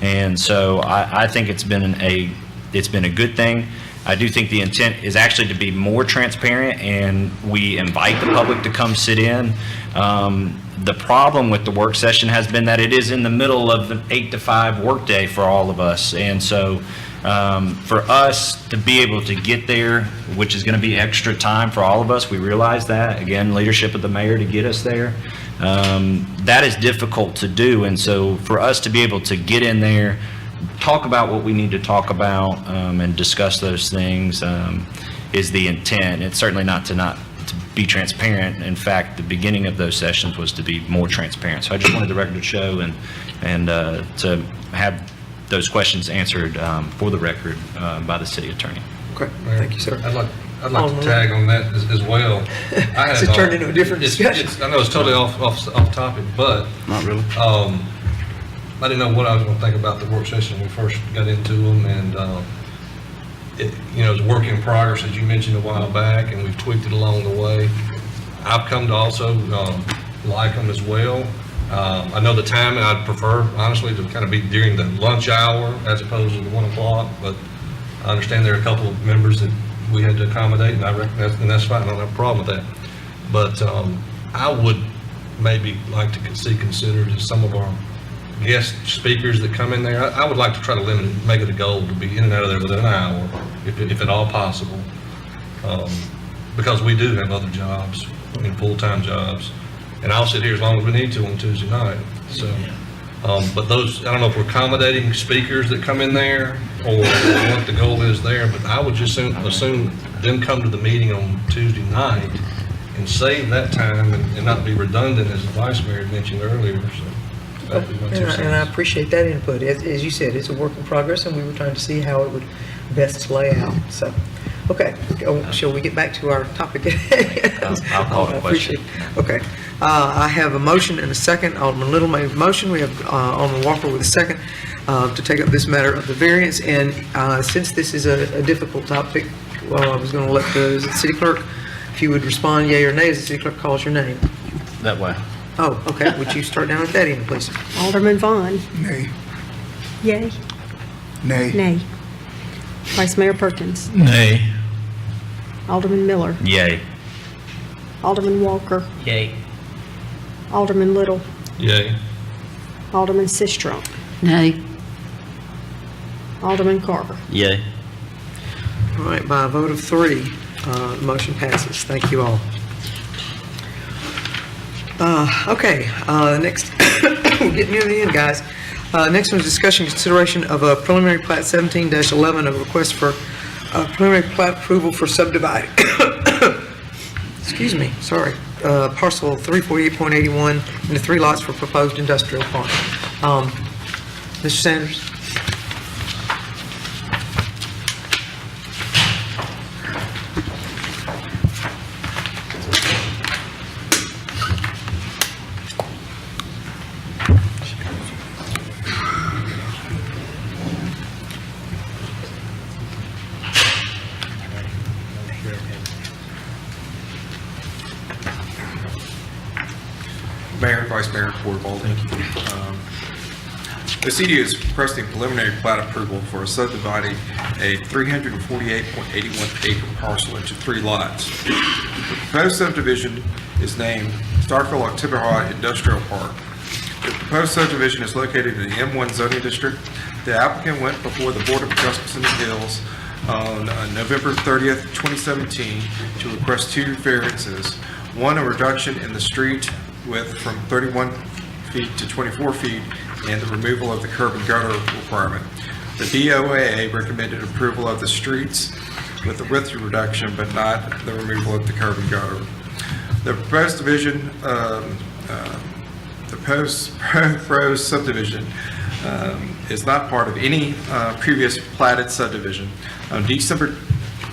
And so I think it's been a good thing. I do think the intent is actually to be more transparent, and we invite the public to come sit in. The problem with the work session has been that it is in the middle of the 8 to 5 workday for all of us. And so for us to be able to get there, which is going to be extra time for all of us, we realize that. Again, leadership of the mayor to get us there. That is difficult to do. And so for us to be able to get in there, talk about what we need to talk about, and discuss those things is the intent. It's certainly not to be transparent. In fact, the beginning of those sessions was to be more transparent. So I just wanted the record to show and to have those questions answered for the record by the city attorney. Okay, thank you, sir. I'd like to tag on that as well. It's turned into a different discussion. I know it's totally off topic, but. Not really. I didn't know what I was going to think about the work session when we first got into them, and it's a work in progress, as you mentioned a while back, and we've tweaked it along the way. I've come to also like them as well. I know the timing, I'd prefer, honestly, to kind of be during the lunch hour as opposed to the 1 o'clock, but I understand there are a couple of members that we had to accommodate, and I recognize, and that's fine, I don't have a problem with that. But I would maybe like to see considered as some of our guest speakers that come in there. I would like to try to limit it, make it a goal to be in and out of there within an hour, if at all possible. Because we do have other jobs, full-time jobs. And I'll sit here as long as we need to on Tuesday night. So, but those, I don't know if we're accommodating speakers that come in there or what the goal is there, but I would just assume them come to the meeting on Tuesday night and save that time and not be redundant, as the vice mayor mentioned earlier. So. And I appreciate that input. As you said, it's a work in progress, and we were trying to see how it would best lay out. So, okay, shall we get back to our topic? I'll call the question. Okay, I have a motion and a second. Alderman Little made a motion. We have Alderman Walker with a second to take up this matter of the variance. And since this is a difficult topic, I was going to let the city clerk, if you would respond yea or nay as the city clerk calls your name. That way. Oh, okay. Would you start down at that end, please? Alderman Vaughn. Nay. Yay. Nay. Nay. Vice Mayor Perkins. Nay. Alderman Miller. Yay. Alderman Walker. Yay. Alderman Little. Yay. Alderman Sistrunk. Nay. Alderman Carver. Yay. All right, by a vote of 3, the motion passes. Thank you all. Okay, next, we're getting near the end, guys. Next one is discussion consideration of a preliminary plat 17-11, a request for preliminary plat approval for subdividing. Excuse me, sorry. Parcel 348.81 into 3 lots for proposed industrial park. Mr. Sanders? Mayor, Vice Mayor, Board of Aldermen. The city is requesting preliminary plat approval for subdividing a 348.81 acre parcel into 3 lots. The proposed subdivision is named Starkville October Industrial Park. The proposed subdivision is located in the M1 zoning district. The applicant went before the Board of Adjustments and Appeals on November 30th, 2017 to request 2 variances. One, a reduction in the street width from 31 feet to 24 feet and the removal of the curb and gutter requirement. The BOAA recommended approval of the streets with the width reduction but not the removal of the curb and gutter. The proposed division, the proposed subdivision is not part of any previous platted subdivision. On December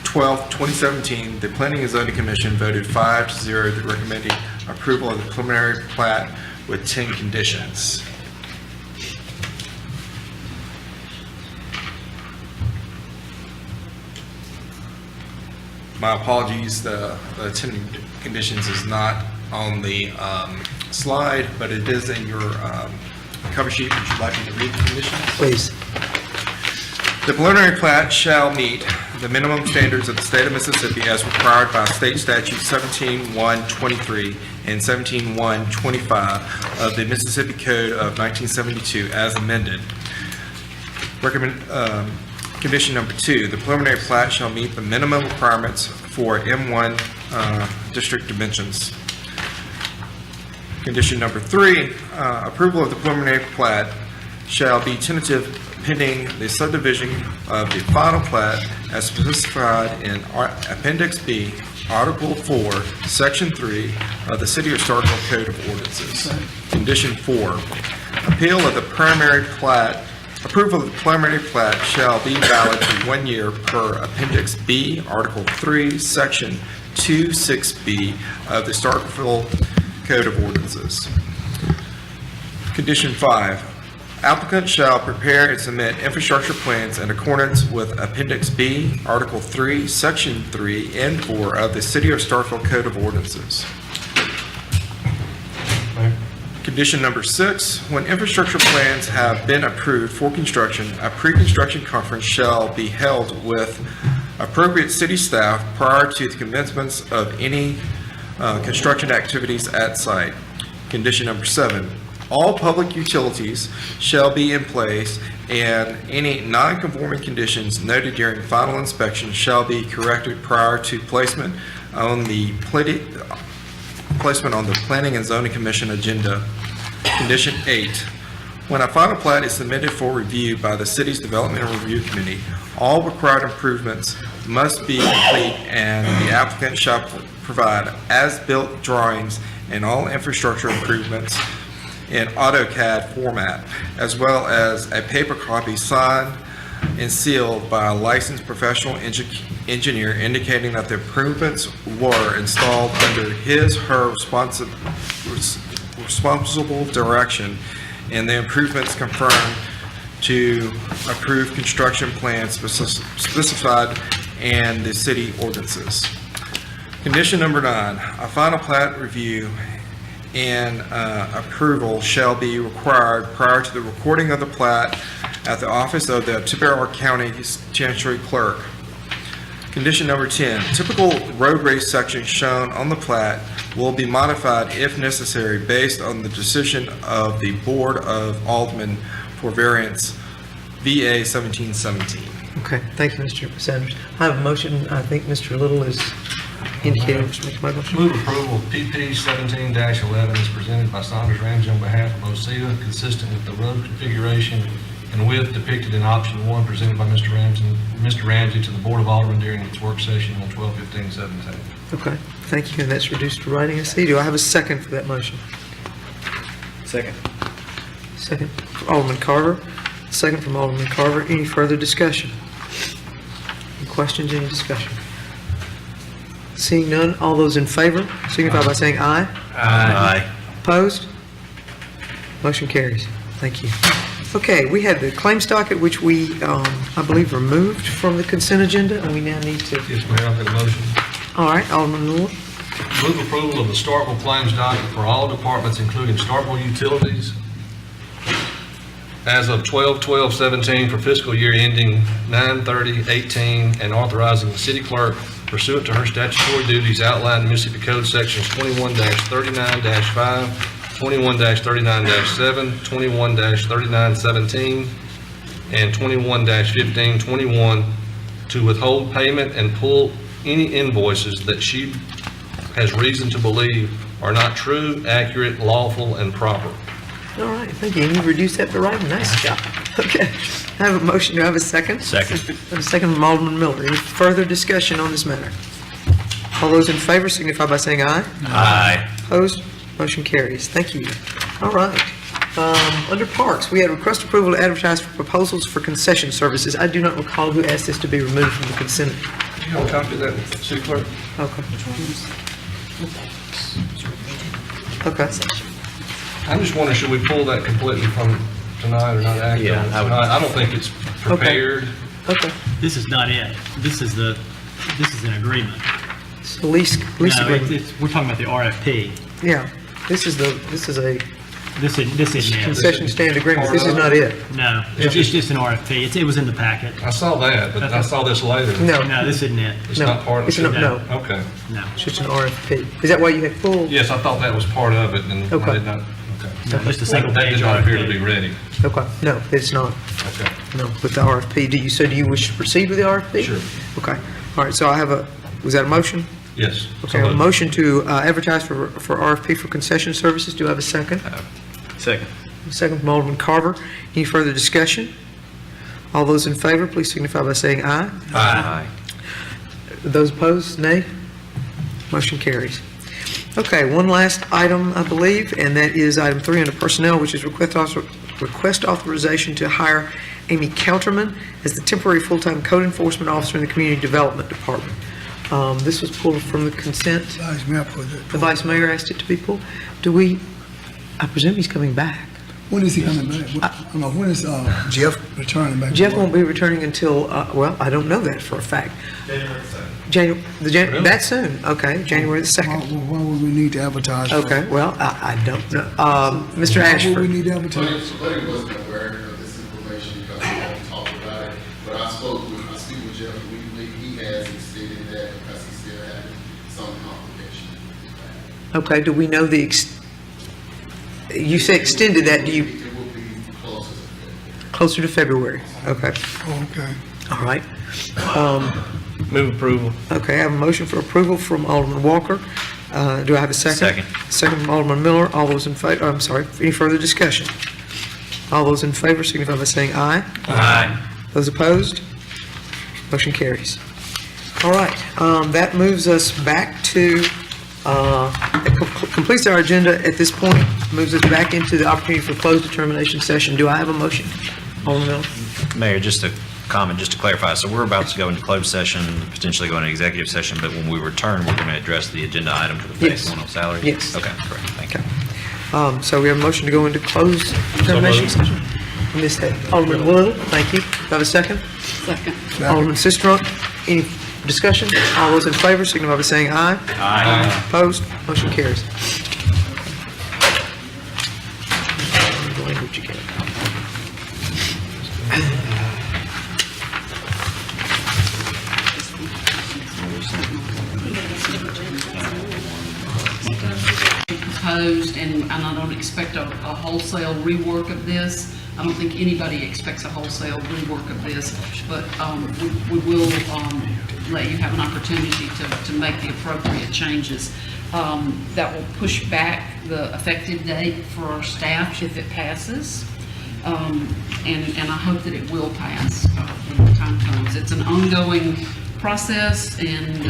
12, 2017, the Planning and Zoning Commission voted 5-0 recommending approval of the preliminary plat with 10 conditions. My apologies, the attending conditions is not on the slide, but it is in your cover sheet. Would you like me to read the conditions? Please. The preliminary plat shall meet the minimum standards of the state of Mississippi as required by State Statute 17-123 and 17-125 of the Mississippi Code of 1972 as amended. Condition number 2, the preliminary plat shall meet the minimum requirements for M1 district dimensions. Condition number 3, approval of the preliminary plat shall be tentative pending the subdivision of the final plat as specified in Appendix B, Article 4, Section 3 of the City of Starkville Code of Ordinances. Condition 4, appeal of the preliminary plat, approval of the preliminary plat shall be valid for 1 year per Appendix B, Article 3, Section 26B of the Starkville Code of Ordinances. Condition 5, applicant shall prepare and submit infrastructure plans in accordance with Appendix B, Article 3, Section 3 and 4 of the City of Starkville Code of Ordinances. Condition number 6, when infrastructure plans have been approved for construction, a pre-construction conference shall be held with appropriate city staff prior to the commencement of any construction activities at site. Condition number 7, all public utilities shall be in place and any non-conforming conditions noted during final inspection shall be corrected prior to placement on the Planning and Zoning Commission agenda. Condition 8, when a final plat is submitted for review by the city's Development and Review Committee, all required improvements must be complete and the applicant shall provide as-built drawings and all infrastructure improvements in AutoCAD format, as well as a paper copy signed and sealed by a licensed professional engineer indicating that the improvements were installed under his/her responsible direction and the improvements confirmed to approved construction plans specified in the city ordinances. Condition number 9, a final plat review and approval shall be required prior to the recording of the plat at the office of the Tippecanoe County Chancery Clerk. Condition number 10, typical roadway sections shown on the plat will be modified if necessary based on the decision of the Board of Aldermen for variance VA 1717. Okay, thank you, Mr. Sanders. I have a motion. I think Mr. Little is indicating. Mr. Michael. Move approval of PP 17-11 is presented by Saunders Ramsey on behalf of OSEA, consistent with the road configuration and width depicted in option 1 presented by Mr. Ramsey to the Board of Aldermen during its work session on 12/15/17. Okay, thank you. And that's reduced to writing. I see. Do I have a second for that motion? Second. Second from Alderman Carver. Second from Alderman Carver. Any further discussion? Any questions? Any discussion? Seeing none, all those in favor signify by saying aye. Aye. Opposed? Motion carries. Thank you. Okay, we had the claims docket, which we, I believe, removed from the consent agenda, and we now need to... Yes, Mayor, I've got a motion. All right, Alderman Lord. Move approval of the Starkville claims docket for all departments, including Starkville Utilities, as of 12/12/17 for fiscal year ending 9/30/18, and authorizing the city clerk pursuant to her statutory duties outlined in Mississippi Code Sections 21-39-5, 21-39-7, 21-39-17, and 21-1521 to withhold payment and pull any invoices that she has reason to believe are not true, accurate, lawful, and proper. All right, thank you. And you reduced that to writing. Nice job. Okay, I have a motion. Do I have a second? Second. I have a second from Alderman Miller. Any further discussion on this matter? All those in favor signify by saying aye. Aye. Opposed? Motion carries. Thank you. All right. Under Parks, we had request approval to advertise for proposals for concession services. I do not recall who asked this to be removed from the consent. You want a copy of that, city clerk? Okay. Okay. I'm just wondering, should we pull that completely from tonight or not act on it tonight? I don't think it's prepared. Okay. This is not it. This is an agreement. It's a lease No, agreement. we're talking about the RFP. Yeah, this is a This isn't it. concession stand agreement. This is not it. No, it's just an RFP. It was in the packet. I saw that, but I saw this later. No. No, this isn't it. It's No, not part of it's it? not- no. Okay. No. It's just an RFP. Is that why you had full? Yes, I thought that was part of it, and Okay. I did not, okay. No, just a single That page did not appear to RFP. be ready. Okay, no, it's not. Okay. No, with the RFP. Do you wish to proceed with the RFP? Sure. Okay, all right, so I have was that a motion? Yes. Okay, a motion to advertise for RFP for concession services. Do I have a second? Second. Second from Alderman Carver. Any further discussion? All those in favor, please signify by saying aye. Aye. Those opposed, nay. Motion carries. Okay, one last item, I believe, and that is item 3 under personnel, which is request authorization to hire Amy Counterman as the temporary full-time code enforcement officer in the Community Development Department. This was pulled from the consent. Vice Mayor put it. The Vice Mayor asked it to be pulled. I presume he's coming back. When is he coming back? When is Jeff returning back? to Jeff work? won't be returning until, well, I don't know that for a fact. January, that soon? Okay, January the 2nd. Why would we need to advertise? Okay, well, I don't know. Mr. Why would we Ashford? need to advertise? Buddy wasn't aware of this information because we haven't talked about it, but I speak with Jeff weekly. He has extended that because he's still having some complications with his back. Okay, do we know you say extended that, do you, It will be closer closer to February. to February? Okay, Okay. all right. Move approval. Okay, I have a motion for approval from Alderman Walker. Do I have a second? Second. Second from Alderman Miller. All those in favor, I'm sorry, any further discussion? All those in favor signify by saying aye. Aye. Those opposed? Motion carries. All right, that moves us back to, it completes our agenda at this point, moves us back into the opportunity for closed determination session. Do I have a motion? Alderman Miller? Mayor, just a comment, just to clarify. So we're about to go into closed session, potentially go into executive session, but when we return, we're going to address the agenda item for the phase Yes. one on salary? Yes. Okay, correct. Thank you. Okay. So we have a motion to go into closed determination session. Ms. Alderman Little, thank you. Do I have a second? Second. Alderman Sistrunk, any discussion? All those in favor signify by saying aye. Aye. Opposed? Motion carries. Language again. Proposed, and I don't expect a wholesale rework of this. I don't think anybody expects a wholesale rework of this, but we will let you have an opportunity to make the appropriate changes. That will push back the effective date for our staff if it passes. And I hope that it will pass when the time comes. It's an ongoing process, and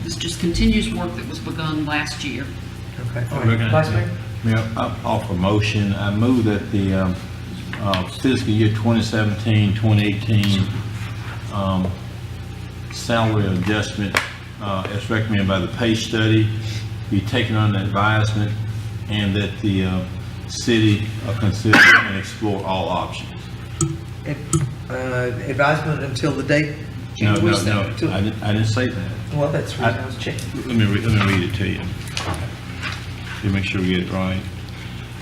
this just continues work that was begun last year. Okay. All right. Vice Mayor? Mayor, I offer a motion. I move that the fiscal year 2017, 2018 salary adjustment as recommended by the pay study be taken under advisement, and that the city consider and explore all options. Advisement until the date? No, January no, 2nd. no, I didn't say that. Well, that's the reason I was checking. Let me read it to you. To make sure we get it right.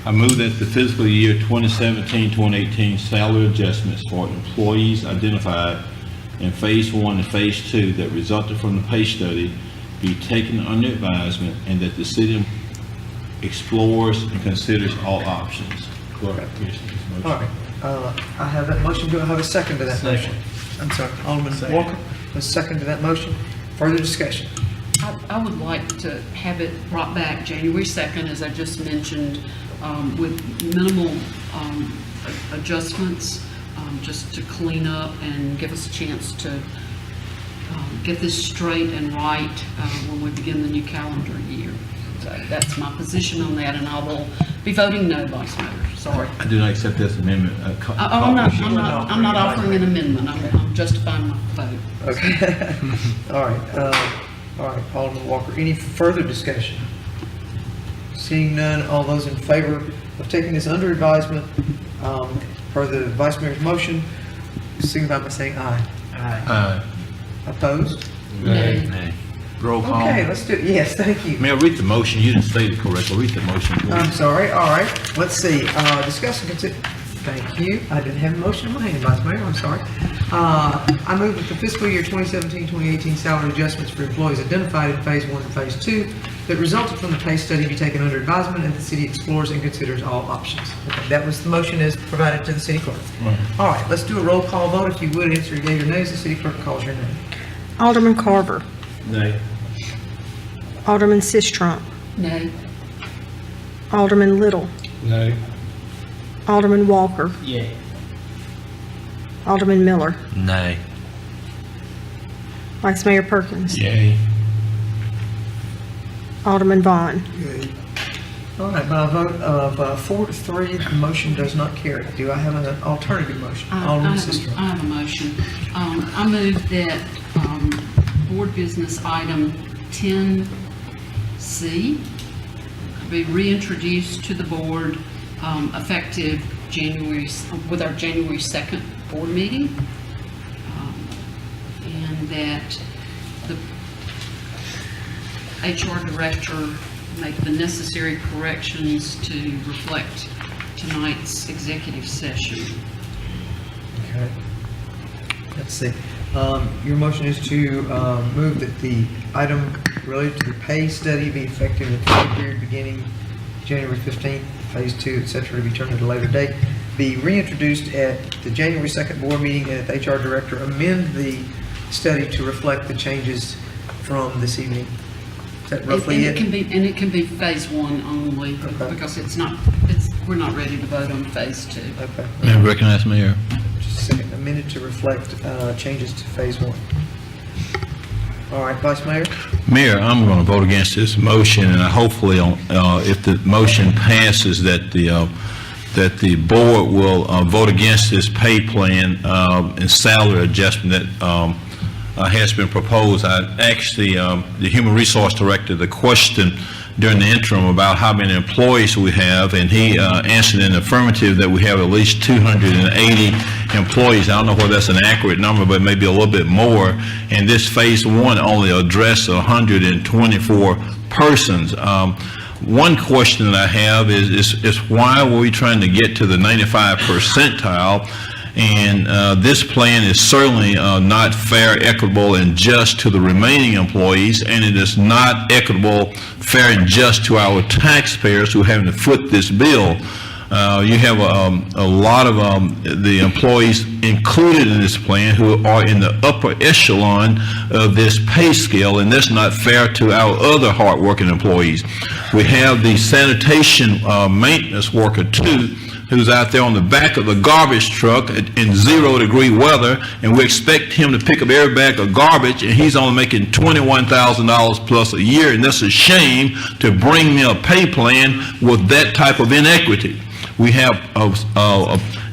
I move that the fiscal year 2017, 2018 salary adjustments for employees identified in Phase 1 and Phase 2 that resulted from the pay study be taken under advisement, and that the city explores and considers all options. Clerk, please, this motion. All right. I have that motion. Do I have a second to that motion? I'm sorry, Alderman Walker, a second to that motion. Further discussion? I would like to have it brought back January 2nd, as I just mentioned, with minimal adjustments, just to clean up and give us a chance to get this straight and right when we begin the new calendar year. So that's my position on that, and I will be voting no, Vice Mayor. Sorry. I do not accept this amendment. I'm not offering an amendment. I'm justifying my vote. Okay. All right, Alderman Walker, any further discussion? Seeing none, all those in favor of taking this under advisement, per the Vice Mayor's motion, signify by saying aye. Aye. Opposed? Nay. Roll call. Okay, let's do it. Yes, thank you. Mayor, read the motion. You didn't state it correctly. Read the motion, please. I'm sorry, all right, let's see, discuss and consider, thank you, I didn't have a motion in my hand, Vice Mayor, I'm sorry. I move that the fiscal year 2017-2018 salary adjustments for employees identified in Phase 1 and Phase 2 that resulted from the pay study be taken under advisement and the city explores and considers all options. Okay, that was the motion as provided to the city clerk. All right, let's do a roll call vote, if you would, answer yea or nay as the city clerk calls your name. Alderman Carver. Nay. Alderman Sistrunk. Nay. Alderman Little. Nay. Alderman Walker. Yay. Alderman Miller. Nay. Vice Mayor Perkins. Yay. Alderman Vaughn. All right, by a vote of 4-3, the motion does not carry. Do I have an alternative motion? Alderman Sistrunk. I have a motion. I move that board business item 10C be reintroduced to the board effective with our January 2nd board meeting. And that the HR director make the necessary corrections to reflect tonight's executive session. Okay. Let's see. Your motion is to move that the item related to the pay study be effective at the pay period beginning January 15th, Phase 2, et cetera, to be turned at a later date, be reintroduced at the January 2nd board meeting, and that the HR director amend the study to reflect the changes from this evening. Is that roughly it? And it can be Phase 1 only, because we're not ready to vote on Phase 2. Okay. May I recognize Mayor? Just a second, amended to reflect changes to Phase 1. All right, Vice Mayor? Mayor, I'm going to vote against this motion, and hopefully, if the motion passes, that the board will vote against this pay plan and salary adjustment that has been proposed. I asked the Human Resource Director the question during the interim about how many employees we have, and he answered in the affirmative that we have at least 280 employees. I don't know whether that's an accurate number, but maybe a little bit more. And this Phase 1 only addressed 124 persons. One question that I have is why were we trying to get to the 95 percentile? And this plan is certainly not fair, equitable, and just to the remaining employees, and it is not equitable, fair, and just to our taxpayers who are having to foot this bill. You have a lot of the employees included in this plan who are in the upper echelon of this pay scale, and that's not fair to our other hardworking employees. We have the sanitation maintenance worker too, who's out there on the back of the garbage truck in 0-degree weather, and we expect him to pick up every bag of garbage, and he's only making $21,000 plus a year, and that's a shame to bring me a pay plan with that type of inequity. We have an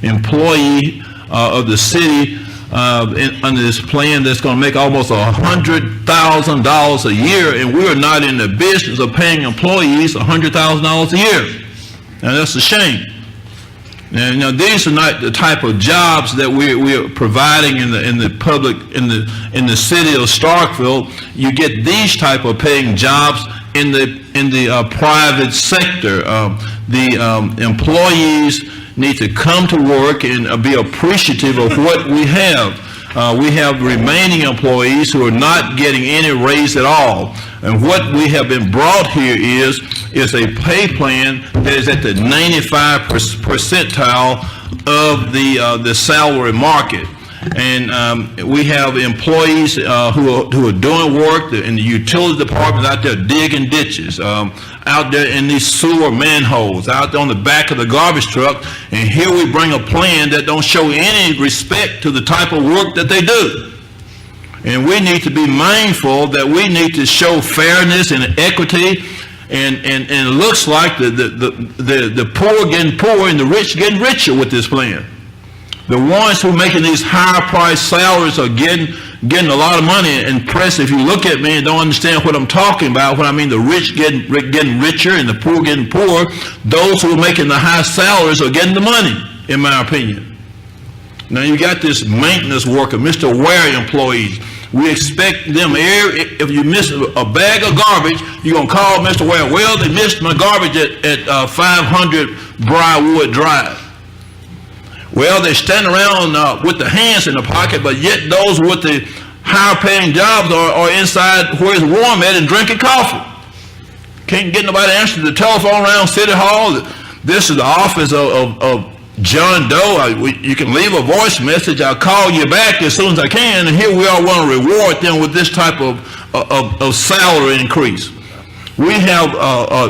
employee of the city under this plan that's going to make almost $100,000 a year, and we're not in the business of paying employees $100,000 a year. And that's a shame. Now, these are not the type of jobs that we're providing in the public in the city of Starkville. You get these type of paying jobs in the private sector. The employees need to come to work and be appreciative of what we have. We have remaining employees who are not getting any raise at all. And what we have been brought here is a pay plan that is at the 95 percentile of the salary market. And we have employees who are doing work in the utility department out there digging ditches, out there in these sewer manholes, out there on the back of the garbage truck. And here we bring a plan that don't show any respect to the type of work that they do. And we need to be mindful that we need to show fairness and equity. And it looks like the poor getting poorer and the rich getting richer with this plan. The ones who are making these higher price salaries are getting a lot of money. And press, if you look at me and don't understand what I'm talking about, when I mean the rich getting richer and the poor getting poorer, those who are making the high salaries are getting the money, in my opinion. Now you got this maintenance worker, Mr. Ware employees, We expect them, if you miss a bag of garbage, you're gonna call Mr. Ware, well, they missed my garbage at 500 Briarwood Drive. Well, they stand around with the hands in the pocket, but yet those with the higher paying jobs are inside where it's warm at and drinking coffee. Can't get nobody to answer the telephone around City Hall. This is the office of John Doe. You can leave a voice message. I'll call you back as soon as I can. And here we are want to reward them with this type of salary increase. We have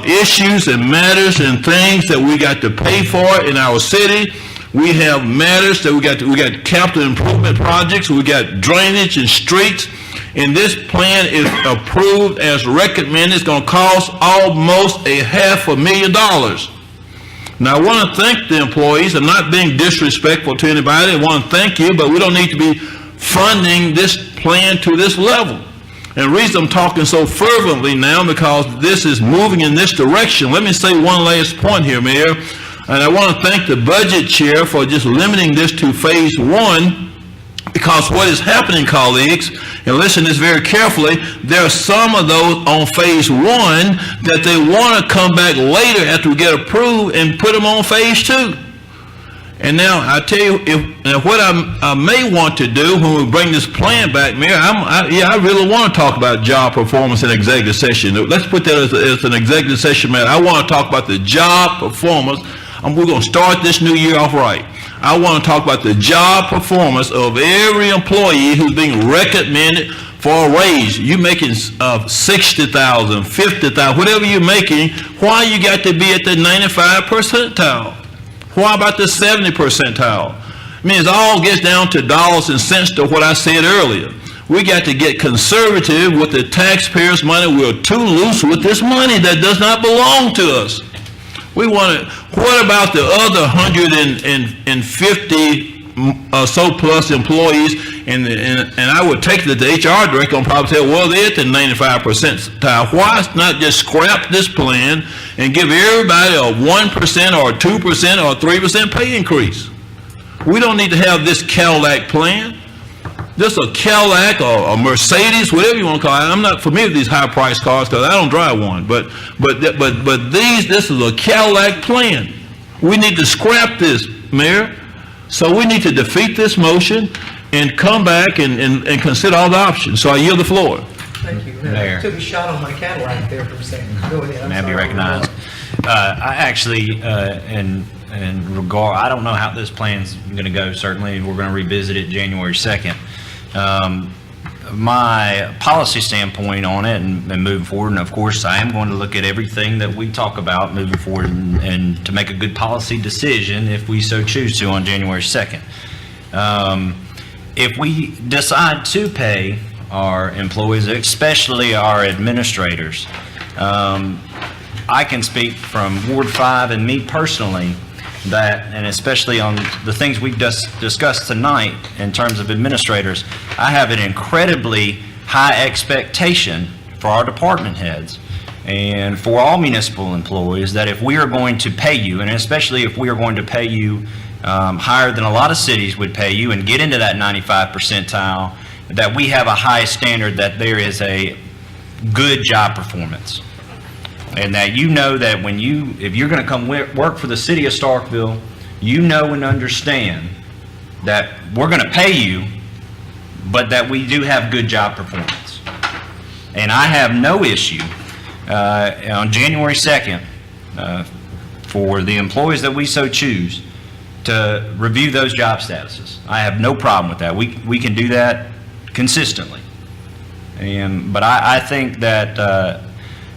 issues and matters and things that we got to pay for in our city. We have matters that we got capital improvement projects. We got drainage and streets. And this plan is approved as recommended. It's going to cost almost $500,000. Now, I want to thank the employees. I'm not being disrespectful to anybody. I want to thank you, but we don't need to be funding this plan to this level. And the reason I'm talking so fervently now, because this is moving in this direction. Let me say one last point here, Mayor. And I want to thank the budget chair for just limiting this to phase 1. Because what is happening, colleagues, and listen to this very carefully, there are some of those on phase 1 that they want to come back later after we get approved and put them on phase 2. And now, I tell you, what I may want to do when we bring this plan back, Mayor, I really want to talk about job performance in executive session. Let's put that as an executive session matter. I want to talk about the job performance. We're going to start this new year off right. I want to talk about the job performance of every employee who's being recommended for a raise. You making $60,000, $50,000, whatever you're making, why you got to be at the 95 percentile? Why about the 70 percentile? I mean, it all gets down to dollars and cents to what I said earlier. We got to get conservative with the taxpayers' money. We're too loose with this money that does not belong to us. We want to, what about the other 150 so plus employees? And I would take that the HR director and probably say, well, they're at the 95 percentile. Why not just scrap this plan and give everybody a 1% or a 2% or a 3% pay increase? We don't need to have this Cadillac plan. This a Cadillac or a Mercedes, whatever you want to call it. I'm not familiar with these high-priced cars because I don't drive one. But this is a Cadillac plan. We need to scrap this, Mayor. So we need to defeat this motion and come back and consider all the options. So I yield the floor. Thank you. Mayor. Took a shot on my Cadillac there for a second. Go ahead. May I be recognized? I actually, in regard, I don't know how this plan's going to go. Certainly, we're going to revisit it January 2nd. My policy standpoint on it and moving forward, and of course, I am going to look at everything that we talk about moving forward and to make a good policy decision if we so choose to on January 2nd. If we decide to pay our employees, especially our administrators, I can speak from Ward 5 and me personally that, and especially on the things we've just discussed tonight in terms of administrators, I have an incredibly high expectation for our department heads and for all municipal employees that if we are going to pay you, and especially if we are going to pay you higher than a lot of cities would pay you and get into that 95 percentile, that we have a high standard that there is a good job performance. And that you know that when if you're going to come work for the city of Starkville, you know and understand that we're going to pay you, but that we do have good job performance. And I have no issue on January 2nd for the employees that we so choose to review those job statuses. I have no problem with that. We can do that consistently. But I think that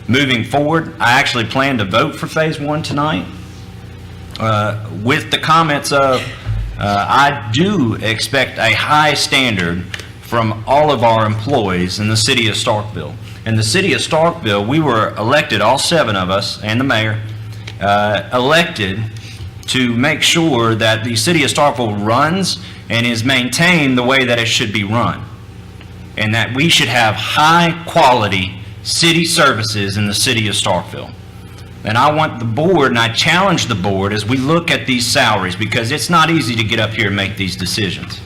moving forward, I actually plan to vote for phase 1 tonight with the comments of I do expect a high standard from all of our employees in the city of Starkville. In the city of Starkville, we were elected, all 7 of us and the mayor, elected to make sure that the city of Starkville runs and is maintained the way that it should be run. And that we should have high quality city services in the city of Starkville. And I want the board, and I challenge the board as we look at these salaries, because it's not easy to get up here and make these decisions.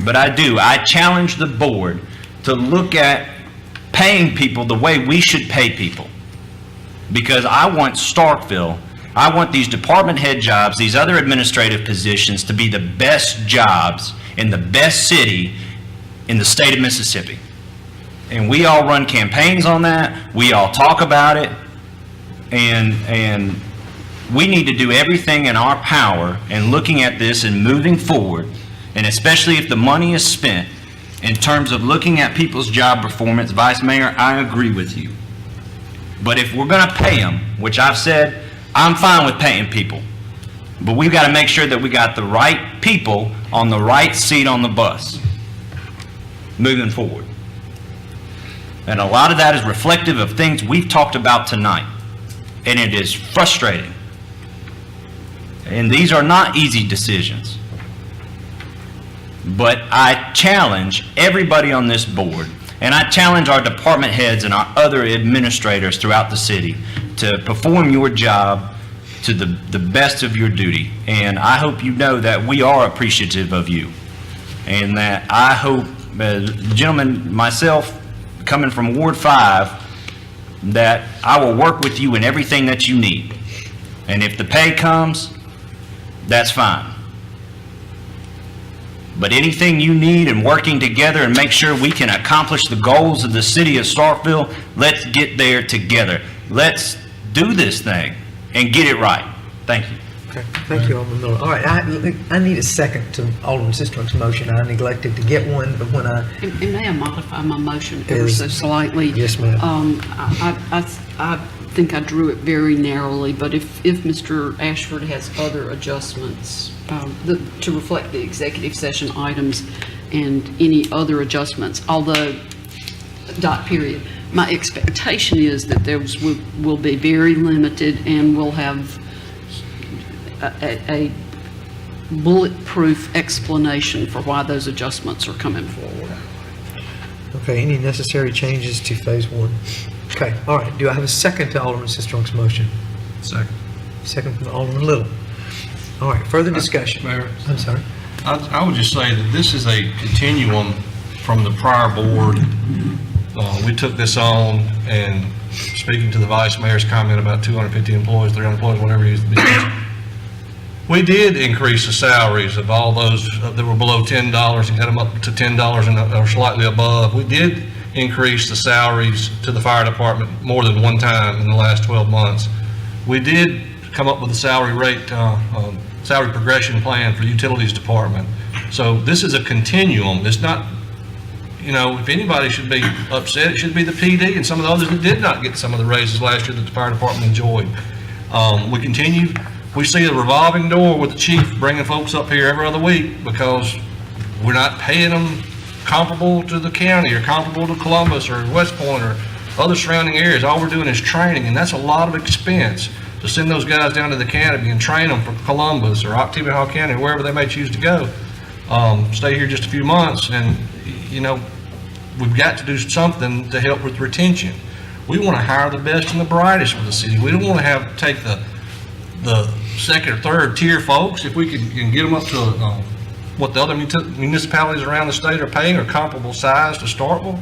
But I challenge the board to look at paying people the way we should pay people. Because I want Starkville, I want these department head jobs, these other administrative positions to be the best jobs in the best city in the state of Mississippi. And we all run campaigns on that, we all talk about it, and we need to do everything in our power in looking at this and moving forward, and especially if the money is spent in terms of looking at people's job performance. Vice Mayor, I agree with you. But if we're going to pay them, which I've said, I'm fine with paying people. But we've got to make sure that we got the right people on the right seat on the bus moving forward. And a lot of that is reflective of things we've talked about tonight. And it is frustrating. And these are not easy decisions. But I challenge everybody on this board, and I challenge our department heads and our other administrators throughout the city to perform your job to the best of your duty. And I hope you know that we are appreciative of you. And that I hope, gentlemen, myself, coming from Ward 5, that I will work with you in everything that you need. And if the pay comes, that's fine. But anything you need and working together and make sure we can accomplish the goals of the city of Starkville, let's get there together. Let's do this thing and get it right. Thank you. Okay, thank you, Alderman Miller. All right, I need a second to Alderman Sistrun's motion. I neglected to get one, but when I... And may I modify my motion ever so slightly? Yes, ma'am. I think I drew it very narrowly, but if Mr. Ashford has other adjustments to reflect the executive session items and any other adjustments, although, period, my expectation is that those will be very limited and we'll have a bulletproof explanation for why those adjustments are coming forward. Okay, any necessary changes to phase 1? Okay, all right. Do I have a second to Alderman Sistrun's motion? Second. Second from Alderman Little. All right, further discussion. Mayor, I'm sorry. I would just say that this is a continuum from the prior board. We took this on, and speaking to the Vice Mayor's comment about 250 employees, 300 employees, whatever it is, we did increase the salaries of all those that were below $10 and got them up to $10 or slightly above. We did increase the salaries to the fire department more than one time in the last 12 months. We did come up with a salary rate, salary progression plan for utilities department. So this is a continuum. It's not, you know, if anybody should be upset, it should be the PD and some of the others that did not get some of the raises last year that the fire department enjoyed. We continue. We see a revolving door with the chief bringing folks up here every other week because we're not paying them comparable to the county or comparable to Columbus or West Point or other surrounding areas. All we're doing is training, and that's a lot of expense to send those guys down to the academy and train them for Columbus or Octavia County or wherever they may choose to go. Stay here just a few months, and you know, we've got to do something to help with retention. We want to hire the best and the brightest for the city. We don't want to take the second or third tier folks. If we can get them up to what the other municipalities around the state are paying or comparable size to Starkville,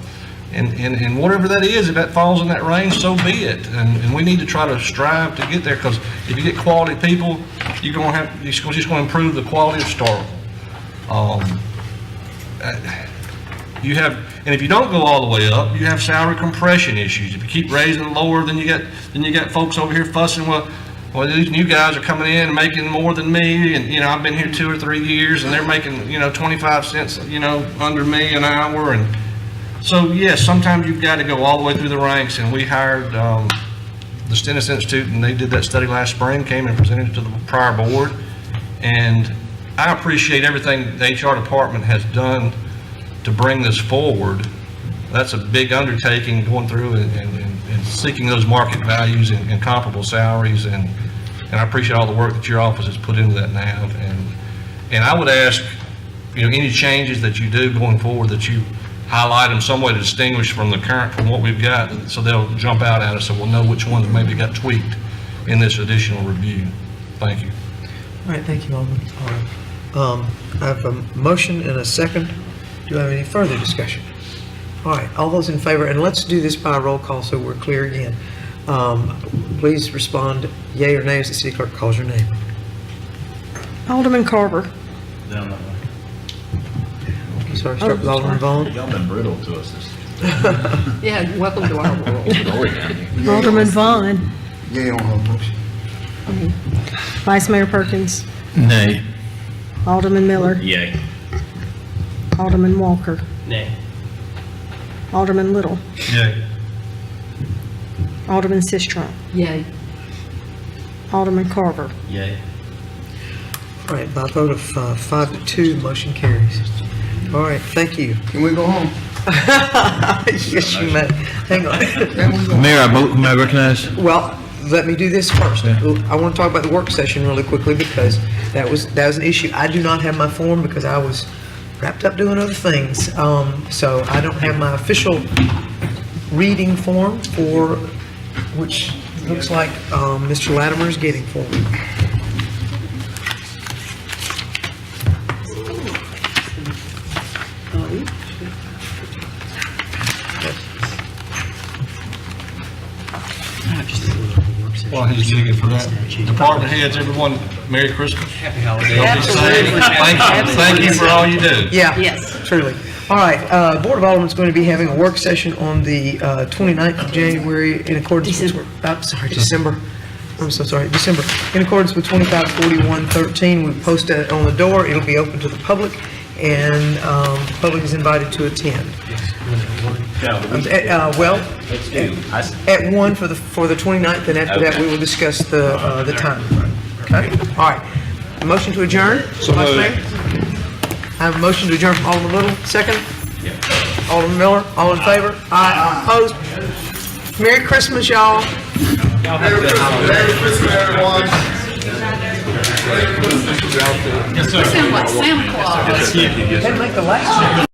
and whatever that is, if that falls in that range, so be it. And we need to try to strive to get there, because if you get quality people, you're just going to improve the quality of Starkville. And if you don't go all the way up, you have salary compression issues. If you keep raising lower, then you got folks over here fussing, well, these new guys are coming in and making more than me, and you know, I've been here 2 or 3 years, and they're making 25 cents under me an hour, and so yes, sometimes you've got to go all the way through the ranks. And we hired the Stennis Institute, and they did that study last spring, came and presented it to the prior board, and I appreciate everything the HR department has done to bring this forward. That's a big undertaking, going through and seeking those market values and comparable salaries, and I appreciate all the work that your office has put into that, NAV. And I would ask, any changes that you do going forward, that you highlight them some way to distinguish from the current, from what we've got, so they'll jump out at us, so we'll know which ones maybe got tweaked in this additional review. Thank you. All right, thank you, Alderman. All right. I have a motion and a second. Do you have any further discussion? All right, all those in favor, and let's do this by roll call so we're clear again. Please respond yea or nay as the city clerk calls your name. Alderman Carver. Down that way. I'm sorry, start with Alderman Vaughn. Y'all been brutal to us this Yeah, welcome to our world. Alderman Vaughn. Yea on her motion. Vice Mayor Perkins. Nay. Alderman Miller. Yay. Alderman Walker. Nay. Alderman Little. Yay. Alderman Sistrunk. Yay. Alderman Carver. Yay. All right, by a vote of 5-2, motion carries. All right, thank you. Can we go home? Yes, you may. Hang on. Mayor, may I recognize? Well, let me do this first. I want to talk about the work session really quickly because that was an issue. I do not have my form because I was wrapped up doing other things. So I don't have my official reading form for, which looks like Mr. Latimer is getting for me. While he's getting it for that, department heads, everyone, Merry Christmas. Happy holidays. Absolutely. Thank you for all you do. Yeah. Yes. Truly. All right, Board of Aldermen is going to be having a work session on the 29th of January in accordance with... December. I'm so sorry, December. In accordance with 254113, we post it on the door. It'll be open to the public, and the public is invited to attend. Well, at 1 for the 29th, and after that, we will discuss the time. Okay? All right. Motion to adjourn? Vice Mayor? I have a motion to adjourn from Alderman Little. Second? Alderman Miller? All in favor? Aye. Opposed? Merry Christmas, y'all. Merry Christmas, everyone. You sound like Santa Claus. That make the last one.